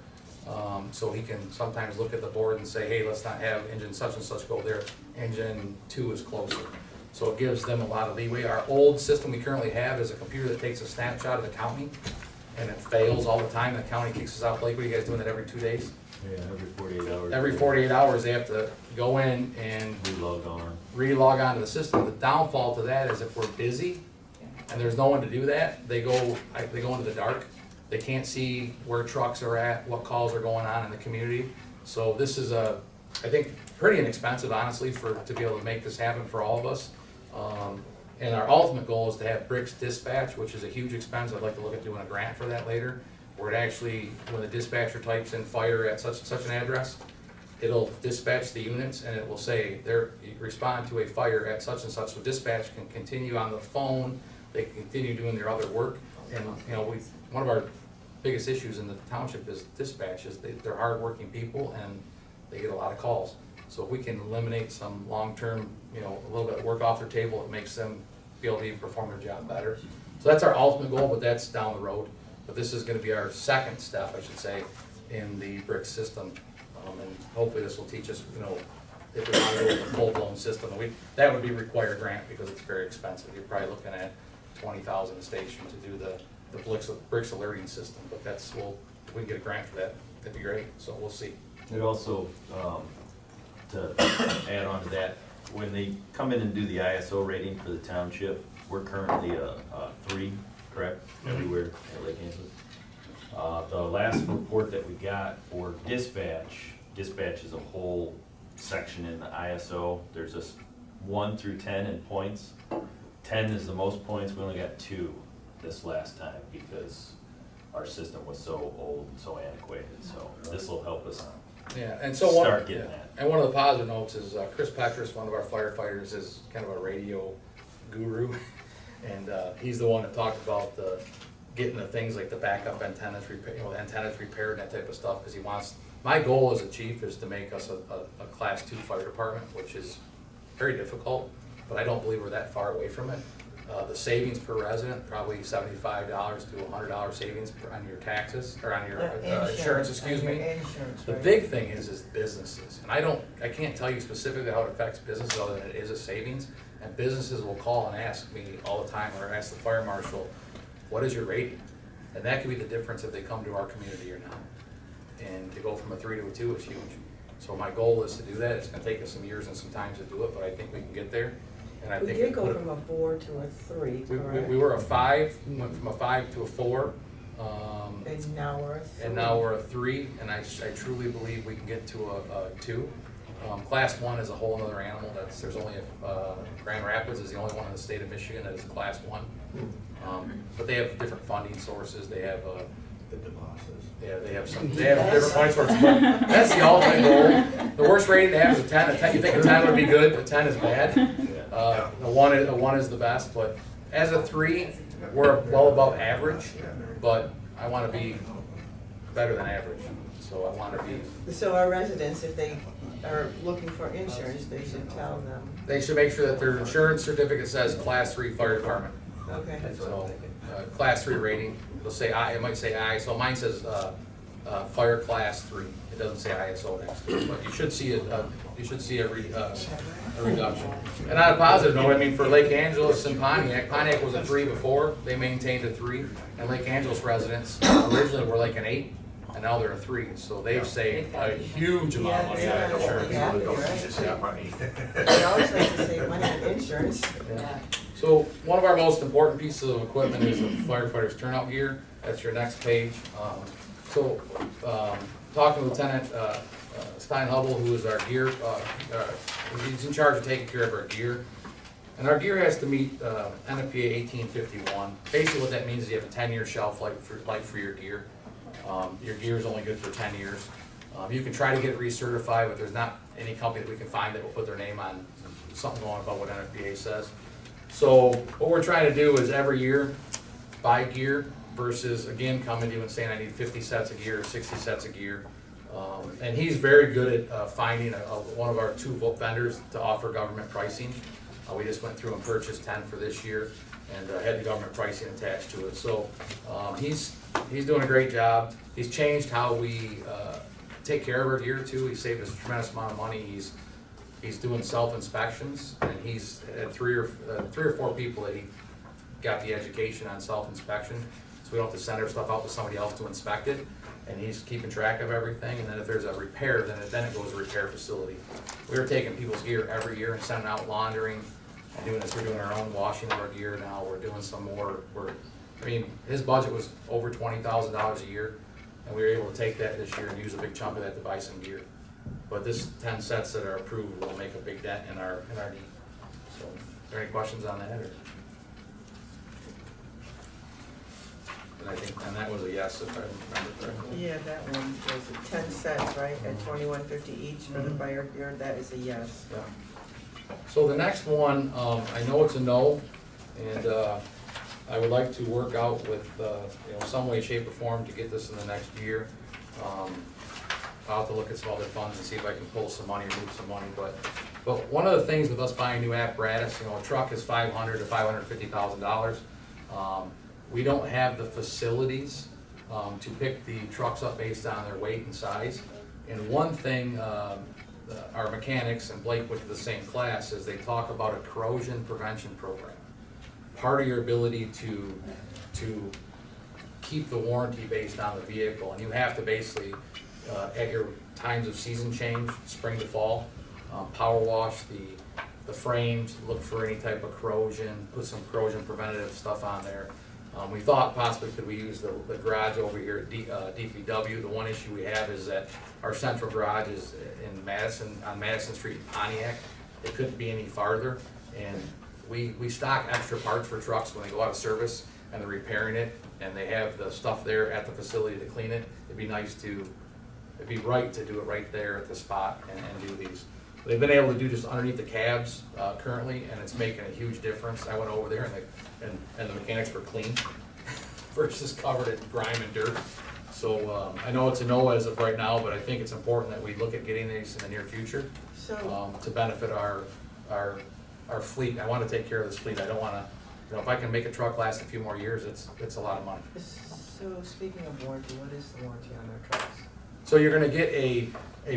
So he can sometimes look at the board and say, hey, let's not have engine such and such go there, engine 2 is closer. So it gives them a lot of leeway. Our old system we currently have is a computer that takes a snapshot of the county, and it fails all the time. The county kicks us out. Blake, what are you guys doing that every 2 days? Yeah, every 48 hours. Every 48 hours, they have to go in and re-log on to the system. The downfall to that is if we're busy and there's no one to do that, they go into the dark. They can't see where trucks are at, what calls are going on in the community. So this is I think, pretty inexpensive, honestly, to be able to make this happen for all of us. And our ultimate goal is to have Brix Dispatch, which is a huge expense. I'd like to look at doing a grant for that later, where it actually, when the dispatcher types in fire at such and such an address, it'll dispatch the units and it will say, you respond to a fire at such and such. So dispatch can continue on the phone, they can continue doing their other work. And one of our biggest issues in the township is dispatch, is they're hardworking people and they get a lot of calls. So if we can eliminate some long-term, a little bit of work off their table, it makes them be able to even perform their job better. So that's our ultimate goal, but that's down the road. But this is gonna be our second step, I should say, in the Brix system And hopefully this will teach us, you know, if we want to go with a full-blown system, and that would be required grant because it's very expensive. You're probably looking at 20,000 a station to do the bricks alerting system, but if we can get a grant for that, that'd be great, so we'll see. It also, to add on to that, when they come in and do the ISO rating for the township, we're currently a 3, correct, everywhere at Lake Angeles. The last report that we got for dispatch is a whole section in the ISO. There's just 1 through 10 in points. 10 is the most points, we only got 2 this last time because our system was so old and so antiquated, so this will help us Yeah, and so start getting that. And one of the positive notes is Chris Petrus, one of our firefighters, is kind of a radio guru, and he's the one that talked about getting the things like the backup antennas, the antennas repaired and that type of stuff, because he wants. My goal as a chief is to make us a Class 2 fire department, which is very difficult, but I don't believe we're that far away from it. The savings per resident, probably $75 to $100 savings on your taxes, or on your insurance, excuse me. Insurance, The right. big thing is businesses, and I can't tell you specifically how it affects businesses other than it is a savings, and businesses will call and ask me all the time, or ask the fire marshal, what is your rating? And that could be the difference if they come to our community or not. And to go from a 3 to a 2 is huge. So my goal is to do that. It's gonna take us some years and some time to do it, but I think we can get there. And I We think did it go put- from a 4 to a 3, correct? we were a 5, went from a 5 to a 4. And now we're a 3. And now we're a 3, and I truly believe we can get to a 2. Class 1 is a whole other animal. There's only Grand Rapids is the only one in the state of Michigan that is a Class 1. But they have different funding sources. They have they have different funding sources. But that's the ultimate goal. The worst rating to have is a 10. You think a 10 would be good? A 10 is bad. A 1 is the best. But as a 3, we're well above average. But I want to be better than average. So I want to be. So our residents, if they are looking for insurance, they should tell them. They should make sure that their insurance certificate says Class 3 fire department. Okay. So, Class 3 rating, it'll say I, it might say ISO, mine says, Fire Class 3. It doesn't say ISO next to it, but you should see a reduction. And on a positive note, I mean, for Lake Angeles and Pontiac was a 3 before, they maintained a 3. And Lake Angeles residents originally were like an 8, and now they're a 3. So they've saved a huge amount of money on insurance. Happy, right? They always like to save money on insurance. Yeah. So one of our most important pieces of equipment is the firefighter's turnout gear. That's your next page. Talking to Lieutenant Stein Hubble, who is our gear, he's in charge of taking care of our gear. And our gear has to meet NFPA 1851. Basically what that means is you have a 10-year shelf life for your gear. Your gear is only good for 10 years. You can try to get it recertified, but there's not any company that we can find that will put their name on something going about what NFPA says. So what we're trying to do is every year buy gear versus, again, coming to you and saying I need 50 sets of gear or 60 sets of gear. And he's very good at finding one of our 2 vendors to offer government pricing. We just went through and purchased 10 for this year and had the government pricing attached to it. So he's doing a great job. He's changed how we take care of our gear too. He's saved us a tremendous amount of money. He's doing self-inspections, and he's had 3 or 4 people that he got the education on self-inspection, so we don't have to send our stuff out to somebody else to inspect it, and he's keeping track of everything, and then if there's a repair, then it goes to a repair facility. We were taking people's gear every year and sending out laundering, and doing this, we're doing our own washing of our gear now, we're doing some more, his budget was over $20,000 a year, and we were able to take that this year and use a big chunk of that to buy some gear. But this 10 sets that are approved will make a big dent in our need. So, are there any questions on that? Or? And that was a yes, if I remember correctly. Yeah, that one was 10 sets, right, at $21.50 each for the fire gear. That is a yes. Yeah. So the next one, I know it's a no, and I would like to work out with some way, shape, or form to get this in the next year. I'll have to look at some other funds and see if I can pull some money or move some money. But one of the things with us buying new apparatus, a truck is $500,000 to $550,000. We don't have the facilities to pick the trucks up based on their weight and size. And one thing, our mechanics, and Blake went to the same class, is they talk about a corrosion prevention program. Part of your ability to keep the warranty based on the vehicle, and you have to basically, at your times of season change, spring to fall, power wash the frames, look for any type of corrosion, put some corrosion preventative stuff on there. We thought possibly could we use the garage over here at DPW. The one issue we have is that our central garage is in Madison, on Madison Street in Pontiac. It couldn't be any farther, and we stock extra parts for trucks when they go out of service and they're repairing it, and they have the stuff there at the facility to clean it. It'd be right to do it right there at the spot and do these. They've been able to do just underneath the cabs currently, and it's making a huge difference. I went over there and the mechanics were clean versus covered in grime and dirt. So I know it's a no as of right now, but I think it's important that we look at getting these in the near future to benefit our fleet. I want to take care of this fleet. I don't want to, if I can make a truck last a few more years, it's a lot of money. So speaking of warranty, what is the warranty on our trucks? So you're gonna get a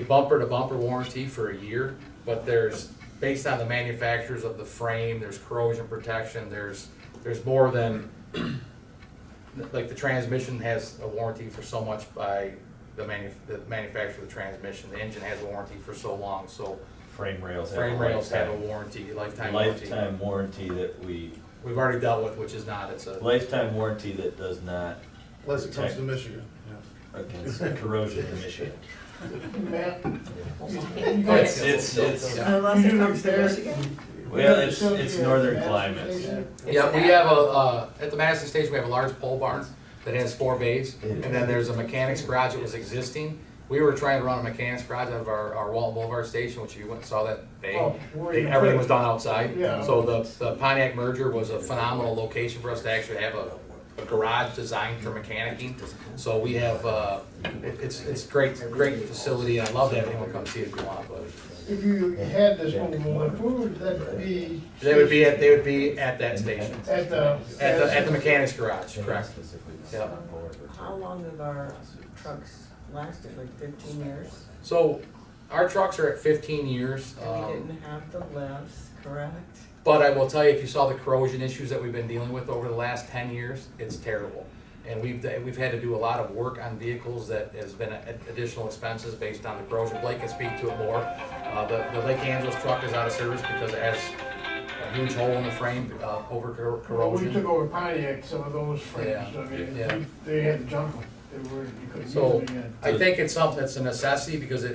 bumper-to-bumper warranty for a year, but there's, based on the manufacturers of the frame, there's corrosion protection, there's more than, like the transmission has a warranty for so much by the manufacturer of the transmission, the engine has a warranty for so long, so. Frame rails have a warranty, lifetime warranty. Lifetime warranty that we've already dealt with, which is not, it's a. Lifetime warranty that does not Unless it comes to Michigan, against corrosion in Michigan. Matt? It's Unless it comes to Michigan? well, it's northern climates. Yeah, we have at the Madison Station, we have a large pole barn that has 4 bays, and then there's a mechanics garage that was existing. We were trying to run a mechanics garage out of our Walton Boulevard station, which if you went and saw that bay, everything was done outside. Yeah. So the Pontiac merger was a phenomenal location for us to actually have a garage designed for mechanicking. So we have, it's great facility, and I'd love to have anyone come see it if you want, but. If you had this mobile one, where would that be? They would be at that station. At the mechanics garage, correct. Yeah. How long have our trucks lasted, like 15 years? So our trucks are at 15 years. And we didn't have the lifts, correct? But I will tell you, if you saw the corrosion issues that we've been dealing with over the last 10 years, it's terrible. And we've had to do a lot of work on vehicles that has been additional expenses based on the corrosion. Blake can speak to it more. The Lake Angeles truck is out of service because it has a huge hole in the frame over corrosion. Well, we took over Pontiac, some of those frames, Yeah. I mean, Yeah. they had junk them. You couldn't use So them again. I think it's something that's a necessity because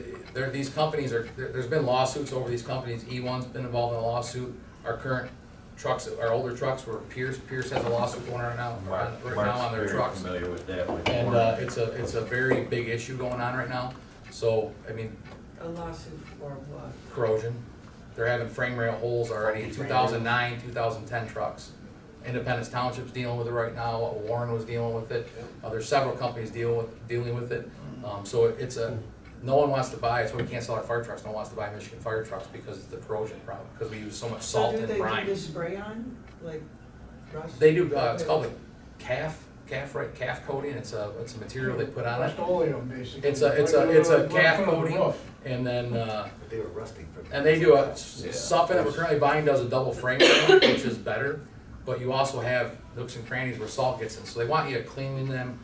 these companies there's been lawsuits over these companies. E1's been involved in a lawsuit. Our current trucks, our older trucks were Pierce has a lawsuit going on right now on their trucks. Familiar with that one. And it's a very big issue going on right now. So, I mean, A lawsuit for what? corrosion. They're having frame rail holes already in 2009, 2010 trucks. Independence Township's dealing with it right now. Warren was dealing with it. There's several companies dealing with it. So no one wants to buy, it's why we can't sell our fire trucks. No one wants to buy Michigan fire trucks because of the corrosion problem, because we use so much salt and brine. So do they do the spray on, like rust? They do, it's called a calf coating. It's a material they put on it. Rust-Oleum, basically. It's a calf coating, and then, They were rusting from. and they do something that we're currently buying does a double frame, which is better. But you also have nooks and crannies where salt gets in, so they want you cleaning them,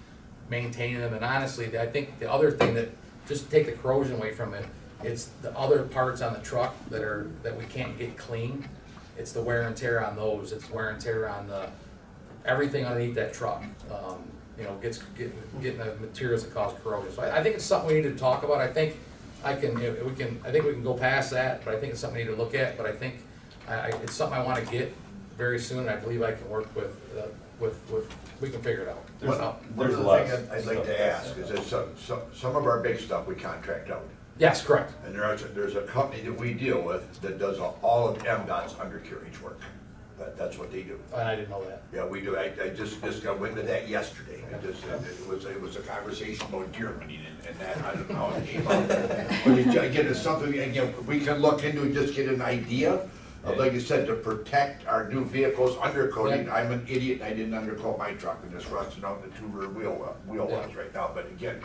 maintaining them, and honestly, I think the other thing that, just to take the corrosion away from it, it's the other parts on the truck that we can't get clean. It's the wear and tear on those, it's wear and tear on everything underneath that truck, getting the materials that cause corrosion. So I think it's something we need to talk about. I think we can go past that, but I think it's something we need to look at, but I think it's something I wanna get very soon. I believe I can work with, we can figure it out. One of the things I'd like to ask is that some of our big stuff we contract out. Yes, correct. And there's a company that we deal with that does all of MDOT's undercarriage work. That's what they do. I didn't know that. Yeah, we do. I just got wind of that yesterday. It was a conversation about deer hunting and that, I don't know how it came up. But again, it's something, again, we can look into and just get an idea of, like you said, to protect our new vehicles undercoating. Yeah. I'm an idiot and I didn't undercoat my truck and just rusting out the two rear wheel wells right now. But again,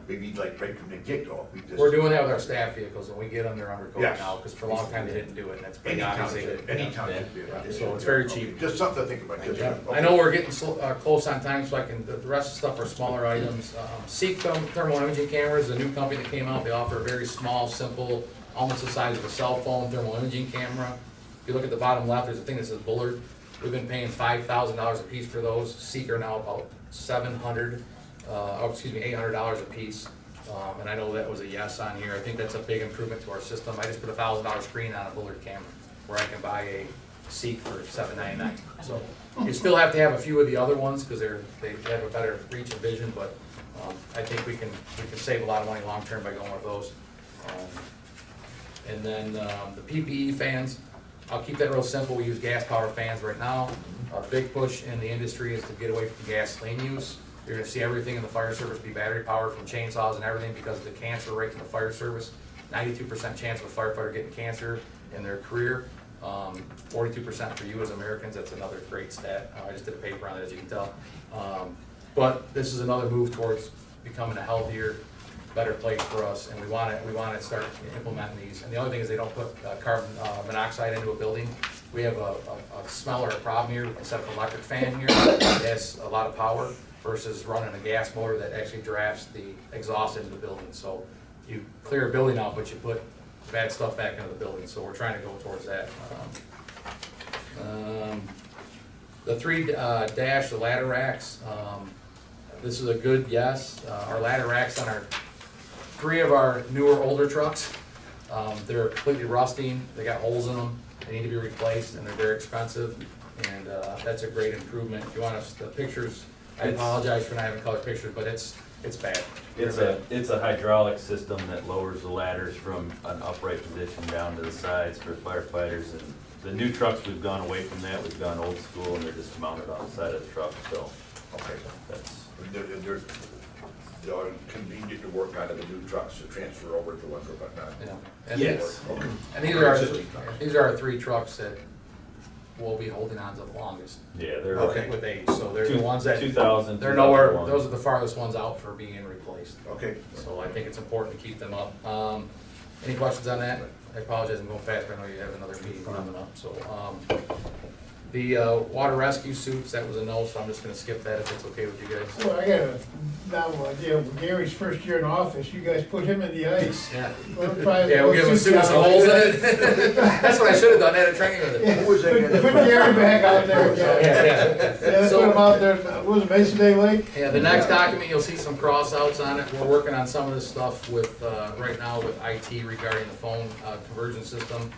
maybe like right from the get-go, we just. We're doing that with our staff vehicles, and we get them, they're under code Yes. now, because for a long time they didn't do it, and it's pretty Any obvious they township, did. any township. Yeah, so it's very cheap. Just something to think about. just- Yeah, I okay. know we're getting close on time, so I can, the rest of the stuff are smaller items. Seek Thermal Imaging Cameras is a new company that came out, they offer a very small, simple, almost the size of a cell phone thermal imaging camera. If you look at the bottom left, there's a thing that says Bullard. We've been paying $5,000 a piece for those. Seek are now about $800 a piece. And I know that was a yes on here. I think that's a big improvement to our system. I just put a $1,000 screen on a Bullard camera, where I can buy a Seek for $799. So you still have to have a few of the other ones, because they have a better reach of vision, but I think we can save a lot of money long-term by going with those. And then the PPE fans, I'll keep that real simple. We use gas powered fans right now. Our big push in the industry is to get away from gasoline use. You're gonna see everything in the fire service be battery powered, from chainsaws and everything, because of the cancer rate in the fire service. 92% chance of a firefighter getting cancer in their career. 42% for you as Americans. That's another great stat. I just did a paper on it, as you can tell. But this is another move towards becoming a healthier, better place for us, and we want to start implementing these. And the other thing is they don't put carbon monoxide into a building. We have a smeller a problem here. We can set up an electric fan here that has a lot of power versus running a gas motor that actually drafts the exhaust into the building. So you clear a building out, but you put bad stuff back into the building. So we're trying to go towards that. The 3-dash, the ladder racks. This is a good yes. Our ladder racks on 3 of our newer, older trucks, they're completely rusting, they got holes in them, they need to be replaced, and they're very expensive, and that's a great improvement. If you want us, the pictures, I apologize for not having color pictures, but it's bad. It's a hydraulic system that lowers the ladders from an upright position down to the sides for firefighters, and the new trucks, we've gone away from that, we've gone old school, and they're just mounted on the side of the truck, so Okay. that's. They're convenient to work out of the new trucks to transfer over to ones or whatnot. Yeah. And Yes. Okay. And these are our 3 trucks that we'll be holding on to the longest. Yeah, they're. Okay. With age, so they're the ones that, 2000. they're nowhere, 2001. those are the farthest ones out for being replaced. Okay. So I think it's important to keep them up. Any questions on that? I apologize, I'm going fast, but I know you have another meeting coming up, so. The water rescue suits, that was a no, so I'm just gonna skip that if it's okay with you guys. Well, I got a novel idea. With Gary's first year in office, you guys put him in the ice. Yeah. Yeah, Yeah, we'll give him a suit with some holes in it. That's what I should've done, I had a training with it. Who was that guy? Put Gary back out there again. Yeah, Yeah, let's put him out there, what was it, Mason Day Lake? Yeah, the next document, you'll see some cross outs on it. We're working on some of this stuff with, right now with IT regarding the phone conversion system.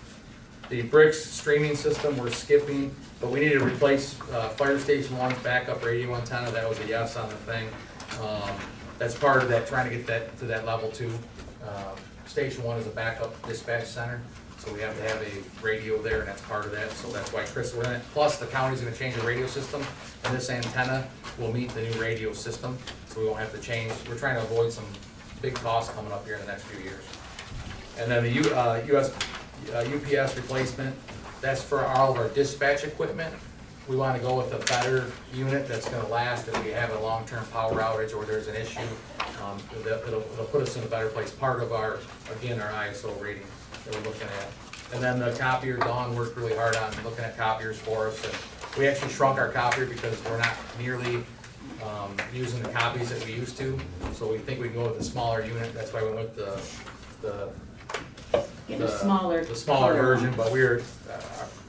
The Bricks streaming system, we're skipping, but we need to replace Fire Station 1's backup radio antenna. That was a yes on the thing. That's part of that, trying to get that to that level 2. Station 1 is a backup dispatch center, so we have to have a radio there, and that's part of that. So that's why Chris, we're in it. Plus, the county's gonna change the radio system, and this antenna will meet the new radio system, so we won't have to change. We're trying to avoid some big costs coming up here in the next few years. And then the UPS replacement, that's for all of our dispatch equipment. We wanna go with a better unit that's gonna last if we have a long-term power outage or there's an issue. It'll put us in a better place. Part of our, again, our ISO rating that we're looking at. And then the copier, Dawn worked really hard on looking at copiers for us. And we actually shrunk our copier because we're not nearly using the copies that we used to. So we think we can go with a smaller unit. That's why we went Get a smaller. the smaller version, but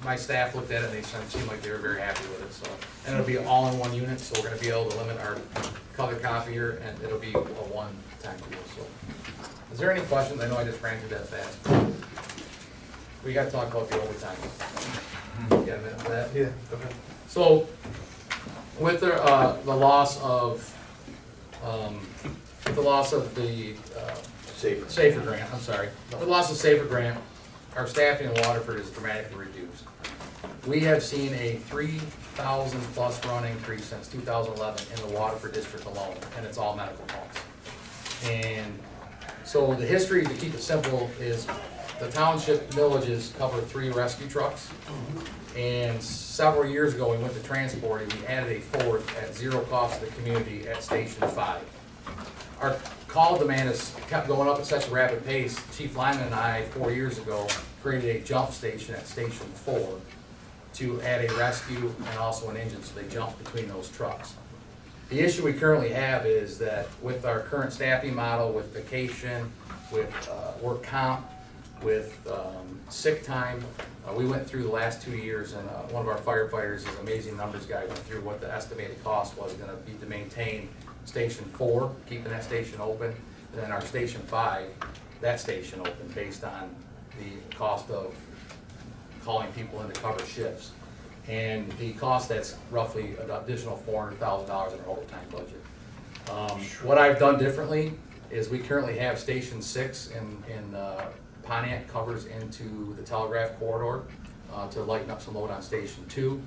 my staff looked at it and they seemed like they were very happy with it, so. And it'll be all in one unit, so we're gonna be able to limit our color copier, and it'll be a one-time deal, so. Is there any questions? I know I just ran through that fast. We gotta talk about the overtime. Get a minute for that? Yeah, okay. So, with the loss of, the, Safer grant, I'm sorry. The loss of Safer grant, our staffing in Waterford is dramatically reduced. We have seen a 3,000 plus run increase since 2011 in the Waterford district alone, and it's all medical calls. And so the history, to keep it simple, is the township villages cover 3 rescue trucks. And several years ago, we went to transporting, we added a 4th at 0 cost to the community at Station 5. call demand has kept going up at such a rapid pace, Chief Lyman and I, 4 years ago, created a jump station at Station 4 to add a rescue and also an engine, so they jump between those trucks. The issue we currently have is that with our current staffing model, with vacation, with work comp, with sick time, we went through the last 2 years, and one of our firefighters, an amazing numbers guy, went through what the estimated cost was gonna be to maintain Station 4, keeping that station open, and then our Station 5, that station open, based on the cost of calling people in to cover shifts. And the cost, that's roughly an additional $400,000 in our overtime budget. What I've done differently is we currently have Station 6 in Pontiac covers into the Telegraph corridor to lighten up some load on Station 2.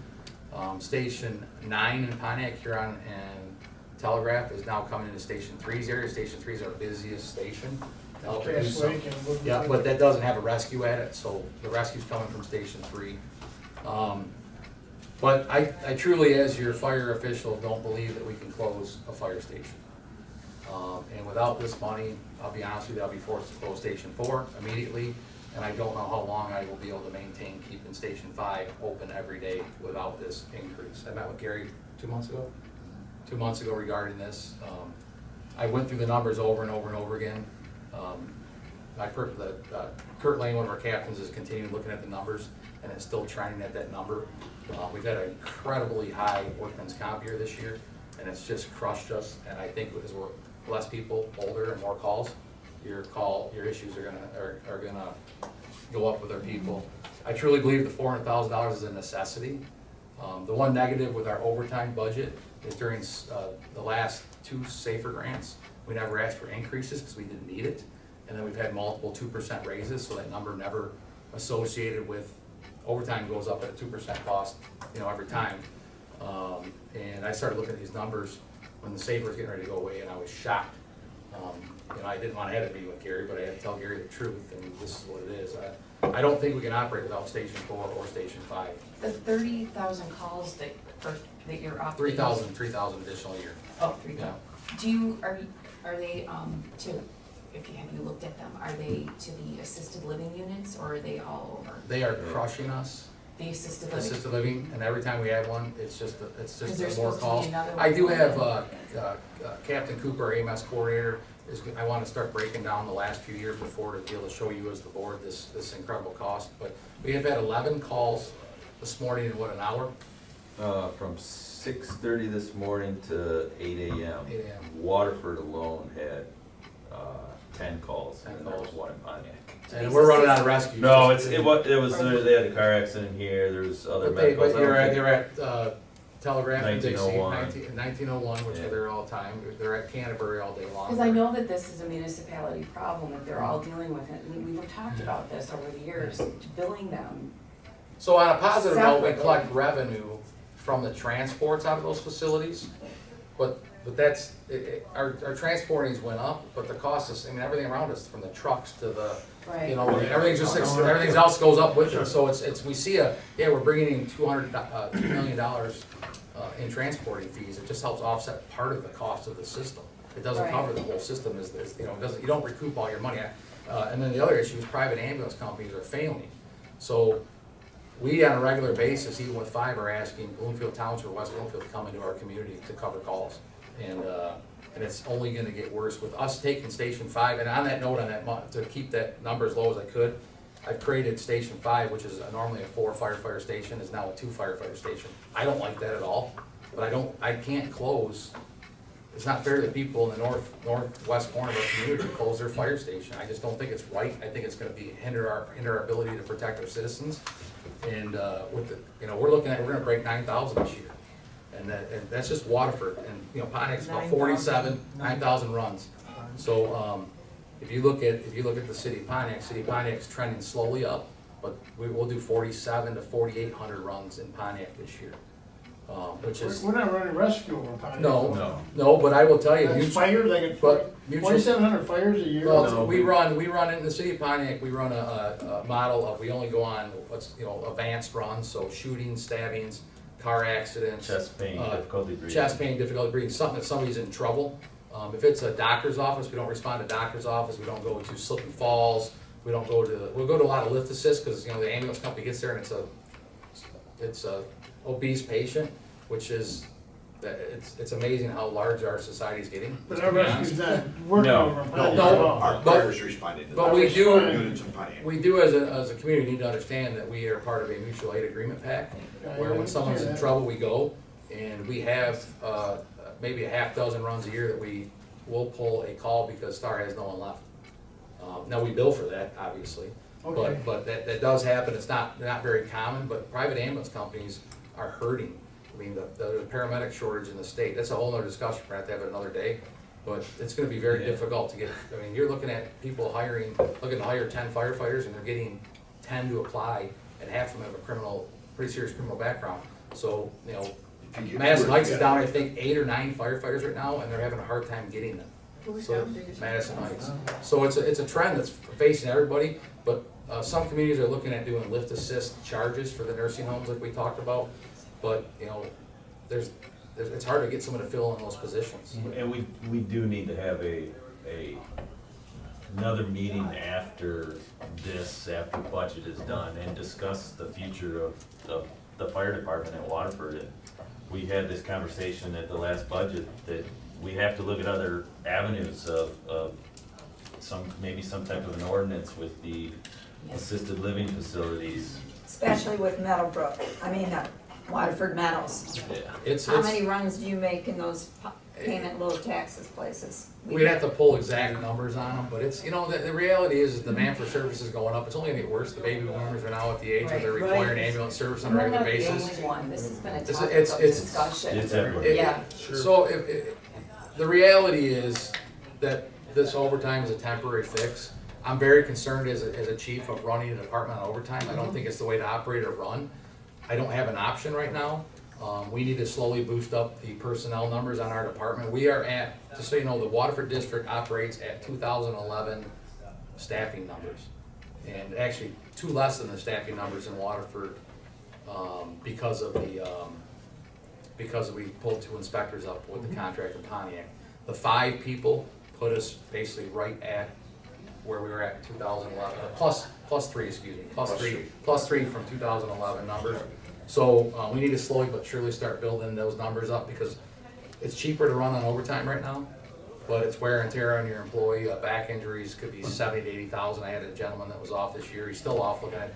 Station 9 in Pontiac, Huron, and Telegraph is now coming into Station 3's area. Station 3 is our busiest station. to help reduce some. Yeah, but that doesn't have a rescue at it, so the rescue's coming from Station 3. But I truly, as your fire official, don't believe that we can close a fire station. And without this money, I'll be honest with you, I'll be forced to close Station 4 immediately, and I don't know how long I will be able to maintain keeping Station 5 open every day without this increase. I met with Gary 2 months ago? 2 months ago regarding this. I went through the numbers over and over and over again. Kurt Lane, one of our captains, is continuing looking at the numbers, and it's still trending at that number. We've had an incredibly high workman's comp year this year, and it's just crushed us. And I think as we're less people, older, and more calls, your issues are gonna go up with our people. I truly believe the $400,000 is a necessity. The one negative with our overtime budget is during the last 2 SAFER grants, we never asked for increases because we didn't need it. And then we've had multiple 2% raises, so that number never associated with overtime goes up at a 2% cost, every time. And I started looking at these numbers when the SAFER was getting ready to go away, and I was shocked. I didn't want to have a meeting with Gary, but I had to tell Gary the truth, and this is what it is. I don't think we can operate without Station 4 or Station 5. The 30,000 calls that you're operating. 3,000 additional a year. Oh, 3,000. Are they, have you looked at them, are they to the assisted living units, or are they all over? They are crushing us. The assisted living? Assisted living, and every time we add one, it's just there's more supposed to be calls. another I do one. have Captain Cooper, our AMS coordinator, I want to start breaking down the last few years before to be able to show you as the board this incredible cost. But we have had 11 calls this morning in an hour? From 6:30 this morning to 8 a.m. 8 a.m. Waterford alone had 10 calls, 10 and there was calls. one in Pontiac. And we're running out of rescues. No, it was they had a car accident here. There's other medicals. But they're at Telegraph and Dixie, 1901. 1901, which are there all the time. They're at Canterbury all day long. Because I know that this is a municipality problem, that they're all dealing with it, and we've talked about this over the years, billing them. So on a positive note, we Separately. collect revenue from the transports out of those facilities, but that's, our transportings went up, but the cost is, everything around us, from the trucks to the, Right. everything else goes up with it. So we see we're bringing in $2 million in transporting fees. It just helps offset part of the cost of the system. It doesn't Right. cover the whole system, you don't recoup all your money. And then the other issue is private ambulance companies are failing. So we, on a regular basis, even with 5, are asking Bloomfield Township or West Bloomfield to come into our community to cover calls. And it's only gonna get worse with us taking Station 5. And on that note, to keep that number as low as I could, I've created Station 5, which is normally a 4 firefighter station, is now a 2 firefighter station. I don't like that at all, but I can't close. It's not fair to the people in the northwest corner of our community to close their fire station. I just don't think it's right. I think it's gonna hinder our ability to protect our citizens. And we're gonna break 9,000 this year. And that's just Waterford, and Pontiac's about 9,000 runs. So if you look at the city of Pontiac's trending slowly up, but we'll do 4,700 to 4,800 runs in Pontiac this year, which is We're not running rescue over Pontiac. no. But I will tell you, That's fires, I get but mutual- 2,700 fires a year. Well, we run in the city of Pontiac. We run a model of, we only go on advanced runs, so shootings, stabbings, car accidents, Chest pain, difficulty breathing. chest pain, difficulty breathing, something that somebody's in trouble. If it's a doctor's office, we don't respond to doctor's office, we don't go to slip and falls, we'll go to a lot of lift assist, because, you know, the ambulance company gets there and it's a obese patient, which is, it's amazing how large our society's getting. But our rescue's not working No. over. No. Our choir's responding to that. But we do, Units in Pontiac. we do as a community need to understand that we are part of a mutual aid agreement pact, where when someone's in trouble, we go, and we have, maybe a half dozen runs a year that we will pull a call because Star has no one left. Now, we bill for that, obviously, Okay. but that does happen, it's not very common, but private ambulance companies are hurting. I mean, the paramedic shortage in the state, that's a whole nother discussion, we're gonna have to have it another day, but it's gonna be very difficult to get, I mean, you're looking at people looking to hire 10 firefighters, and they're getting 10 to apply, and half of them have a pretty serious criminal background. So, you know, If you get Madison two or Heights is three down, out I of think, 8 or 9 firefighters right now, and they're having a hard time getting them. Who's So, down? Madison Heights. So it's a trend that's facing everybody, but some communities are looking at doing lift assist charges for the nursing homes like we talked about. But, you know, it's hard to get someone to fill in those positions. And we do need to have another meeting after budget is done, and discuss the future of the fire department at Waterford. And we had this conversation at the last budget, that we have to look at other avenues of maybe some type of an ordinance with the assisted living facilities. Especially with Meadowbrook, Waterford Meadows. It's, How many runs do you make in those payment low taxes places? we'd have to pull exact numbers on them, but it's, you know, the reality is demand for services going up. It's only gonna get worse. The baby boomers are now at the age where they're Right. requiring ambulance service on a And we're regular not the basis. only one, this has been a It's- topic it's- of it's- discussion. It's everywhere. Yeah. So the reality is that this overtime is a temporary fix. I'm very concerned as a chief of running a department on overtime. I don't think it's the way to operate or run. I don't have an option right now. We need to slowly boost up the personnel numbers on our department. We are at, just so you know, the Waterford District operates at 2011 staffing numbers. And actually, 2 less than the staffing numbers in Waterford, because we pulled 2 inspectors up with the contract in Pontiac. The 5 people put us basically right at where we were at 2011, plus 3, excuse me, plus three from 2011 numbers. So we need to slowly but surely start building those numbers up, because it's cheaper to run on overtime right now, but it's wear and tear on your employee. Back injuries could be 70 to 80,000. I had a gentleman that was off this year. He's still off, looking at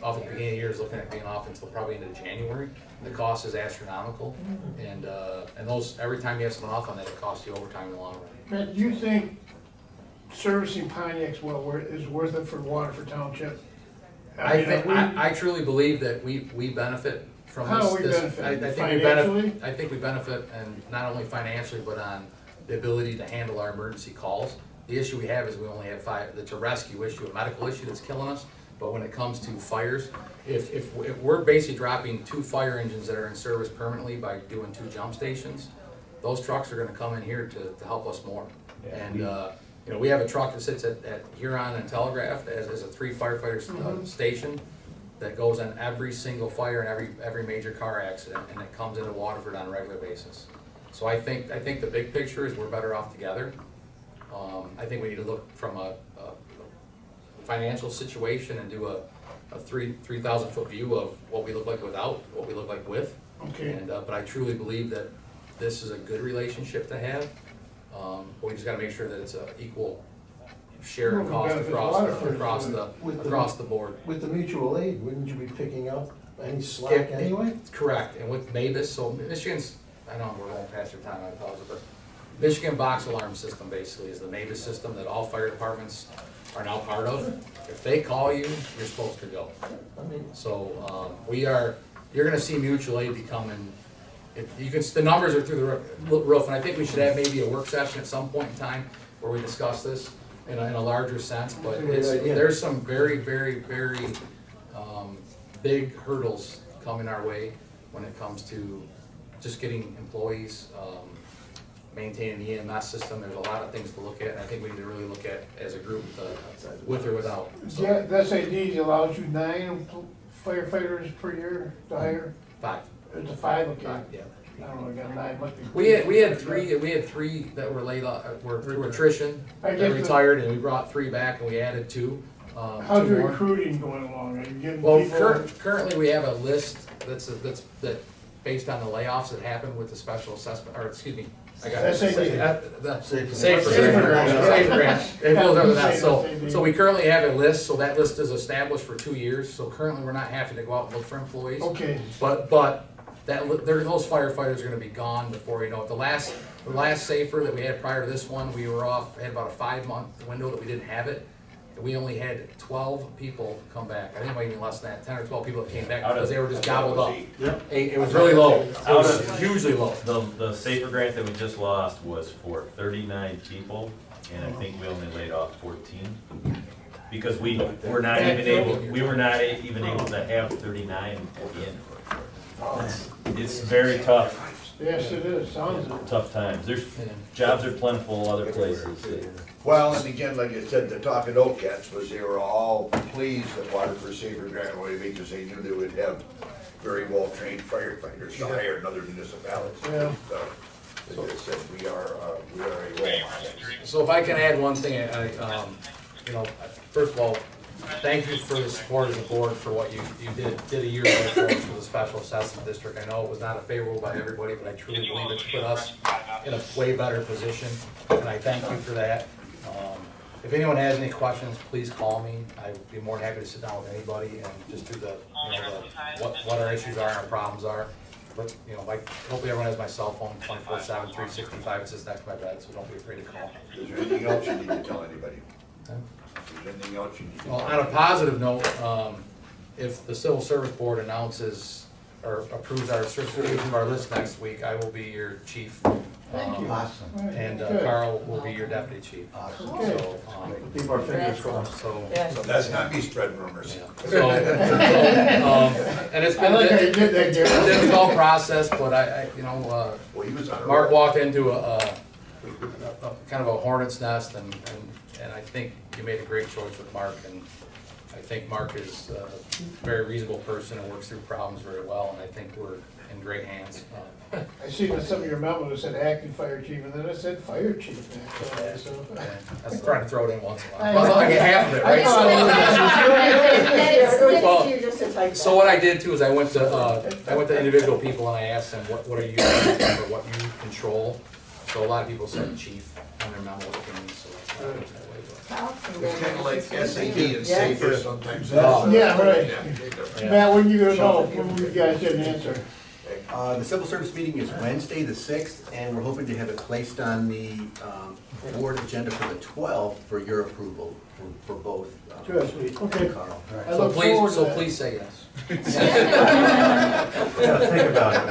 off at the beginning of the year, is looking at being off until probably into January. The cost is astronomical, and those, every time you have someone off on that, it costs you overtime in the long run. Matt, do you think servicing Pontiac's is worth it for Waterford Township? I truly believe that we benefit from this. How do we benefit? I think we benefit, and not only financially, but on the ability to handle our emergency calls. The issue we have is we only have 5, it's a rescue issue, a medical issue that's killing us, but when it comes to fires, if we're basically dropping 2 fire engines that are in service permanently by doing 2 jump stations, those trucks are gonna come in here to help us more. And, you know, we have a truck that sits at Huron and Telegraph as a 3 firefighter station that goes on every single fire and every major car accident, and it comes into Waterford on a regular basis. So I think the big picture is we're better off together. I think we need to look from a financial situation and do a 3,000 foot view of what we look like without, what we look like with. Okay. And, but I truly believe that this is a good relationship to have. But we just gotta make sure that it's a equal share of Well, cost benefit across Waterford, across the board. With the mutual aid, wouldn't you be picking up any slack anyway? Correct, and with Mavis, so Michigan's, I know we're going past your time, I apologize, but Michigan box alarm system basically is the Mavis system that all fire departments are now part of. If they call you, you're supposed to go. So, you're gonna see mutual aid becoming, the numbers are through the roof, and I think we should have maybe a work session at some point in time where we discuss this in a larger sense, but there's some very, very, very, big hurdles coming our way when it comes to just getting employees, maintaining the EMS system. There's a lot of things to look at, and I think we need to really look at as a group, with or without. So, Yeah, the SAD allows you 9 firefighters per year to hire. 5. It's a 5, okay. 5, yeah. I don't know, I got 9, must be. We had three that were laid off, were through attrition, I that guess the- retired, and we brought 3 back, and we added 2. How's 2 your more. recruiting going along? Are you getting Well, people? currently, we have a list that's based on the layoffs that happened with the special assessment, or excuse me, I got it. SAD. The Safer Safer grants. grants. It goes under that, Yeah, so, SAD. so we currently have a list, so that list is established for 2 years, so currently, we're not having to go out and look for employees. Okay, But those firefighters are gonna be gone before you know it. The last safer that we had prior to this one, we were off, had about a 5-month window that we didn't have it. And we only had 12 people come back. I think it might be less than that, 10 or 12 people that came back because they were just gobbled up. It was really low. It Out was of- hugely low. The safer grant that we just lost was for 39 people, and I think we only laid off 14. Because we were not even able to have 39 in. It's very tough, yes, it is, sounds it. tough times. There's, jobs are plentiful other places. Well, and again, like I said, the talk at Oak Cats was they were all pleased that Waterford Safer Grant away because they knew they would have very well-trained firefighters to hire in other municipalities. Yeah. So, as I said, we are a role model. So if I can add one thing, first of all, thank you for the support as a board for what you did a year ago for us for the special assessment district. I know it was not a favorable by everybody, but I truly believe it's put us in a way better position, and I thank you for that. If anyone has any questions, please call me. I'd be more than happy to sit down with anybody and just do what our issues are and our problems are. But, hopefully everyone has my cell phone 24/7, 365, it sits next to my bed, so don't be afraid to call. Is there anything else you need to tell anybody? Okay? Is there anything else you need to Well, tell? on a positive note, if the Civil Service Board announces or approves our certification of our list next week, I will be your chief. Thank you. And Good. Carl will be your deputy chief. Okay. So, Keep our fingers crossed. so, So that's not me spreading rumors. so, and it's I been like how you a did that, Gary. difficult process, but Well, he was on a Mark roll. walked into a kind of a hornet's nest, and I think you made a great choice with Mark, and I think Mark is a very reasonable person and works through problems very well, and I think we're in great hands. I see that some of your memos that said acting fire chief, and then it said fire chief next, so. I was trying to throw it in once in a while. Well, I get half of it, right? So what I did too is I went to individual people and I asked them, what are you, or what you control? So a lot of people said chief on their memos to me, so that's why I went that way. It's kind of like SAD and safer sometimes. Yeah, right. Yeah. Matt, when you gonna know, when you guys get an answer? The civil service meeting is Wednesday, the 6th, and we're hoping to have it placed on the board agenda for the 12th for your approval for both. Good, okay. Carl. I look forward to that. Please say yes. Gotta think about it.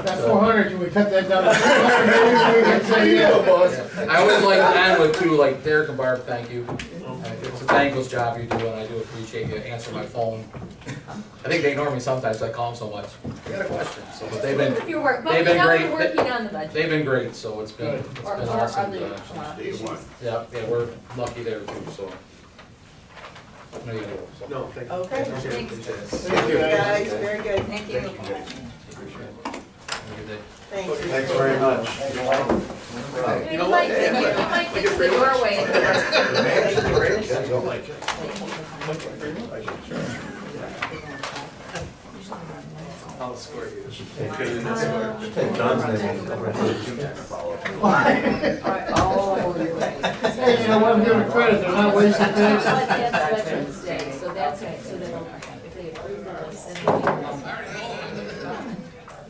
That 400, can we cut that down to 300? Maybe we can say, yeah, boss. I always like to end with two, like Derek and Barb, thank you. It's a thankless job you do, and I do appreciate you answering my phone. I think they ignore me sometimes, I call them so much. I got a question, so, but they've been great. Working on the budget. They've been great, so it's been awesome. Day one. Yeah, we're lucky there too, so. No, you do, so. No, thank you. Okay. Thanks. Thank you guys, very good. Thank you. Have a good day. Thank you. Thanks very much. You might get to the doorway. I'll score you. Take John's name. Hey, you know what, I'm giving credit, they're not wasting But things. that's Veterans Day, so that's it, so then if they approve this, then they can.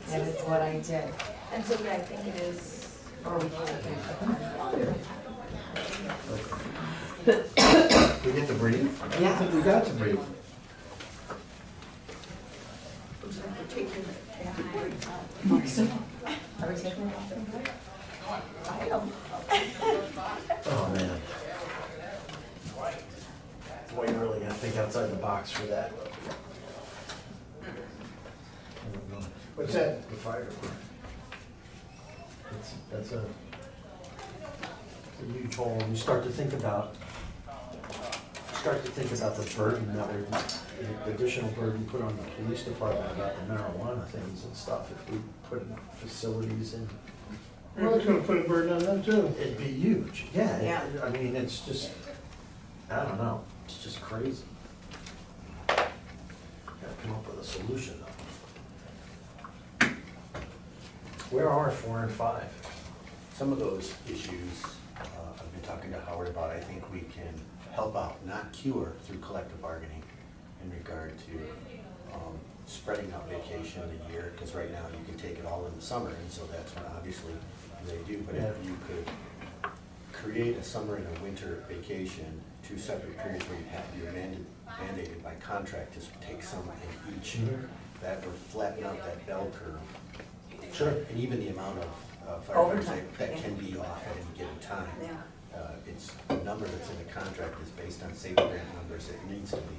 That is what I did. And so I think it is, or we We get to breathe? I don't think we got to breathe. Are we taking it off? I don't. Oh, man. Boy, you really gotta think outside the box for that. What's that? The fire department. That's a huge hole, and you start to think about start to think about the burden that would, the additional burden put on the police department about the marijuana things and stuff, if we put facilities in, Well, it's gonna put a burden on them too. it'd be huge, yeah. Yeah. I mean, it's just, I don't know, it's just crazy. Gotta come up with a solution though. Where are 4 and 5? Some of those issues, I've been talking to Howard about, I think we can help out, not cure, through collective bargaining in regard to spreading out vacation a year, because right now you can take it all in the summer, and so that's when obviously they do. But if you could create a summer and a winter vacation, 2 separate periods where you're mandated by contract to take some in each, that would flatten out that bell curve. Sure. And even the amount of firefighters Overtime, that yeah. can be off at any given time. Yeah. It's, the number that's in the contract is based on safety grant numbers, it needs to be.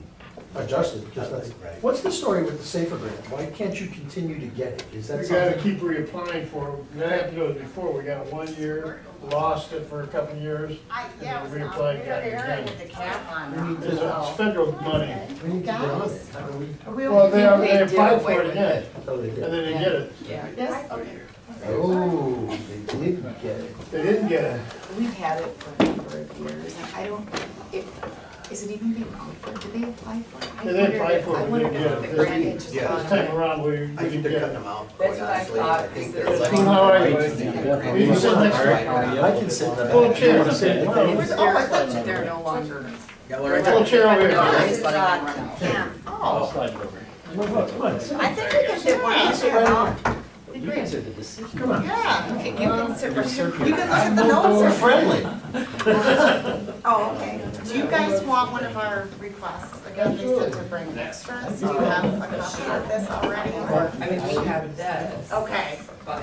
Adjusted, because that's, Right. what's the story with the SAFER grant? Why can't you continue to get it? Is that We gotta something? keep reapplying for it. That happened to us before. We got 1 year, lost it for a couple of years. And then reapplied, got it again. the cap It's federal money. We need to get on it. How do we? Well, they did applied away for it with again, Oh, they and did. then they get it. Yes, okay. Oh, they didn't get it. They didn't get it. We've had it for a number of years, and I don't, is it even being offered? Did they apply for it? Yeah, they applied for it, I but wondered they if didn't the get it. grant had just Yeah. gone This time away. around, we I think didn't they're get cutting it. them out, That's quite what I honestly. thought, I think is they're that- letting. How are you, rights buddy? to the You grant. can sit next to me. I can sit in the back. Pull a chair. You wanna sit in the Pull front? Oh, I thought you, they're no longer. Yeah, well, right Pull a there. chair over here. No, this is, Cam. Oh. Come on, come on. sit. I think we can fit one in Sit there. right on. You guys are the decision. Come on. Yeah, you can sit, you can look at I'm the more notes. friendly. Oh, okay. Do you guys want one of our requests? Again, they said to bring extras. Do you have a copy of this already? Or- I mean, we have this. Okay. But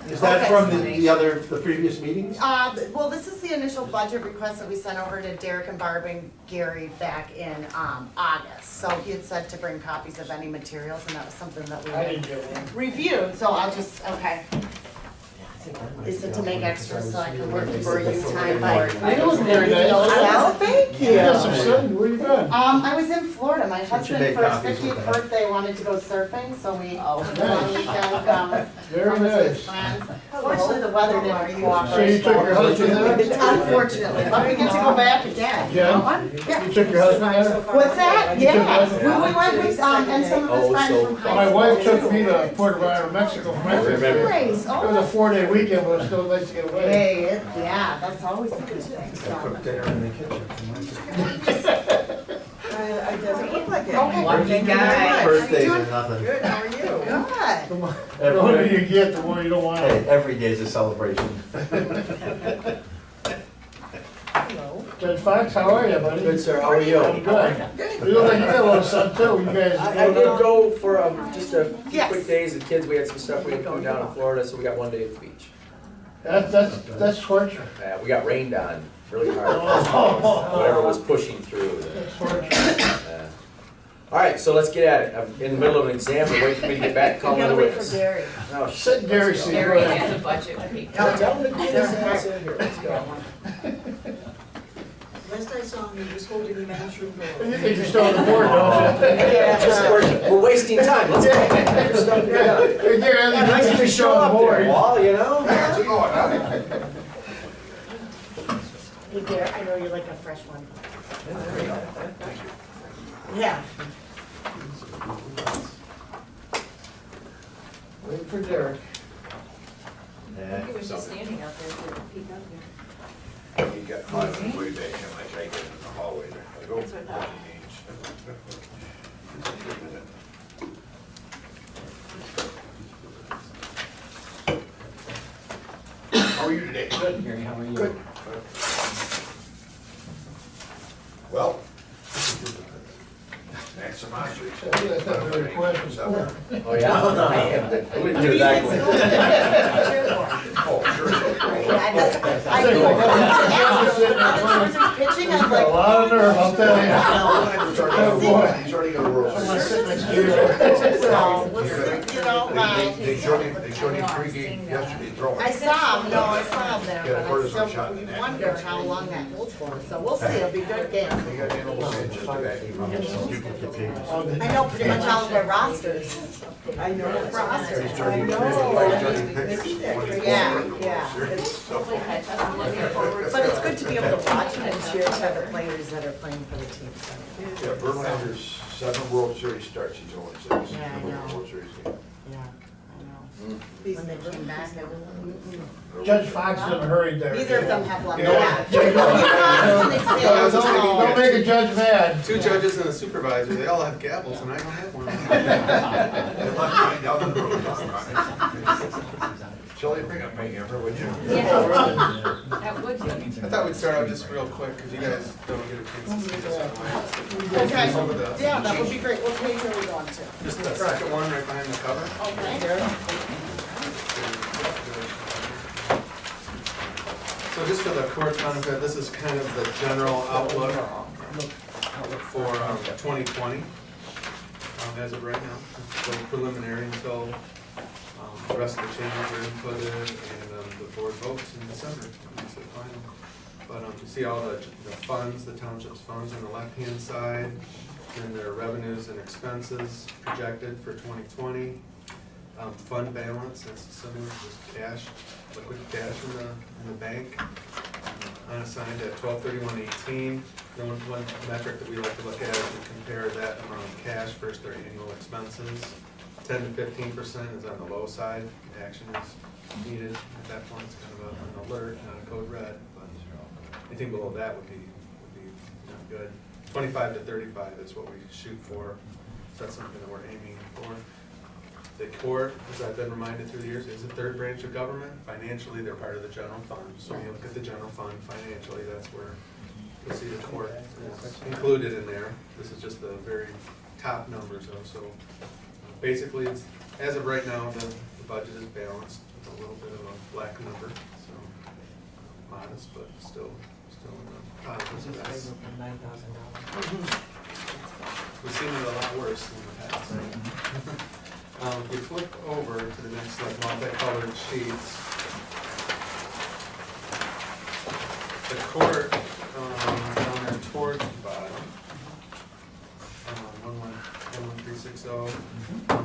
Is that from the previous meetings? Well, this is the initial budget request that we sent over to Derek and Barb and Gary back in August. So he had said to bring copies of any materials, and that was something that we I had didn't get one. reviewed, so I'll just, okay. Is it to make extras so I can work for you time by? You look very nice. Well, thank you. You got some sun, where you been? I was in Florida. My Since you husband made for his copies with 50th that. birthday wanted to go surfing, so we took a nice. weekend, Very home with his nice. friends. Fortunately, the weather didn't So you cooperate. took your husband there? Unfortunately, but we get to go back again. Jen, you took your husband there? What's that? You took Yeah, husband we there? went with, and some of his friends from high My school. wife took me to Puerto Vallarta, Mexico for my 50th. Nice. It was a 4-day weekend, but it was still nice to get away. Hey, yeah, that's always a good thing, I so. cooked dinner in the kitchen for It doesn't look like it. Okay. Thank you very much. Birthdays or nothing. Good, how are you? Good. The older you get, the more you don't want Hey, it. every day's a celebration. Hello. Judge Fox, how are you, buddy? Good, sir. How are you? I'm good. You look like you got a little sun too, you guys. I did go for just a few Yes. quick days. The kids, we had some stuff we had to do down in Florida, so we got 1 day at the beach. That's torture. We got rained on really hard. Oh. Whatever was pushing through. That's torture. All right, so let's get at it. I'm in the middle of an exam. We're waiting for me to get back. You Calling gotta the wait for witness. Gary. Oh, Sit shit. in Gary's Let's go. seat. Gary and the budget people. Tell him to get his ass in here. Let's go. Last I saw him, he was holding the man's room door. You think you're still on the board, don't you? Just we're wasting time. Let's go. Get your stuff done. Hey, Gary, I think Nice you to should show show up the there, board. Wall, you know? Hey, Derek, I know you like a fresh one. Yeah. Wait for Derek. I think he was just standing out there to peek out here. He got caught on his way back, and I tried to get in the hallway there. I go, That's what I thought. How are you today? Good, Gary, how are you? Good. Well, that's some ostrich. That's not very questions. Oh, yeah? No, no, I wouldn't do it that way. Oh, sure. I do. Other times pitching, I'm Got a like, lot of nerve, I'll tell you. He's already got a roll. Someone sit next to you. so, we'll see, you know, Well, They showed him pregame yesterday throwing. I saw him, no, I saw him there, Yeah, but I quarters still of a shot in the net. wonder how long that holds for, so we'll see, it'll be a good game. They got animals in just the back. I know pretty much all of their rosters. I know the rosters, I know. Yeah, yeah. But it's good to be able to watch and cheer for the players that are playing for the team. so. Yeah, Verlander's 7 World Series starts, he's only 6. Yeah, I know. World Series game. Yeah, I know. When they came back, Judge Fox in a hurry there. neither of them have left. Yeah. Don't make a judge mad. 2 judges and a supervisor, they all have gavels and I don't have one. They're lucky down the road. Shelley, bring up my hammer, would you? That would be. I thought we'd start out just real quick, because you guys don't get a chance to see this online. Okay, Some of the- yeah, that would be great. What page are we going to? Just the second one right behind the cover. Okay. So just for the court's benefit, this is kind of the general outlook for 2020 as of right now. It's still preliminary until the rest of the changes are inputted and the board votes in December. It's the final. But you see all the funds, the township's funds on the left-hand side, and their revenues and expenses projected for 2020. Fund balance, that's assuming just cash, liquid cash in the bank, unassigned at 12/31/18. The one metric that we like to look at is to compare that amount of cash versus their annual expenses. 10 to 15% is on the low side. Action is needed at that point. It's kind of an alert, not a code red, but anything below that would be good. 25 to 35 is what we shoot for. So that's something that we're aiming for. The court, as I've been reminded through the years, is the third branch of government. Financially, they're part of the general fund. So when you look at the general fund financially, that's where you'll see the court is included in there. This is just the very top numbers though. So basically, it's, as of right now, the budget is balanced with a little bit of a black number. So modest, but still in the positive. That's- We've seen it a lot worse in the past. If we flip over to the next slide, multicolored sheets. The court, down there towards the bottom, 11360.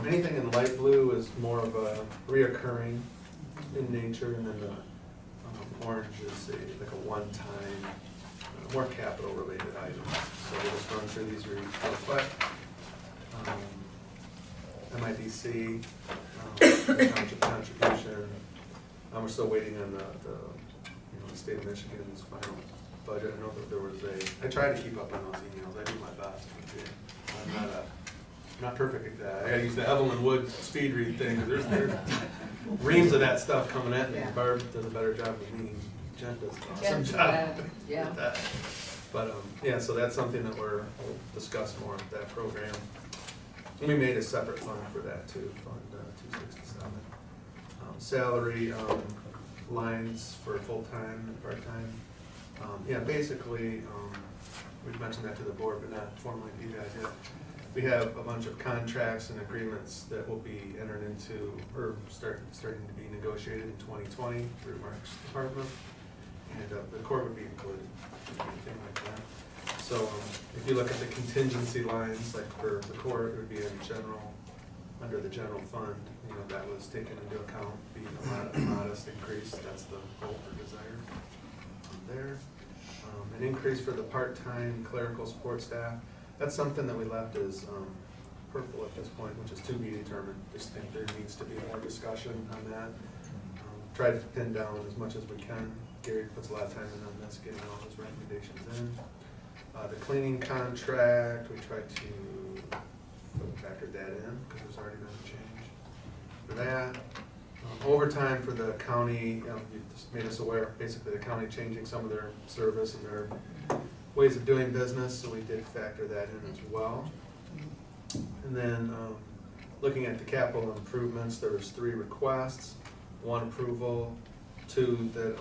Anything in light blue is more of a reoccurring in nature, and then the orange is like a one-time, more capital-related item. So we'll just run through these real quick. MIDC, township contribution. We're still waiting on the state of Michigan's final budget. I know that there was I try to keep up on those emails. I do my best. I'm not perfect at that. I gotta use the Evelyn Wood speed read thing. There's reams of that stuff coming at me. Barb does a better job than me. Jen does an awesome job at that. But yeah, so that's something that we'll discuss more with that program. And we made a separate fund for that too, Fund 267. Salary lines for full-time and part-time. Yeah, basically, we've mentioned that to the board, but not formally to you guys yet. We have a bunch of contracts and agreements that will be entered into, or starting to be negotiated in 2020 through Mark's department. And the court would be included, anything like that. So if you look at the contingency lines, like for the court, it would be in general, under the general fund, that was taken into account, being a modest increase. That's the goal or desire there. An increase for the part-time clerical support staff. That's something that we left as purple at this point, which is to be determined. Just think there needs to be more discussion on that. Try to pin down as much as we can. Gary puts a lot of time in on this, getting all his recommendations in. The cleaning contract, we tried to factor that in because there's already been a change for that. Overtime for the county, you just made us aware, basically the county changing some of their service and their ways of doing business, so we did factor that in as well. And then looking at the capital improvements, there was 3 requests, 1 approval, 2 that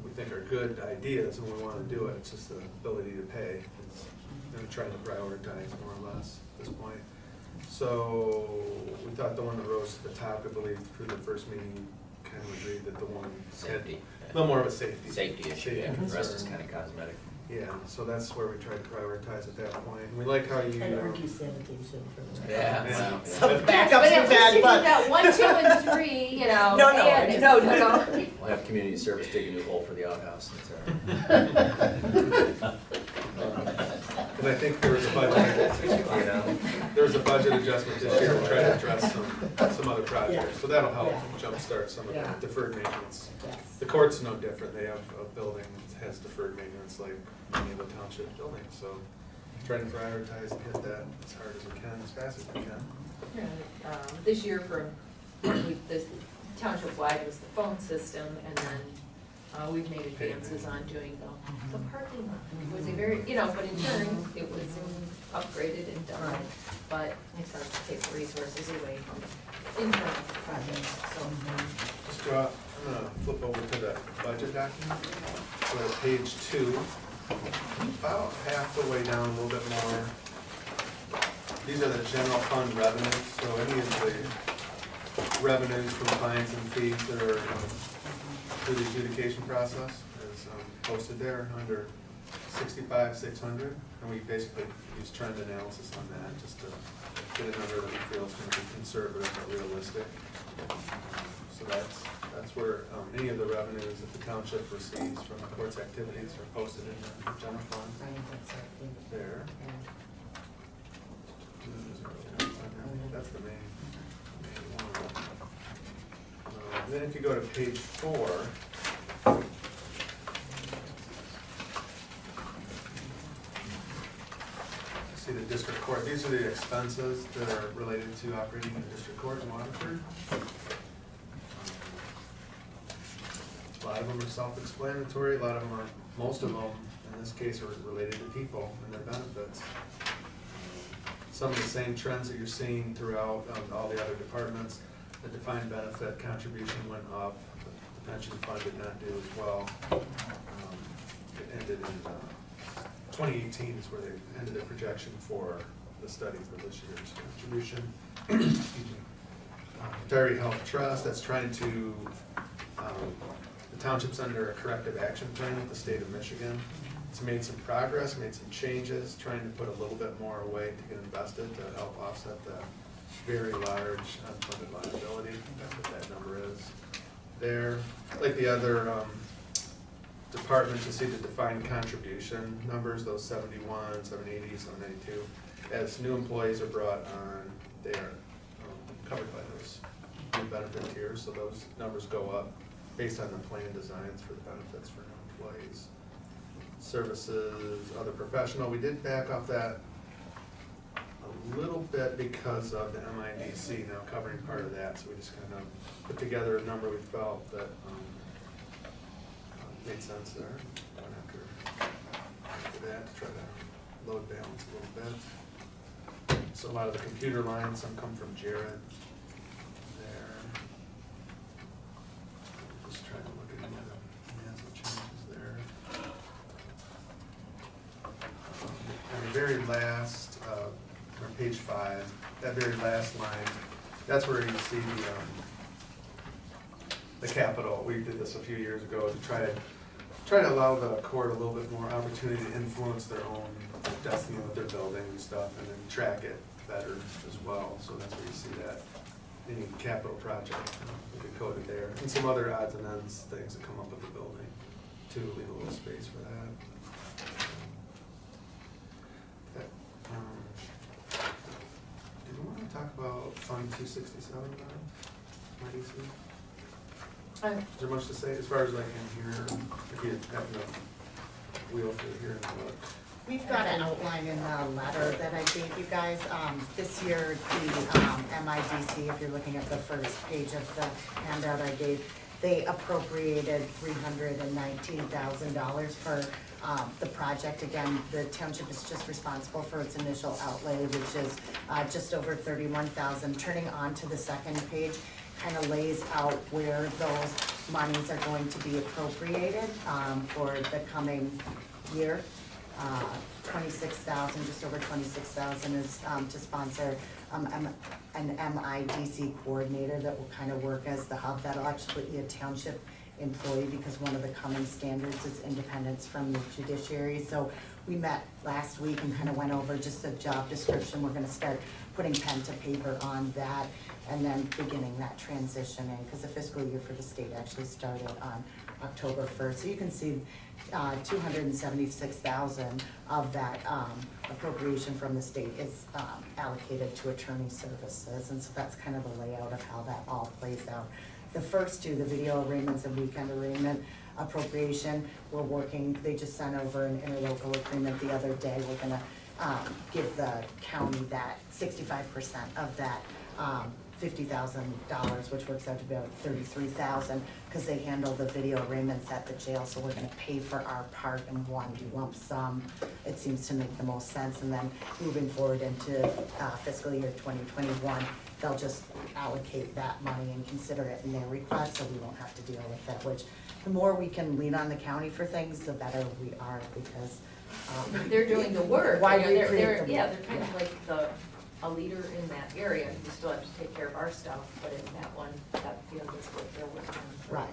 we think are good ideas and we want to do it. It's just the ability to pay. It's trying to prioritize more or less at this point. So we thought the one that rose to the top, I believe, through the first meeting, kind of agreed that the one had Safety. a little more of a safety. Safety issue, yeah, the rest is kind of cosmetic. Yeah, so that's where we tried to prioritize at that point. And we like how you. sanitation for the. Yeah. Yeah. Wow. Some But backups at we've least had, if you but. got 1, 2, and 3, you know. No, no, and- no. We'll have community service dig a new hole for the outhouse. That's all right. And I think there was a budget, there was a budget adjustment this year to try to address some other projects. So that'll help jumpstart some of the deferred maintenance. The court's no different. They have a building that has deferred maintenance like many of the township buildings. So trying to prioritize and hit that as hard as we can, as fast as we can. This year for, this township-wide was the phone system, and then we've made advances on doing the parking lot. It was a very, but in turn, it was upgraded and done, but it starts to take resources away from internal projects, so. Just draw, I'm gonna flip over to the budget document, go to page 2, about half the way down, a little bit more. These are the general fund revenues, so any of the revenues from fines and fees that are through the adjudication process is posted there under 65,600, and we basically use trend analysis on that just to get a number that we feel is going to be conservative but realistic. So that's where any of the revenues that the township receives from the court's activities are posted in the general fund. There. That's the main one. And then if you go to page 4, see the district court. These are the expenses that are related to operating the district court in Waterford. A lot of them are self-explanatory. A lot of them are, most of them, in this case, are related to people and their benefits. Some of the same trends that you're seeing throughout all the other departments. The defined benefit contribution went up. The pension fund did not do as well. It ended in 2018 is where they ended the projection for the study for this year's contribution. Excuse me. Retiree Health Trust, that's trying to, the township's under a corrective action plan with the state of Michigan. It's made some progress, made some changes, trying to put a little bit more away to get invested to help offset the very large unfunded liability. That's what that number is there. Like the other departments, you see the defined contribution numbers, those 71, 780, 792. As new employees are brought on, they are covered by those new benefit tiers, so those numbers go up based on the plan designs for the benefits for new employees. Services, other professional, we did back off that a little bit because of the MIDC now covering part of that, so we just kind of put together a number we felt that made sense there. Went after that to try to load balance a little bit. So a lot of the computer lines, some come from Jared there. Just trying to look at any of the some changes there. And the very last, on page 5, that very last line, that's where you see the capital. We did this a few years ago to try to allow the court a little bit more opportunity to influence their own destiny with their building and stuff, and then track it better as well. So that's where you see that any capital project we could code it there, and some other odds and ends things that come up with the building to leave a little space for that. Do you want to talk about Fund 267 now? IDC? Is there much to say as far as like in here, if you have no wheel through here and look? We've got an outline in the letter that I gave you guys. This year, the MIDC, if you're looking at the first page of the handout I gave, they appropriated $319,000 for the project. Again, the township is just responsible for its initial outlay, which is just over $31,000. Turning on to the second page kind of lays out where those monies are going to be appropriated for the coming year. $26,000, just over $26,000 is to sponsor an MIDC coordinator that will kind of work as the hub. That'll actually be a township employee because one of the common standards is independence from the judiciary. So we met last week and kind of went over just a job description. We're gonna start putting pen to paper on that and then beginning that transition in, because the fiscal year for the state actually started on October 1st. So you can see $276,000 of that appropriation from the state is allocated to attorney services, and so that's kind of the layout of how that all plays out. The first two, the video arraignments and weekend arraignment appropriation, we're working, they just sent over an interlocal agreement the other day. We're gonna give the county that 65% of that $50,000, which works out to be about $33,000, because they handle the video arraignments at the jail, so we're gonna pay for our part in one lump sum. It seems to make the most sense, and then moving forward into fiscal year 2021, they'll just allocate that money and consider it in their request, so we won't have to deal with it, which the more we can lean on the county for things, the better we are, because They're doing the work. Why You know, we they're- create they're- the- Yeah, they're kind of like a leader in that area. We still have to take care of our stuff, but in that field is what they're working on. Right.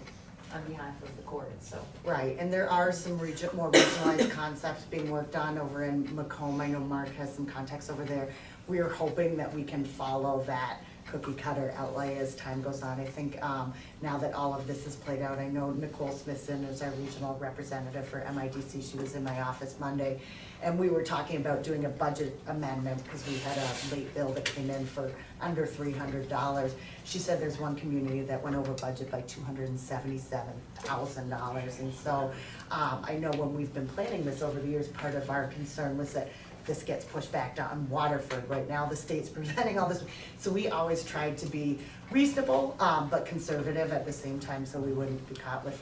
On behalf of the court, so. Right, and there are some more regionalized concepts being worked on over in Macomb. I know Mark has some contacts over there. We are hoping that we can follow that cookie cutter outlay as time goes on. I think now that all of this is played out, I know Nicole Smithson is our regional representative for MIDC. She was in my office Monday, and we were talking about doing a budget amendment because we had a late bill that came in for under $300. She said there's one community that went over budget by $277,000. And so I know when we've been planning this over the years, part of our concern was that this gets pushed back down Waterford. Right now, the state's presenting all this. So we always tried to be reasonable, but conservative at the same time, so we wouldn't be caught with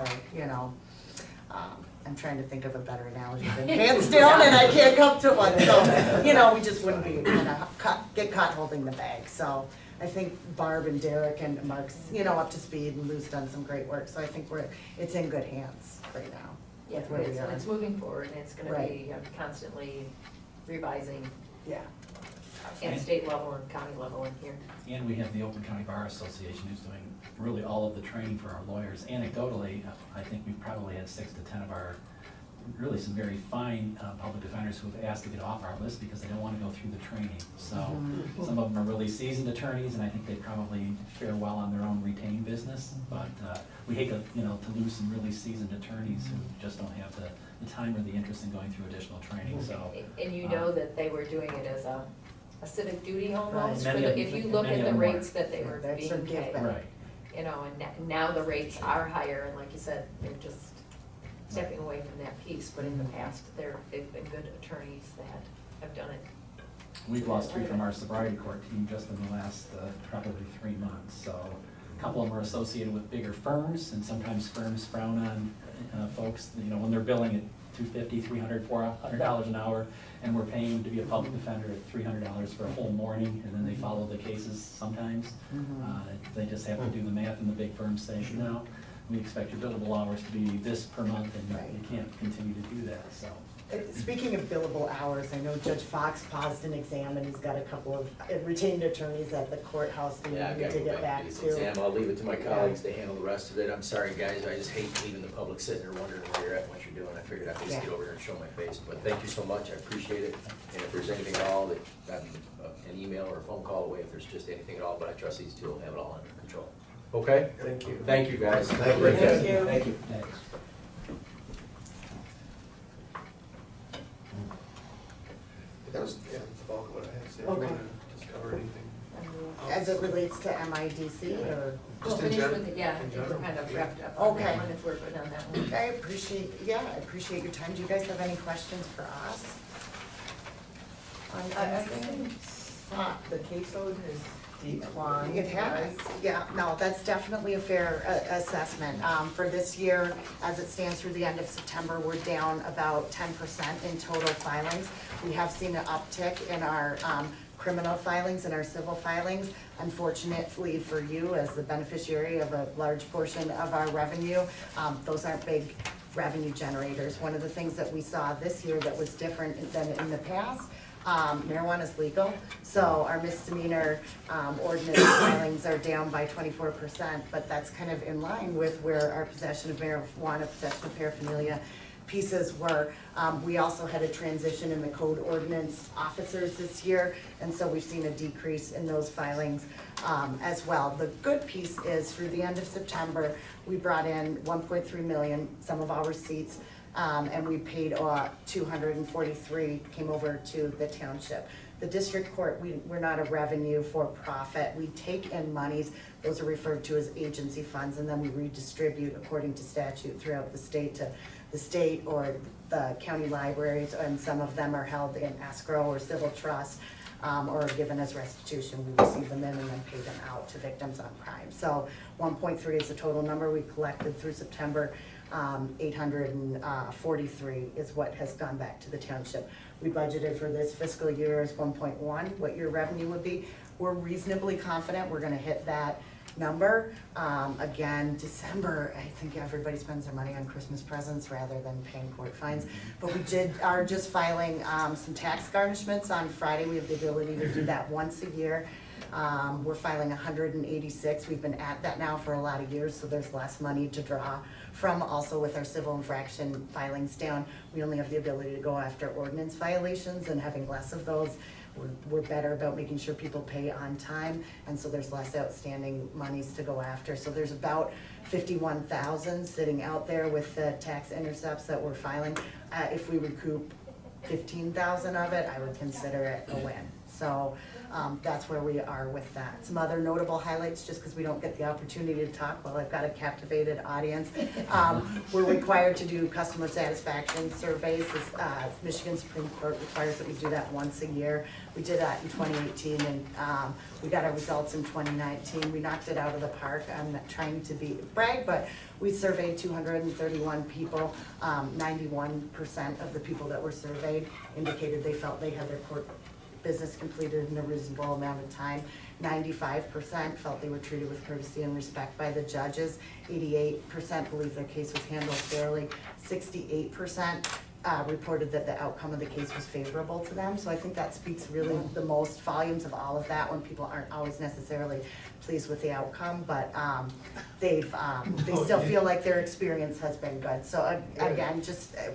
I'm trying to think of a better analogy than hands down, and I can't come to one. So, we just wouldn't be, get caught holding the bag. So I think Barb and Derek and Mark's, up to speed, and Lou's done some great work. So I think it's in good hands right now. Yeah, with where we are. it's moving forward, and it's gonna Right. be constantly revising Yeah. at state level and county level in here. And we have the Oakland County Bar Association who's doing really all of the training for our lawyers. Anecdotally, I think we've probably had 6 to 10 of our, really some very fine public defenders who have asked to get off our list because they don't want to go through the training. So some of them are really seasoned attorneys, and I think they probably fare well on their own retained business. But we hate to lose some really seasoned attorneys who just don't have the time or the interest in going through additional training, so. And you know that they were doing it as a civic duty almost, Right. if you look Many at of the them rates were. that they were That's a being give paid. back. Right. And now the rates are higher, and like you said, they're just stepping away from that piece, but in the past, they've been good attorneys that have done it. We've lost 3 from our sobriety court team just in the last probably 3 months. So a couple of them are associated with bigger firms, and sometimes firms frown on folks, when they're billing at $250, $300, $400 an hour, and we're paying them to be a public defender at $300 for a whole morning, and then they follow the cases sometimes. They just have to do the math, and the big firms say, no, we expect your billable hours to be this per month, and you can't continue to do that, so. Speaking of billable hours, I know Judge Fox paused an exam, and he's got a couple of retained attorneys at the courthouse that we Yeah, I've need got to to go get back back to this to. exam. I'll leave it to my colleagues to handle the rest of it. I'm sorry, guys, I just hate leaving the public sitting there wondering where you're at and what you're doing. I figured I'd just get over here and show my face, but thank you so much, I appreciate it. And if there's anything at all, that an email or a phone call away, if there's just anything at all, but I trust these two will have it all under control. Okay? Thank you. Thank you, guys. Thank you. Great day. Thank you. Thank you. Thanks. That was, that's the bulk of what I had to say. Okay. Do you want to just cover anything? As it relates to MIDC, or? We'll Just in finish gen- with it, yeah, I in think we're general? kind of wrapped up on that Okay. one, if we're good on that one. I appreciate your time. Do you guys have any questions for us? On anything? The caseload has declined. It has, yeah, no, that's definitely a fair assessment. For this year, as it stands through the end of September, we're down about 10% in total filings. We have seen an uptick in our criminal filings and our civil filings. Unfortunately for you, as the beneficiary of a large portion of our revenue, those aren't big revenue generators. One of the things that we saw this year that was different than in the past, marijuana is legal, so our misdemeanor ordinance filings are down by 24%, but that's kind of in line with where our possession of marijuana, possession of paraphernalia pieces were. We also had a transition in the code ordinance officers this year, and so we've seen a decrease in those filings as well. The good piece is through the end of September, we brought in 1.3 million, some of our receipts, and we paid 243 came over to the township. The district court, we're not a revenue for profit. We take in monies, those are referred to as agency funds, and then we redistribute according to statute throughout the state to the state or the county libraries, and some of them are held in escrow or civil trust, or given as restitution. We receive them in and then pay them out to victims on crime. So 1.3 is the total number we collected through September. 843 is what has gone back to the township. We budgeted for this fiscal year as 1.1, what your revenue would be. We're reasonably confident we're gonna hit that number. Again, December, I think everybody spends their money on Christmas presents rather than paying court fines. But we are just filing some tax garnishments on Friday. We have the ability to do that once a year. We're filing 186. We've been at that now for a lot of years, so there's less money to draw from. Also with our civil infraction filings down, we only have the ability to go after ordinance violations, and having less of those, we're better about making sure people pay on time, and so there's less outstanding monies to go after. So there's about 51,000 sitting out there with the tax intercepts that we're filing. If we recoup 15,000 of it, I would consider it a win. So that's where we are with that. Some other notable highlights, just because we don't get the opportunity to talk while I've got a captivated audience. We're required to do customer satisfaction surveys. Michigan Supreme Court requires that we do that once a year. We did that in 2018, and we got our results in 2019. We knocked it out of the park. I'm not trying to brag, but we surveyed 231 people. 91% of the people that were surveyed indicated they felt they had their court business completed in a reasonable amount of time. 95% felt they were treated with courtesy and respect by the judges. 88% believed their case was handled fairly. 68% reported that the outcome of the case was favorable to them. So I think that speaks really the most volumes of all of that, when people aren't always necessarily pleased with the outcome, but they still feel like their experience has been good. So again,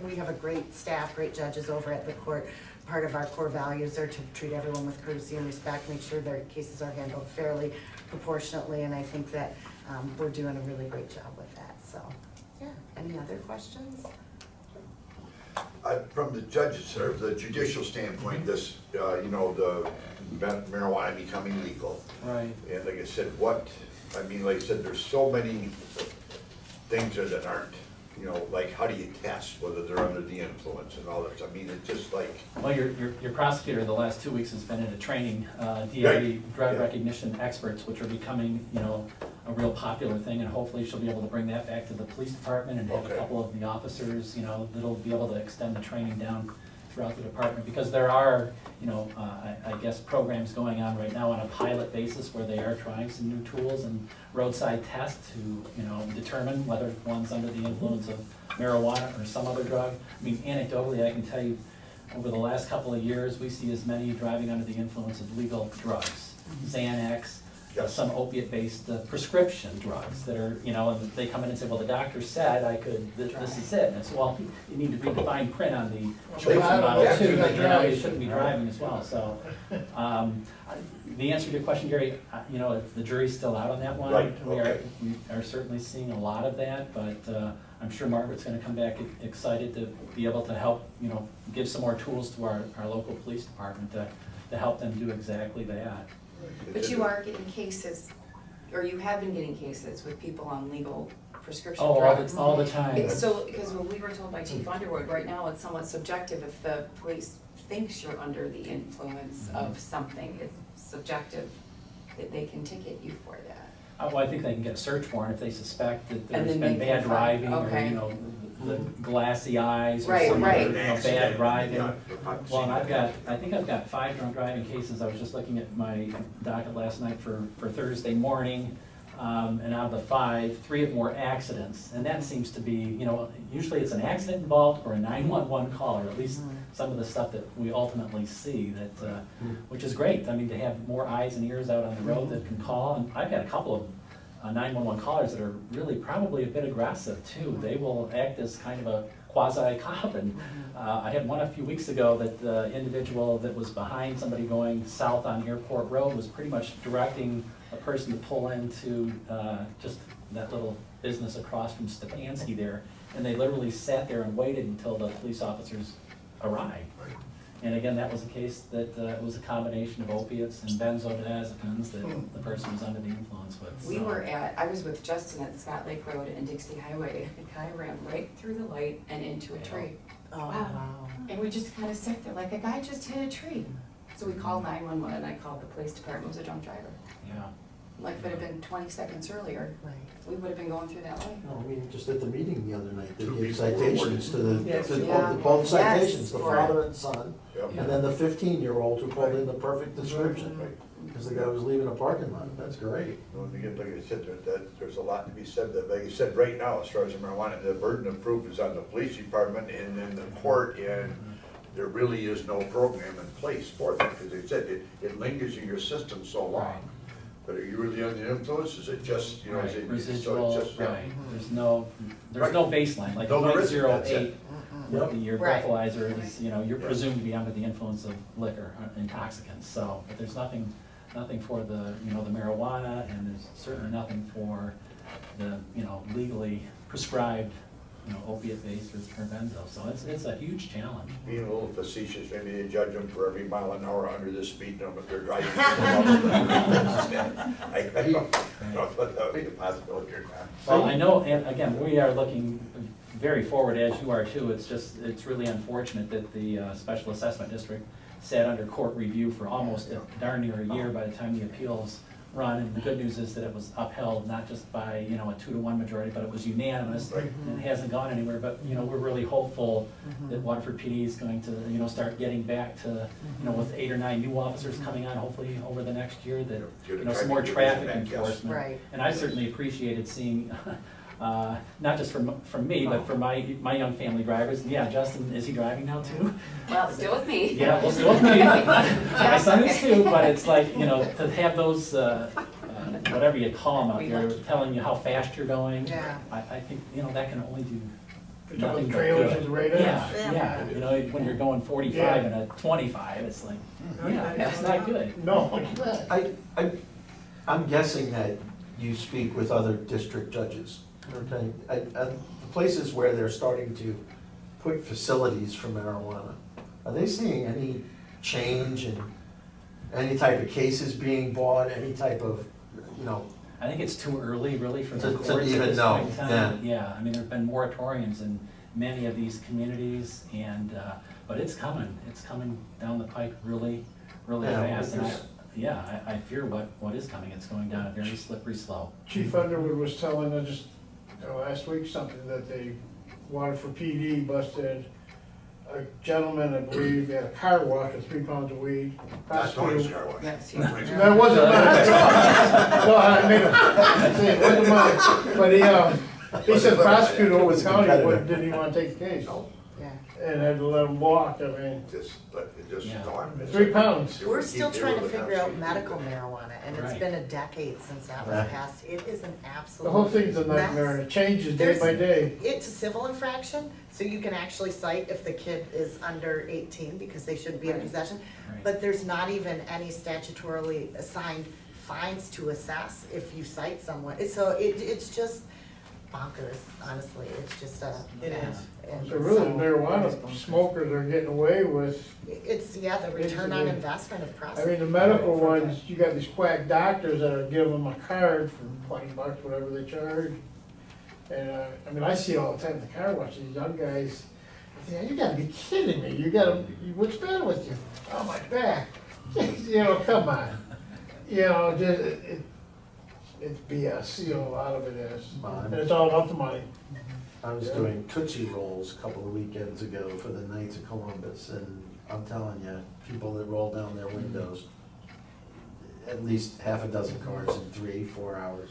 we have a great staff, great judges over at the court. Part of our core values are to treat everyone with courtesy and respect, make sure their cases are handled fairly, proportionately, and I think that we're doing a really great job with that. So, yeah. Any other questions? From the judges, or the judicial standpoint, this, the marijuana becoming legal. Right. And like I said, there's so many things there that aren't, like how do you test whether they're under the influence and all that? I mean, it's just like. Well, your prosecutor the last 2 weeks has been in a training, DRE, Right. drug Yeah. recognition experts, which are becoming, a real popular thing, and hopefully she'll be able to bring that back to the police department and have a Okay. couple of the officers, that'll be able to extend the training down throughout the department, because there are, I guess programs going on right now on a pilot basis where they are trying some new tools and roadside tests to, determine whether one's under the influence of marijuana or some other drug. I mean, anecdotally, I can tell you, over the last couple of years, we see as many driving under the influence of legal drugs, Xanax, some opiate-based prescription drugs that are, and they come in and say, well, the doctor said I could, this is it. And it's, well, you need to read the fine print on the prescription bottle too, that you shouldn't be driving as well. So, the answer to your question, Gary, the jury's still out on that one. Right, We okay. are certainly seeing a lot of that, but I'm sure Margaret's gonna come back excited to be able to help, give some more tools to our local police department to help them do exactly that. But you are getting cases, or you have been getting cases with people on legal prescription Oh, drugs. all the time. Because when we were told by Chief Underwood, right now it's somewhat subjective. If the police thinks you're under the influence of something, it's subjective, that they can ticket you for that. Well, I think they can get a search warrant if they suspect that And there's then been they bad can find- driving, or, okay. The glassy eyes, or Right, some right. other, bad driving. Yeah, Well, and I think I've got 5 drunk driving cases. I was just looking at my docket last night for Thursday morning. And out of the 5, 3 of them were accidents. And that seems to be, you know, usually it's an accident involved or a 911 call, or at least some of the stuff that we ultimately see, that, which is great. I mean, to have more eyes and ears out on the road that can call. And I've got a couple of 911 callers that are really probably a bit aggressive too. They will act as kind of a quasi-cop. And I had one a few weeks ago that the individual that was behind somebody going south on Airport Road was pretty much directing a person to pull into just that little business across from Stefanski there. And they literally sat there and waited until the police officers arrived. And again, that was a case that it was a combination of opiates and benzodiazepines that the person was under the influence with. We So- were I was with Justin at Scott Lake Road and Dixie Highway. The guy ran right through the light and into a tree. Oh, wow. And we just kind of sat there like, a guy just hit a tree. So we called 911 and I called the police department. It was a drunk driver. Yeah. Like, if it had been 20 seconds earlier, Right. we would have been going through that light. No, I mean, just at the meeting the other night, they Two gave people were citations to the, Yes. to Yeah. both Yes. citations, the For- father and son, Yep. and then the 15-year-old who called in the perfect description, Right. because the guy was leaving a parking lot. That's great. Well, again, like I said, there's a lot to be said, that, like I said, right now, as far as the marijuana, the burden of proof is on the police department and in the court, and there really is no program in place for that, because they said it lingers in your system so long. Right. But are you really under the influence, is it just, you know, is Right, it? residual, so it's just, yeah. right, there's no Right. baseline, like No, there isn't. 0.08 Yep. with your Right. breathalyzer is, you know, you're Yeah. presumed to be under the influence of liquor, intoxicants, so, but there's nothing for the, you know, the marijuana, and there's certainly nothing for the, you know, legally prescribed, you know, opiate-based or benzo, so it's a huge challenge. Being a little facetious, maybe they judge them for every mile an hour under the speed limit they're driving. I don't know if that would be a possibility or not. Well, I know, and again, we are looking very forward, as you are too. It's really unfortunate that the Special Assessment District sat under court review for almost darn near a year by the time the appeals run. And the good news is that it was upheld, not just by, you know, a 2-to-1 majority, but it was unanimous. Right. And it hasn't gone anywhere, but, you know, we're really hopeful that Waterford PD is going to, you know, start getting back to, you know, with 8 or 9 new officers coming on, hopefully over the next year, that, you know, some more traffic enforcement. Right. And I certainly appreciated seeing, not just from me, but for my young family drivers. Yeah, Justin, is he driving now too? Well, still with me. Yeah, well, still with me. My son is too, but it's like, you know, to have those, whatever you call them out there, telling you how fast you're going. Yeah. I think, you know, that can only do Put all the nothing but trailers good. with the radars. Yeah, you know, when you're going 45 and a 25, it's like, yeah, that's not good. No, it's not. I'm guessing that you speak with other district judges, okay? The places where they're starting to put facilities for marijuana, are they seeing any change in any type of cases being bought, any type of, you know? I think it's too early, really, for the To courts at even this know, point in time. Yeah, I mean, there've been moratoriums in many of these communities, and, but it's coming down the pike really Yeah, fast. And because- I fear what is coming. It's going down a very slippery slope. Chief Underwood was telling us last week something that they wanted for PD, busted a gentleman, I believe, at a car wash with 3 pounds of weed. Not Tony's car wash. Yes, Not Tony's car That wasn't mine. No, I mean, I'm saying, it wasn't mine, but he said prosecutor over the county didn't even wanna take the case. No, Yeah. And had to let him walk, I mean, Yeah. gone. 3 pounds. We're still They trying to were figure the out house. medical marijuana, and it's Right. been a decade since that was Right. passed. It is an absolute The whole thing's a nightmare, and it changes day by day. It's a civil infraction, so you can actually cite if the kid is under 18, because they shouldn't be in possession. Right. But there's not even any statutorily assigned fines to assess if you cite someone. It's just bonkers, honestly. It's just a It mess. is. And So really, it's marijuana smokers are getting away with, the return on Basically, investment of I prosecuting. mean, the medical ones, you got these quack doctors that are giving them a card for $20, whatever they charge. And, I mean, I see it all the time in the car wash, these young guys, I think, you gotta be kidding me, what's the matter with you? Oh, my back, you know, come on. You know, it's BS, you know, a lot of it is, and it's all about the money. I was doing Tootsie Rolls a couple of weekends ago for the Knights of Columbus, and I'm telling you, people that roll down their windows, at least half a dozen cars in 3-4 hours.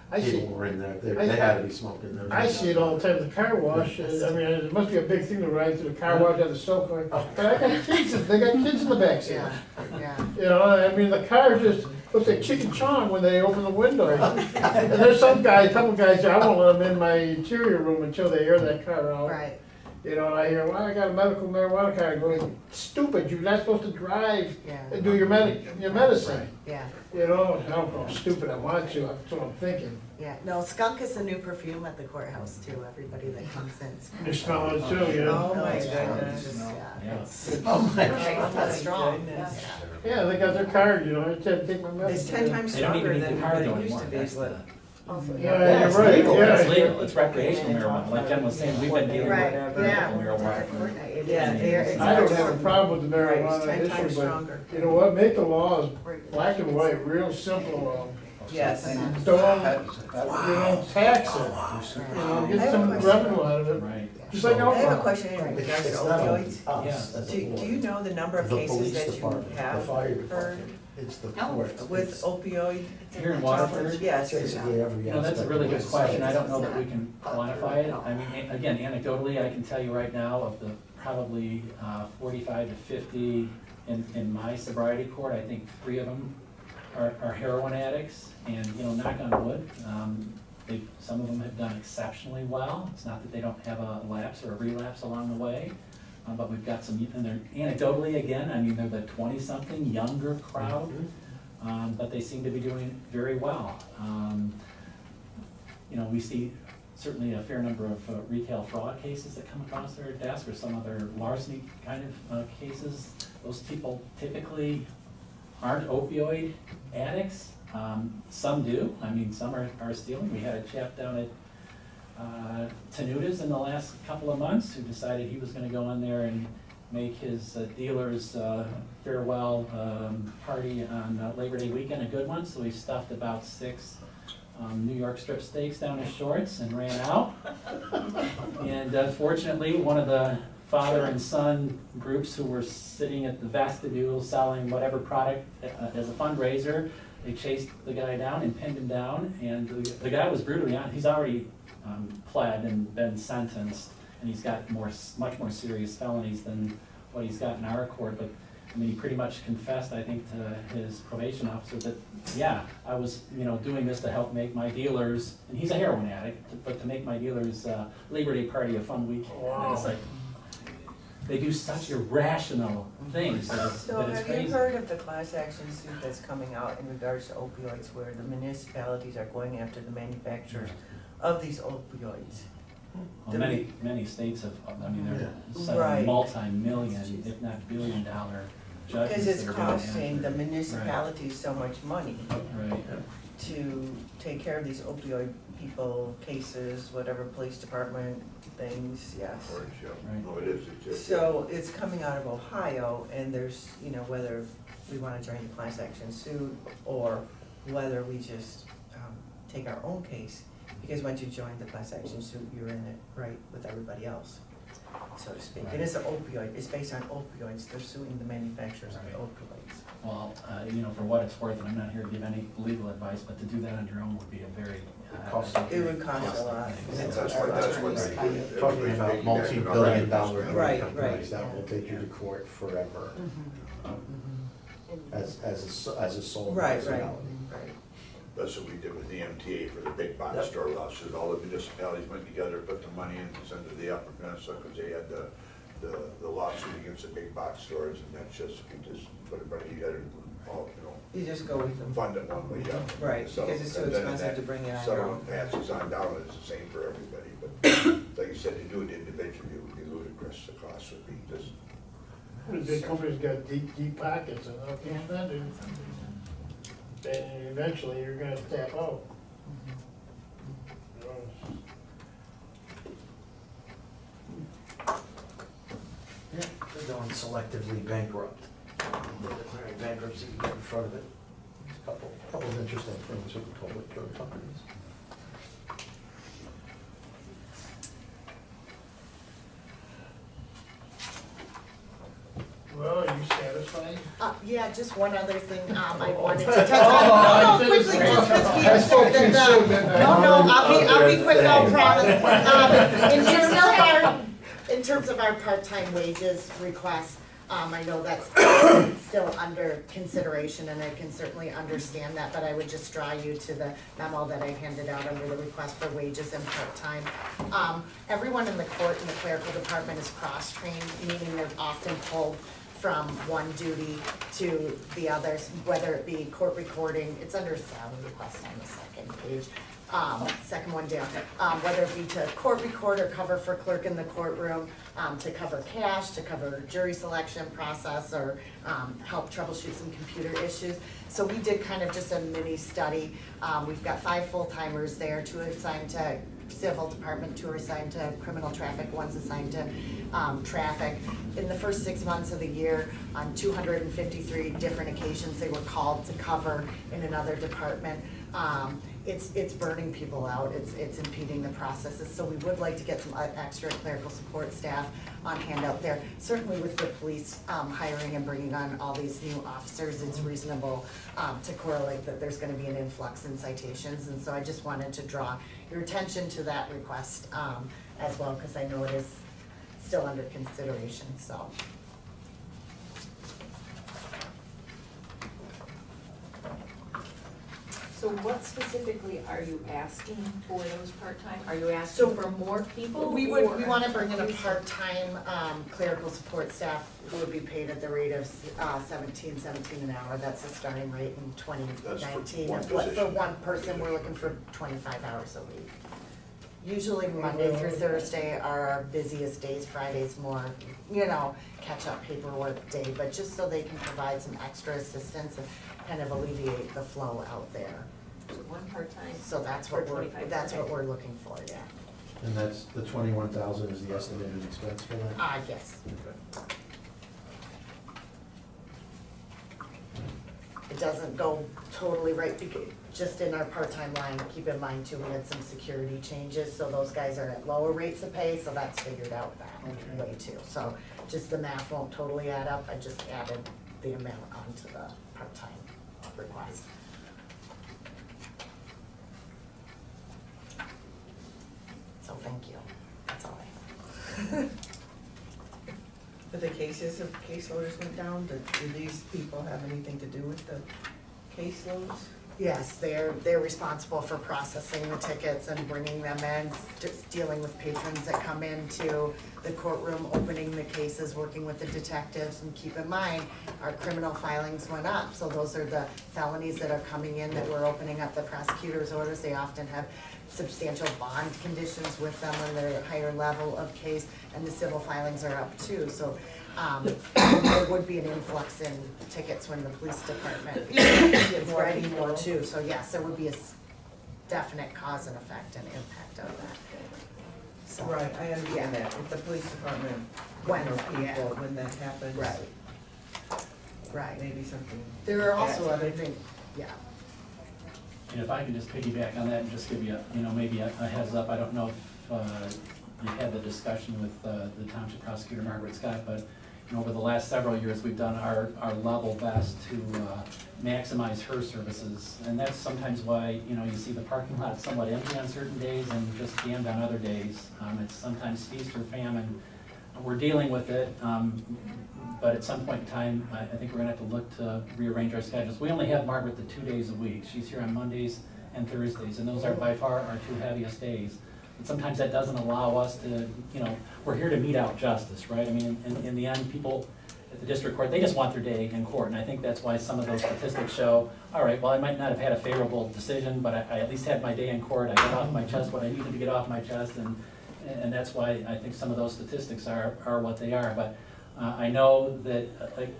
I see, People were in there, they had to be smoking. There was I no see it doubt. all the time, the car wash, I mean, it must be a big thing to ride through the car wash at the soap car. But I got kids, they got kids in the backseat. Yeah, yeah. You know, I mean, the car just looks like chicken chong when they open the window. And there's some guys, couple guys, I won't let them in my interior room until they air that car out. Right, You know, and I hear, well, I got a medical marijuana card, going, stupid, you're not supposed to drive yeah, and do your medicine. yeah, You know, I don't know, stupid, I want to, that's what I'm thinking. yeah. No, skunk is the new perfume at the courthouse too, everybody that comes in. You smell it too, you know? Oh my Yeah, goodness. it's just- Yeah. it's- Oh my It's not strong. Goodness. Yeah, they got their card, you know, I tend to take my It's medicine. 10 times They don't even stronger need than the card what though it used anymore, to be, that's is what. the. Yeah, you're it's right, legal. yeah. It's legal, it's recreational marijuana, like Jen was saying, we've been dealing Right, with yeah. medical marijuana. Yeah, It's I don't much have a more- problem with the Right, it's 10 marijuana times issue, but stronger. you know what, make the laws black and white, real simple, Yes. don't, tax it, get some revenue out of it, Right. just like I have a alcohol. question in regards to It's not only opioids. us as a Do board. you know the number of The cases police that you department, the have fire heard department, it's the No. courts. with it's opioid? Here in Waterford, Yes. Basically every you know, that's a aspect really of good it. question, I don't know that we can quantify it. I mean, again, anecdotally, I can tell you right now of the probably 45 to 50 in my sobriety court, I think 3 of them are heroin addicts, and, you know, knock on wood, some of them have done exceptionally well. It's not that they don't have a lapse or a relapse along the way, but we've got some, and they're anecdotally, again, I mean, they're the 20-something younger crowd, but they seem to be doing very well. You know, we see certainly a fair number of retail fraud cases that come across their desk, or some other larceny kind of cases. Those people typically aren't opioid addicts. Some do, I mean, some are stealing. We had a chap down at Tenuta's in the last couple of months who decided he was gonna go in there and make his dealer's farewell party on Labor Day weekend a good one, so he stuffed about 6 New York strip steaks down his shorts and ran out. And fortunately, one of the father and son groups who were sitting at the vestibule selling whatever product as a fundraiser, they chased the guy down and pinned him down, and the guy was brutally honest. He's already pled and been sentenced, and he's got much more serious felonies than what he's got in our court, but I mean, he pretty much confessed, I think, to his probation officer that, yeah, I was, you know, doing this to help make my dealers, and he's a heroin addict, but to make my dealers' Labor Day party a fun weekend. And it's like, they do such irrational things that it's So have you crazy. heard of the class action suit that's coming out in regards to opioids, where the municipalities are going after the manufacturers of these opioids? Well, many states have, I mean, they're Right. settling multi-million, if not billion-dollar judgments. Because it's that are going costing the after- municipalities so much money Right, to take care of these opioid people, cases, whatever, police department things, yes. Or, yeah, Right. no, it is, it's just. So it's coming out of Ohio, and there's, you know, whether we wanna join the class action suit, or whether we just, take our own case, because once you join the class action suit, you're in it, right, with everybody else, so to speak. And it's an opioid, it's based on opioids, they're suing the manufacturers of opioids. well, you know, for what it's worth, and I'm not here to give any legal advice, but to do that on your own would be a very. It would cost a lot. That's what they do. Talking about multi-billion-dollar Right, companies right. that will take you to court forever as a sole Right, right, municipality. right. That's what we did with the MTA for the big box store lawsuit. All the municipalities went together, put the money in to send to the Upper Peninsula, because they had the lawsuit against the big box stores, and that's just, we just put everybody together, all, you know, You just go with them. fund it one way, yeah. Right, So, because it's too and then expensive that to bring it on your own. Settlement passes on down, and it's the same for everybody, but like you said, to do it individually, it would be ludicrous, the cost would be just. The big companies got deep pockets and they can't spend it. And eventually you're gonna tap out. Yeah, they're going selectively bankrupt. They're declaring bankruptcy to get in front of it. A couple of interesting things with the public drug companies. Well, are you satisfied Yeah, just one other thing, I wanted to touch on. No, quickly, just because we I spoke too understood soon, that, didn't I? no, I'll be quick, I'll promise. In terms of our part-time wages request, I know that's still under consideration, and I can certainly understand that, but I would just draw you to the memo that I handed out under the request for wages and part-time. Everyone in the court and the clerical department is cross-trained, meaning they're often pulled from one duty to the others, whether it be court recording, it's under salary request on the second page. Second one down, whether it be to court record or cover for clerk in the courtroom, to cover cash, to cover jury selection process, or help troubleshoot some computer issues. So we did kind of just a mini study. We've got 5 full-timers there, 2 assigned to civil department, 2 are assigned to criminal traffic, 1's assigned to traffic. In the first 6 months of the year, on 253 different occasions, they were called to cover in another department. It's burning people out, it's impeding the processes, so we would like to get some extra clerical support staff on hand out there. Certainly with the police hiring and bringing on all these new officers, it's reasonable to correlate that there's gonna be an influx in citations, and so I just wanted to draw your attention to that request as well, because I know it is still under consideration, so. So what specifically are you asking for those part-time? Are you asking for more people? We or- wanna bring in a part-time clerical support staff who would be paid at the rate of $17 an hour. That's the starting rate in 2019. one For position. one person, we're looking for 25 hours a week. Usually Monday through Thursday are our busiest days, Friday's more, catch-up paperwork day, but just so they can provide some extra assistance and kind of alleviate the flow out there. So one part-time. So that's For what we're, 25, that's okay. what we're looking for, yeah. And that's, the 21,000 is the estimated expense for that? Yes. It doesn't go totally right, because just in our part-time line, keep in mind too, we had some security changes, so those guys are at lower rates of pay, so that's figured out that way too. So just the math won't totally add up, I just added the amount onto the part-time request. So thank you, that's all I have. But the caseloads went down, do these people have anything to do with the caseloads? Yes, they're responsible for processing the tickets and bringing them in, just dealing with patrons that come into the courtroom, opening the cases, working with the detectives, and keep in mind, our criminal filings went up, so those are the felonies that are coming in that we're opening up the prosecutor's orders. They often have substantial bond conditions with them when they're at a higher level of case, and the civil filings are up too, so there would be an influx in tickets when the police department is writing more too, so yes, there would be a definite cause and effect and impact of that. So, Right, I understand that, if the police department, When, when that happens. Right, Maybe something. there are also other things, And if I could just piggyback on that and just give you, maybe a heads up, I don't know if you had the discussion with the Township Prosecutor Margaret Scott, but over the last several years, we've done our level best to maximize her services. And that's sometimes why, you see the parking lot somewhat empty on certain days and just jammed on other days. It's sometimes feast or famine. We're dealing with it, but at some point in time, I think we're gonna have to look to rearrange our schedules. We only have Margaret the 2 days a week. She's here on Mondays and Thursdays, and those are by far our 2 heaviest days. But sometimes that doesn't allow us to, we're here to mete out justice, right? I mean, in the end, people at the district court, they just want their day in court, and I think that's why some of those statistics show, all right, well, I might not have had a favorable decision, but I at least had my day in court. I got off my chest what I needed to get off my chest, and that's why I think some of those statistics are what they are. But I know that,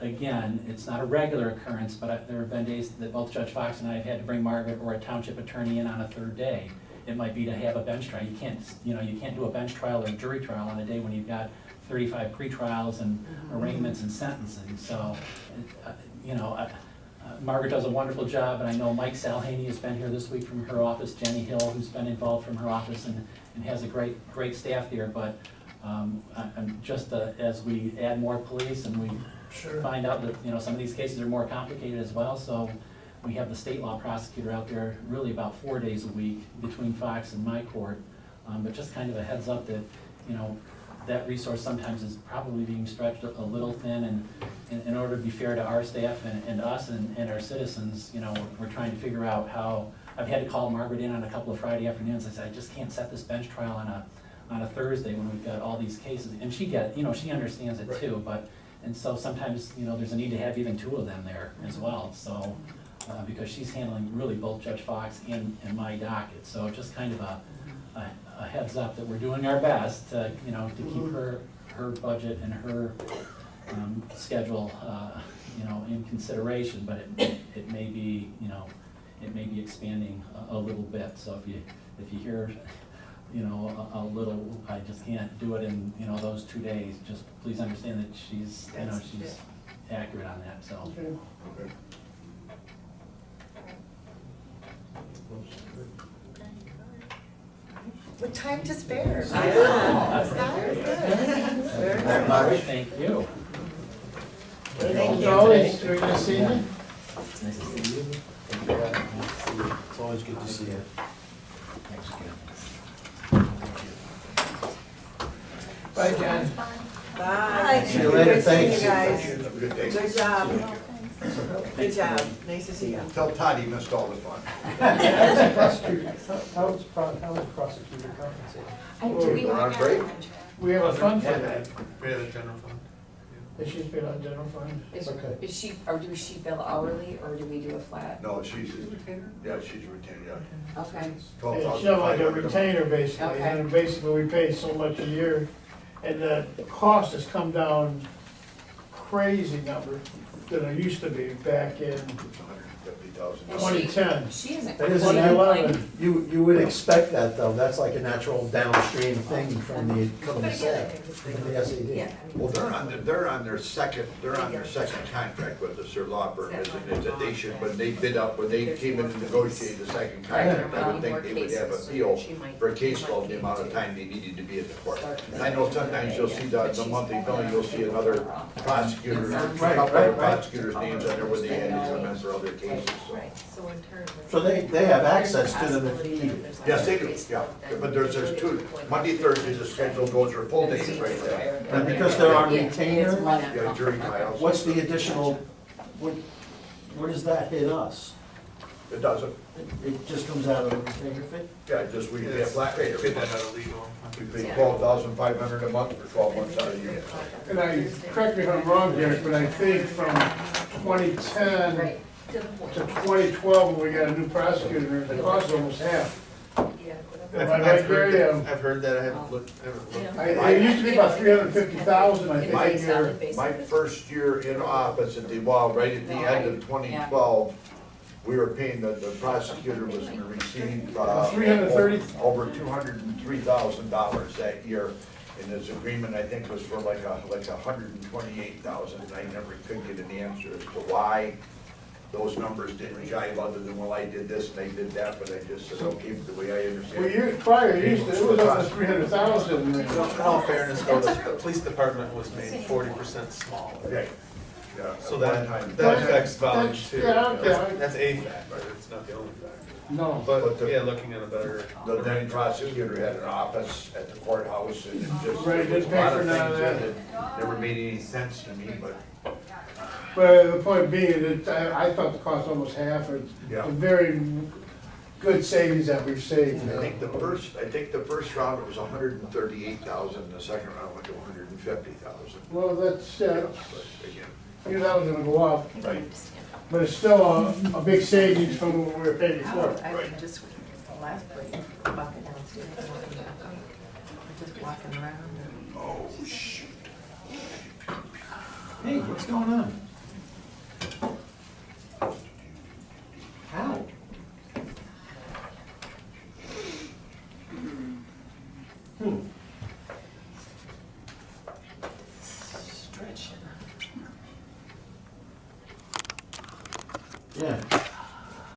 again, it's not a regular occurrence, but there have been days that both Judge Fox and I have had to bring Margaret or a township attorney in on a third day. It might be to have a bench trial. You can't do a bench trial or a jury trial on a day when you've got 35 pretrials and arraignments and sentencing. So, Margaret does a wonderful job, and I know Mike Salhaney has been here this week from her office, Jenny Hill, who's been involved from her office, and has a great staff there. But just as we add more police and we Sure. find out that, you know, some of these cases are more complicated as well, so we have the state law prosecutor out there really about 4 days a week between Fox and my court. But just kind of a heads up that, you know, that resource sometimes is probably being stretched a little thin, and in order to be fair to our staff and us and our citizens, you know, we're trying to figure out how, I've had to call Margaret in on a couple of Friday afternoons. I said, I just can't set this bench trial on a Thursday when we've got all these cases. And she she understands it too, but, and so sometimes, you know, there's a need to have even 2 of them there as well, so, because she's handling really both Judge Fox and my docket, so just kind of a heads up that we're doing our best to, you know, to keep her budget and her schedule, you know, in consideration, but it may be, you know, it may be expanding a little bit, so if you hear, you know, a little, I just can't do it in, you know, those 2 days, just please understand that she's, you know, she's accurate on that, so. Okay. With time to spare. I That's good. Very good. All right, thank you. Thank you. Always, good to see you. Nice to see you. It's always good to see you. Thanks again. Bye, John. Bye. See you later, Good seeing thanks. you guys. Have a good day. Good job. Good job. Nice to see you. Tell Todd he missed all the fun. How is prosecutor compensated? Do we We're on have break? We have a fund for that, We have the general fund. and she's been on general fund. Okay. Is she, or do she bill hourly, or do we do a flat? No, she's a retainer. Yeah, she's a retainer, yeah. Okay. And she's like a retainer basically, Okay. and basically we pay so much a year, and the cost has come down crazy number than it used to be back in It's $150,000. 2010. She isn't. That isn't complaining. that, you would expect that though, that's like a natural downstream thing from the SAD, from the SAD. Well, they're on their second contract with us, their law firm, is that they should, when they bid up, when they came in and negotiated the second contract, I would think they would have a feel for a case law, the amount of time they needed to be at the court. And I know sometimes you'll see the monthly billing, you'll see another prosecutor, a couple of prosecutors' names on there where they had to come in for other cases, so. Right, so in turn. So they have access to them if needed. Yes, they do, yeah, but there's 2, Monday, Thursday, the schedule goes for full days right there. And because they're on retainer, Yeah, jury trials. what's the additional, where does that hit us? It doesn't, It just comes out of the retainer fee? yeah, just we pay a flat rate. Get that out of legal. We pay $12,500 a month for 12 months out of the year. And correct me if I'm wrong, Derek, but I think from 2010 Right, to the point. to 2012, when we got a new prosecutor, the cost was almost half. Yeah, Am I right, Gary? I've heard that, I haven't looked. It used to be about 350,000, I think, a year. My first year in office at the, right at the end of 2012, we were paying, the prosecutor was gonna receive, 330? over $203,000 that year. And his agreement, I think, was for like $128,000, and I never could get an answer as to why those numbers didn't jive, other than, well, I did this and I did that, but I just said, okay, the way I understand Well, it. years prior, it was up to 300,000. In all fairness, though, the police department was made 40% smaller. Okay, yeah. So at that, one time. that affects volume too. Yeah, okay. That's a factor, but it's not the only factor. No. But, yeah, looking at a better. The then prosecutor had an office at the courthouse, and it just, Right, there was didn't a lot pay of for none of things that never made any sense to me, but But the point being, that I thought the cost almost half, it's Yeah. a very good savings that we've saved. I think the first round it was 138,000, the second round went to 150,000. Well, that's, But again, I knew that was gonna go up, right, but it's still a big savings from what we were paying before. I would just, last week, walking downstairs, walking back up, we're just walking around and. oh, shoot. Hey, what's going on? How? Stretching. Yeah.